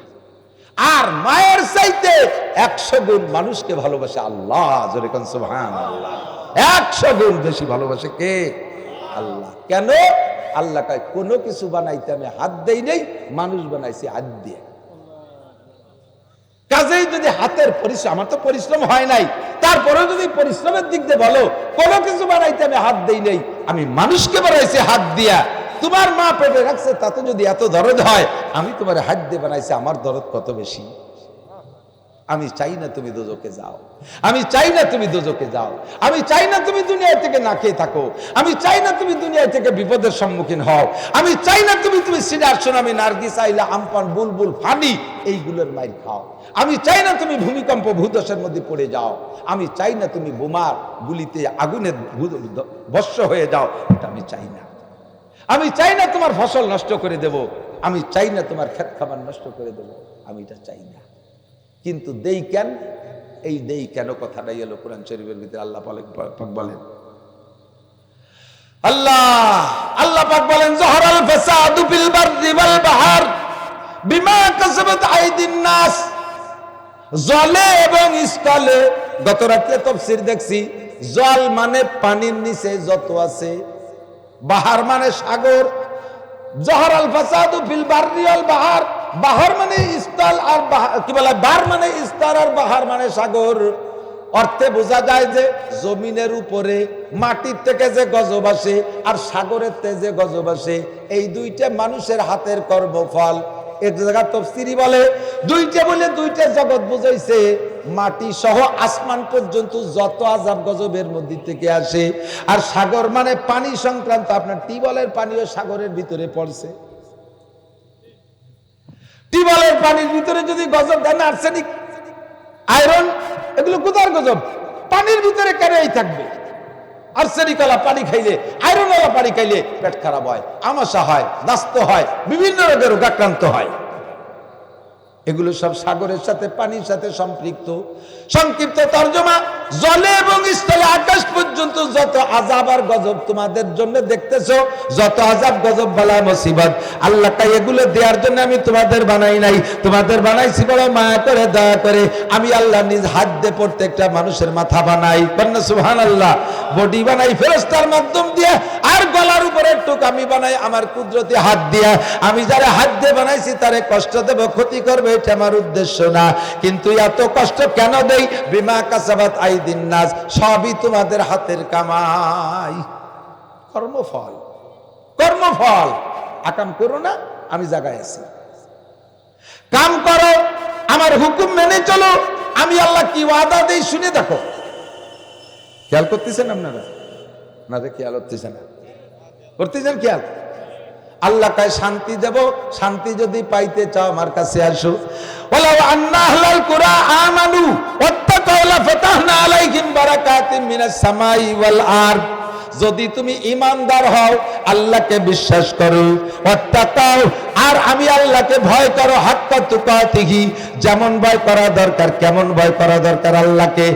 আর মায়ের চাইতে 100 গুণ মানুষকে ভালোবাসে আল্লাহ। জোরে কোন সুবহানাল্লাহ। 100 গুণ বেশি ভালোবাসে কে? আল্লাহ। কেন? আল্লাহ কয় কোনো কিছু বানাইতে আমি হাত দেই নাই, মানুষ বানাইছি হাত দিয়ে। কাজেই যদি হাতের পরিশ্রম, আমার তো পরিশ্রম হয় নাই, তারপরে যদি পরিশ্রমের দিক দিয়ে বলো কোনো কিছু বানাইতে আমি হাত দেই নাই, আমি মানুষকে বানাইছি হাত দিয়া। তোমার মা পেটে রাখছে, তাতে যদি এত দরদ হয়, আমি তোমার হাত দিয়ে বানাইছি, আমার দরদ কত বেশি। আমি চাই না তুমি দোজখে যাও, আমি চাই না তুমি দোজখে যাও, আমি চাই না তুমি দুনিয়া থেকে না খেয়ে থাকো, আমি চাই না তুমি দুনিয়া থেকে বিপদের সম্মুখীন হও, আমি চাই না তুমি সিডার সুনামি নার্গিস আইলা আমপান বুলবুল ফানি এইগুলোর মাইর খাও, আমি চাই না তুমি ভূমিকম্প ভূধসের মধ্যে পড়ে যাও, আমি চাই না তুমি বোমার গুলিতে আগুনে ভস্ম হয়ে যাও, এটা আমি চাই না। আমি চাই না তোমার ফসল নষ্ট করে দেব, আমি চাই না তোমার ক্ষেত খাবার নষ্ট করে দেব, আমি এটা চাই না। কিন্তু দেই কেন? এই দেই কেন কথাটাই এলো কোরআন শরীফের ভিতরে। আল্লাহ পাক বলেন, আল্লাহ পাক বলেন যহরাল ফাসাদু ফিল বাররি ওয়াল বাহর বিমা কাসাবাত আইদিন নাস জলে এবং স্থলে। গত রাত্রে তাফসীর দেখছি, জল মানে পানির নিচে যত আছে, বাহার মানে সাগর। জহর আল ফাসাদু ফিল বাররি ওয়াল বাহার, বাহার মানে স্থল আর কি বলে বাহার মানে স্তর আর বাহার মানে সাগর। অর্থে বোঝা যায় যে জমিনের উপরে মাটির থেকে যে গজব আসে আর সাগরের থেকে যে গজব আসে, এই দুইটা মানুষের হাতের কর্মফল। এক জায়গা তাফসীরি বলে দুইটা বলে দুইটা জগৎ বুঝাইছে, মাটি সহ আসমান পর্যন্ত যত আযাব গজবের মধ্যে থেকে আসে। আর সাগর মানে পানি সংক্রান্ত, আপনার টিউবওয়েলের পানিও সাগরের ভিতরে পড়ছে। টিউবওয়েলের পানির ভিতরে যদি গজব দেন, আর্সেনিক, আয়রন, এগুলো কোথার গজব? পানির ভিতরে কেনই থাকবে। আর্সেনিকওয়ালা পানি খাইলে, আয়রনওয়ালা পানি খাইলে পেট খারাপ হয়, আমাশা হয়, দাস্ত হয়, বিভিন্ন রোগের রোগাক্রান্ত হয়। এগুলো সব সাগরের সাথে পানির সাথে সম্পৃক্ত। সংক্ষিপ্ত তর্জমা, জলে এবং স্থলে আকাশ পর্যন্ত যত আযাব আর গজব তোমাদের জন্য দেখতেছো, যত আযাব গজব বালা মুসিবত, আল্লাহ তাই এগুলো দেওয়ার জন্য আমি তোমাদের বানাই নাই, তোমাদের বানাইছি বড় মায়া করে, দয়া করে। আমি আল্লাহ নিজ হাত দিয়ে প্রত্যেকটা মানুষের মাথা বানাই, বলেন সুবহানাল্লাহ, বডি বানাই ফেরেশতার মাধ্যম দিয়ে, আর গলার উপরে টুক আমি বানাই আমার কুদরতি হাত দিয়া। আমি যারা হাত দিয়ে বানাইছি তারে কষ্ট দেব, ক্ষতি করবে, এটা আমার উদ্দেশ্য না। কিন্তু এত কষ্ট কেন দেই? বিমা কাসাবাত আইদিন নাস, সবই তোমাদের হাতের কামাই, কর্মফল। কর্মফল। আকাম করো না, আমি জায়গায় আছি। কাম করো, আমার হুকুম মেনে চলো। আমি আল্লাহ কি ওয়াদা দেই শুনে দেখো। খেয়াল করতেছেন আপনারা? না রে, খেয়াল করতেছেন না, করতেছেন খেয়াল? আল্লাহ কায় শান্তি দেব, শান্তি যদি পাইতে চাও আমার কাছে আসো। ওয়ালাউ আন্না আহলাল কুরা আমানু ওয়াত্তাকাউ লাফাতাহনা আলাইহিম বারাকাতিম মিনাস সামাই ওয়াল আরদ। যদি তুমি ঈমানদার হও, আল্লাহকে বিশ্বাস করো, ওয়াত্তাকাউ, আর আমি আল্লাহকে ভয় করো, হাক্কা তুকাতিহি, যেমন ভয় করা দরকার। কেমন ভয় করা দরকার আল্লাহকে?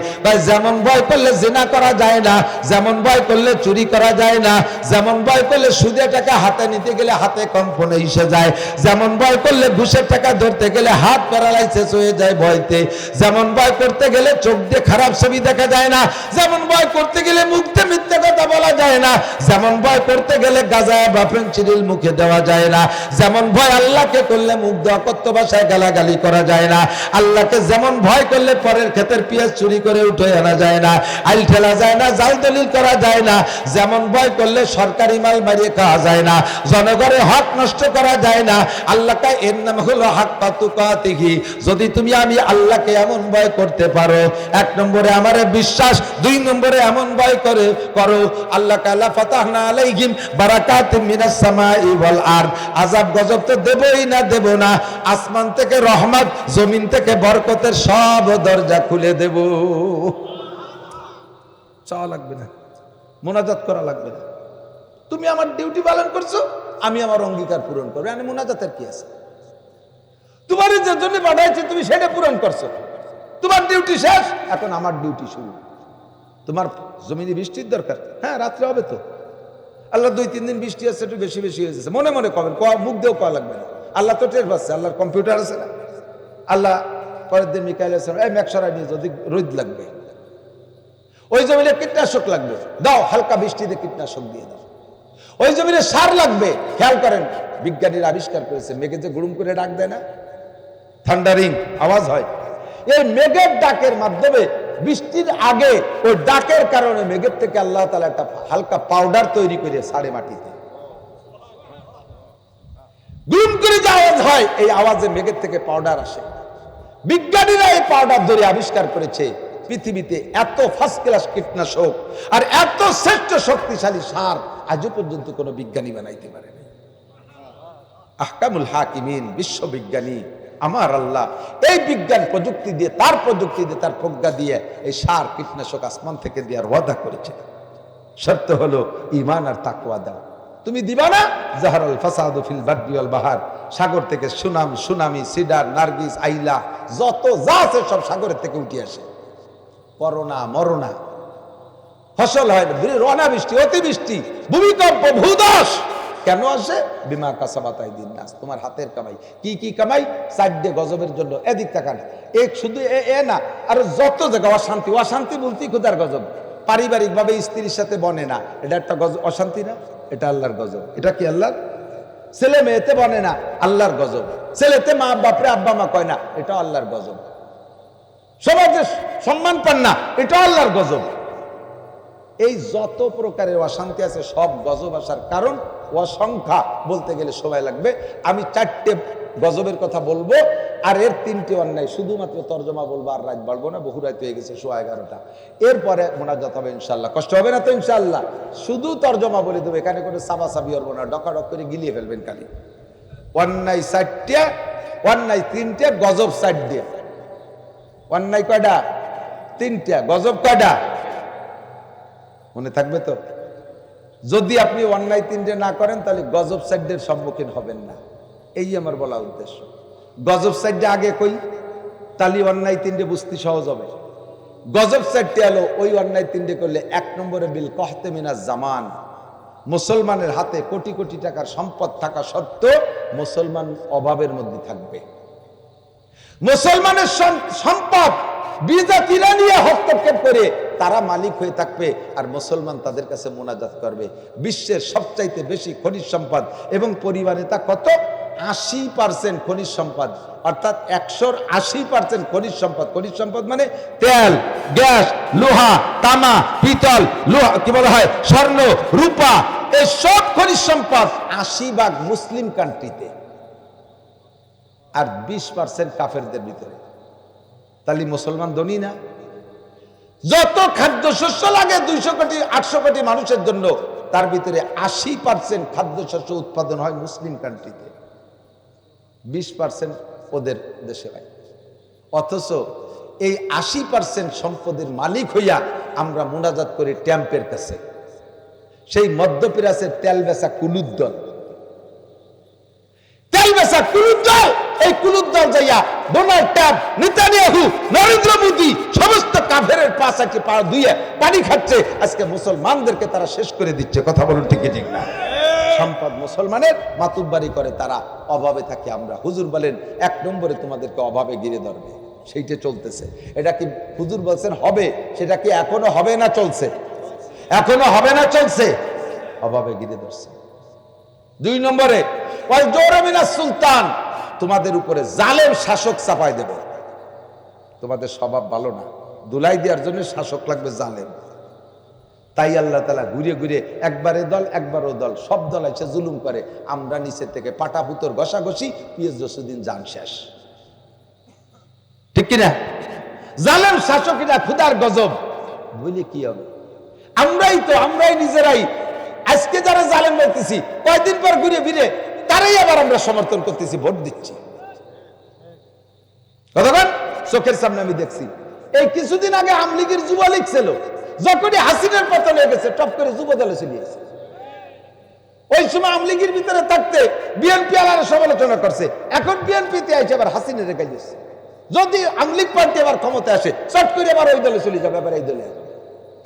যেমন ভয় করলে জিনা করা যায় না, যেমন ভয় করলে চুরি করা যায় না, যেমন ভয় করলে সুদের টাকা হাতে নিতে গেলে হাতে কম্পনে এসে যায়, যেমন ভয় করলে ঘুষের টাকা ধরতে গেলে হাত প্যারালাইসিস হয়ে যায় ভয়তে, যেমন ভয় করতে গেলে চোখ দিয়ে খারাপ ছবি দেখা যায় না, যেমন ভয় করতে গেলে মুখে মিথ্যে কথা বলা যায় না, যেমন ভয় করতে গেলে গাঁজা বা ফেনসিডিল মুখে দেওয়া যায় না, যেমন ভয় আল্লাহকে করলে মুখ অকথ্য ভাষায় গালাগালি করা যায় না, আল্লাহকে যেমন ভয় করলে পরের ক্ষেতের পেঁয়াজ চুরি করে উঠে আনা যায় না, আইল ঠেলা যায় না, জাল দলিল করা যায় না, যেমন ভয় করলে সরকারি মাল মারিয়ে খাওয়া যায় না, জনগণের হক নষ্ট করা যায় না। আল্লাহকে, এর নাম হলো হাক্কা তুকাতিহি। যদি তুমি আমি আল্লাহকে এমন ভয় করতে পারো, এক নম্বরে আমারে বিশ্বাস, দুই নম্বরে এমন ভয় করো আল্লাহ কালা ফাতাহনা আলাইহিম বারাকাতিম মিনাস সামাই ওয়াল আরদ। আযাব গজব তো দেবই না, দেব না, আসমান থেকে রহমত, জমিন থেকে বরকতের সব দরজা খুলে দেব। চাওয়া লাগবে না, মুনাজাত করা লাগবে না। তুমি আমার ডিউটি পালন করছো, আমি আমার অঙ্গীকার পূরণ করবো। মানে মুনাজাতের কি আছে? তোমার যে জন্য পাঠাইছি তুমি সেটা পূরণ করছো, তোমার ডিউটি শেষ, এখন আমার ডিউটি শুরু। তোমার জমিনে বৃষ্টির দরকার, হ্যাঁ রাত্রে হবে তো। আল্লাহ 2-3 দিন বৃষ্টি আছে, একটু বেশি বেশি হয়েছে, মনে মনে কবেন, মুখ দিয়েও কওয়া লাগবে না। আল্লাহ তো টের পাচ্ছে, আল্লাহর কম্পিউটার আছে না। আল্লাহ পরের দিন মিকাইল এই মেঘসরাই নিয়ে যদি রোদ লাগবে, ওই জমিনে কীটনাশক লাগবে, দাও হালকা বৃষ্টিতে কীটনাশক দিয়ে দাও। ওই জমিনে সার লাগবে, খেয়াল করেন, বিজ্ঞানীরা আবিষ্কার করেছে, মেঘে যে গুড়ুম করে ডাক দেয় না, থান্ডারিং আওয়াজ হয়, এই মেঘের ডাকের মাধ্যমে বৃষ্টির আগে ওই ডাকের কারণে মেঘের থেকে আল্লাহ তাআলা একটা হালকা পাউডার তৈরি করে সারে মাটিতে গুম করে যে আওয়াজ হয়, এই আওয়াজে মেঘের থেকে পাউডার আসে। বিজ্ঞানীরা এই পাউডার ধরে আবিষ্কার করেছে পৃথিবীতে এত ফার্স্ট ক্লাস কীটনাশক আর এত শ্রেষ্ঠ শক্তিশালী সার আজও পর্যন্ত কোনো বিজ্ঞানী বানাইতে পারেনি। আহকামুল হাকিমিন, বিশ্ববিজ্ঞানী আমার আল্লাহ এই বিজ্ঞান প্রযুক্তি দিয়ে, তার প্রযুক্তি দিয়ে, তার প্রজ্ঞা দিয়ে এই সার কীটনাশক আসমান থেকে দেওয়ার ওয়াদা করেছে। শর্ত হলো ঈমান আর তাকওয়া দাও। তুমি দিবা না? জাহারাল ফাসাদু ফিল বাররি ওয়াল বাহার, সাগর থেকে সুনামি, সিডার, নার্গিস, আইলা, যত যা আছে সব সাগরের থেকে উঠে আসে। করোনা, মরোনা, ফসল হয় না, অনাবৃষ্টি, অতিবৃষ্টি, ভূমিকম্প, ভূধস, কেন আসে? বিমা কাসাবাতাই দিন নাস, তোমার হাতের কামাই। কি কি কামাই? 4 গজবের জন্য। এদিক তাকান, এক শুধু এ না, আর যত জায়গা অশান্তি। অশান্তি বলতেই খোদার গজব। পারিবারিক ভাবে স্ত্রীর সাথে বনে না, এটা একটা অশান্তি না? এটা আল্লাহর গজব। এটা কি আল্লাহর? ছেলে মেয়েতে বনে না, আল্লাহর গজব। ছেলেতে মা বাপরে আব্বা মা কয় না, এটা আল্লাহর গজব। সমাজে সম্মান পান না, এটা আল্লাহর গজব। এই যত প্রকারের অশান্তি আছে সব গজব আসার কারণ অসংখ্যা, বলতে গেলে সময় লাগবে। আমি 4টে গজবের কথা বলবো, আর এর 3টে অন্যায়, শুধুমাত্র তর্জমা বলবো, আর রাত বাড়বো না, বহু রাত হয়ে গেছে, 11:15। এরপরে মোনাজাত হবে ইনশাল্লাহ। কষ্ট হবে না তো ইনশাল্লাহ? শুধু তর্জমা বলে দেবো, এখানে করে সাবাসাবি হবো না, ডকাডক করে গিলিয়ে ফেলবেন খালি। অন্যায় 4টে, অন্যায় 3টে, গজব 4টে। অন্যায় কয়টা? 3টে। গজব কয়টা? মনে থাকবে তো? যদি আপনি অন্যায় 3টে না করেন তাহলে গজব 4টের সম্মুখীন হবেন না, এই আমার বলা উদ্দেশ্য। গজব 4টে আগে কই, তাহলে অন্যায় 3টে বুঝতে সহজ হবে। গজব 4টে হলো, ওই অন্যায় 3টে করলে 1 নম্বরে বিল কহতে মিনাজ জামান, মুসলমানের হাতে কোটি কোটি টাকার সম্পদ থাকা সত্ত্বেও মুসলমান অভাবের মধ্যে থাকবে। মুসলমানের সম্পদ বিজাতিরা নিয়ে হস্তক্ষেপ করে তারা মালিক হয়ে থাকবে, আর মুসলমান তাদের কাছে মোনাজাত করবে। বিশ্বের সবচাইতে বেশি খনিজ সম্পদ এবং পরিমাণে তা কত? 80% খনিজ সম্পদ, অর্থাৎ 180% খনিজ সম্পদ। খনিজ সম্পদ মানে তেল, গ্যাস, লোহা, তামা, পিতল, লোহা, কি বলা হয়, স্বর্ণ, রূপা, এই সব খনিজ সম্পদ 80% মুসলিম কান্ট্রিতে, আর 20% কাফেরদের ভিতরে। তাহলে মুসলমান ধনী না? যত খাদ্যশস্য লাগে 200 কোটি 800 কোটি মানুষের জন্য, তার ভিতরে 80% খাদ্যশস্য উৎপাদন হয় মুসলিম কান্ট্রিতে, 20% ওদের দেশে হয়। অথচ এই 80% সম্পদের মালিক হইয়া আমরা মোনাজাত করি ট্যাম্পের কাছে, সেই মধ্যপ্রাচ্যের তেল বেচা কুলুদ্দল। তেল বেচা কুলুদ্দল, এই কুলুদ্দল যাইয়া Donald Trump, Netanyahu, Narendra Modi সমস্ত কাফেরের পাশাকে পা ধুয়ে পানি খাচ্ছে। আজকে মুসলমানদেরকে তারা শেষ করে দিচ্ছে। কথা বলুন ঠিক ঠিক না? সম্পদ মুসলমানের, মাতুব্বারি করে তারা, অভাবে থাকি আমরা। হুজুর বলেন 1 নম্বরে তোমাদেরকে অভাবে ঘিরে ধরবে, সেইটা চলতেছে। এটা কি হুজুর বলছেন হবে? সেটা কি এখনো হবে না চলছে? এখনো হবে না চলছে? অভাবে ঘিরে ধরছে। 2 নম্বরে সুলতান, তোমাদের উপরে জালেম শাসক চাপাই দেব। তোমাদের স্বভাব ভালো না, দুলাই দেওয়ার জন্য শাসক লাগবে জালেম। তাই আল্লাহ তাআলা ঘুরে ঘুরে একবারে দল একবারও দল, সব দল এসে জুলুম করে। আমরা নিচে থেকে পাটা পুতর ঘষাঘষি, পিএস জসুদ্দিন জান শেষ। ঠিক কিনা? জালেম শাসকেরা খুদার গজব বলে কি হবে? আমরাই নিজেরাই আজকে যারা জালেম বলতেছি, কয়দিন পর ঘুরে ফিরে তারাই আবার আমরা সমর্থন করতেছি, ভোট দিচ্ছি। কতক্ষণ চোখের সামনে আমি দেখছি। এই কিছুদিন আগে আওয়ামী লীগের যুবলীগ ছিল, যখনই হাসিনার পতন হয়ে গেছে টপ করে যুব দলে চলে গেছে। ওই সময় আওয়ামী লীগের ভিতরে থাকতে বিএনপি আলার সমালোচনা করছে, এখন বিএনপিতে এসে আবার হাসিনা রেখে দিচ্ছে। যদি আওয়ামী লীগ পার্টি আবার ক্ষমতা আসে, চট করে আবার ওই দলে চলে যাবে, আবার এই দলে।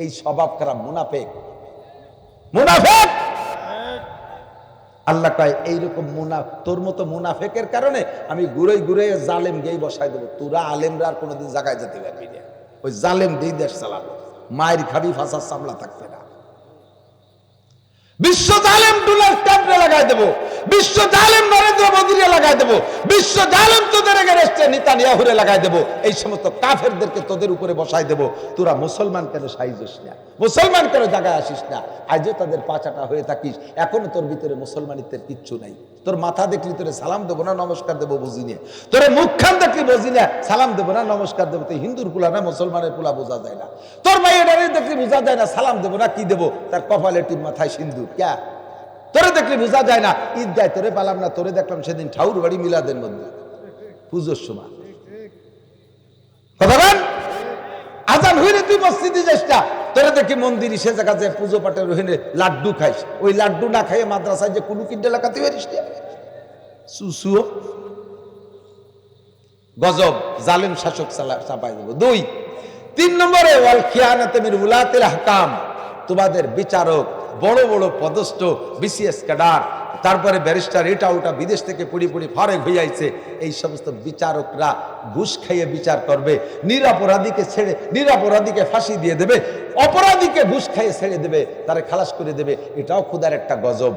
এই স্বভাব খারাপ, মুনাফেক। মুনাফেক আল্লাহ কয় এইরকম তোর মতো মুনাফেকের কারণে আমি ঘুরে ঘুরে জালেম গেই বসাই দেবো। তোরা আলেমরা আর কোনোদিন জায়গায় যেতে পারবি না, ওই জালেম দিয়েই দেশ চালাবে। মায়ের খাবি, ফাঁসার সামলা থাকবে না। বিশ্ব জালেম ডোনাল্ড ট্রাম্পে লাগাই দেবো, বিশ্ব জালেম নরেন্দ্র মোদীরে লাগাই দেবো, বিশ্ব জালেম তোদের এগেনস্টে নেতানিয়াহুরে লাগাই দেবো। এই সমস্ত কাফেরদেরকে তোদের উপরে বসাই দেবো। তোরা মুসলমান কেন সাইজিস না? মুসলমান কেন জায়গায় আসিস না? আজও তাদের পাচাটা হয়ে থাকিস, এখনো তোর ভিতরে মুসলমানিত্বের কিচ্ছু নাই। তোর মাথা দেখলি তোরে সালাম দেবো না নমস্কার দেবো বুঝি না, তোরে মুখখান দেখলি বুঝি না সালাম দেবো না নমস্কার দেবো। তুই হিন্দুর পুলা না মুসলমানের পুলা বোঝা যায় না। তোর মাইয়ের দেখলি বোঝা যায় না সালাম দেবো না কি দেবো, তার কপালে টিপ মাথায় সিন্দুর। ক্যা তোরে দেখলি বোঝা যায় না? ঈদ দেয় তোরে পালাম না, তোরে দেখলাম সেদিন ঠাউর বাড়ি মিলাদের মধ্যে পুজোর সময়। কথা বল, আজান হইলে তুই মসজিদে যাস না, তোরে দেখি মন্দিরে সে জায়গা যায় পুজো পাঠের ওখানে লাড্ডু খাইস। ওই লাড্ডু না খাইয়ে মাদ্রাসায় যে কুলু কিড্ডা লাগাতে পারিস না। সুসুও গজব, জালেম শাসক চাপাই দেবো। 2 3 নম্বরে ওয়াল খিয়ানাতে মিন উলাতিল আহকাম, তোমাদের বিচারক বড় বড় পদস্থ বিসিএস ক্যাডার, তারপরে ব্যারিস্টার, এটা ওটা বিদেশ থেকে পড়ি পড়ি ফারেক হয়ে আইছে, এই সমস্ত বিচারকরা ঘুষ খাইয়ে বিচার করবে, নিরপরাধীকে ছেড়ে নিরপরাধীকে ফাঁসি দিয়ে দেবে, অপরাধীকে ঘুষ খাইয়ে ছেড়ে দেবে, তারা খালাস করে দেবে। এটাও খোদার একটা গজব।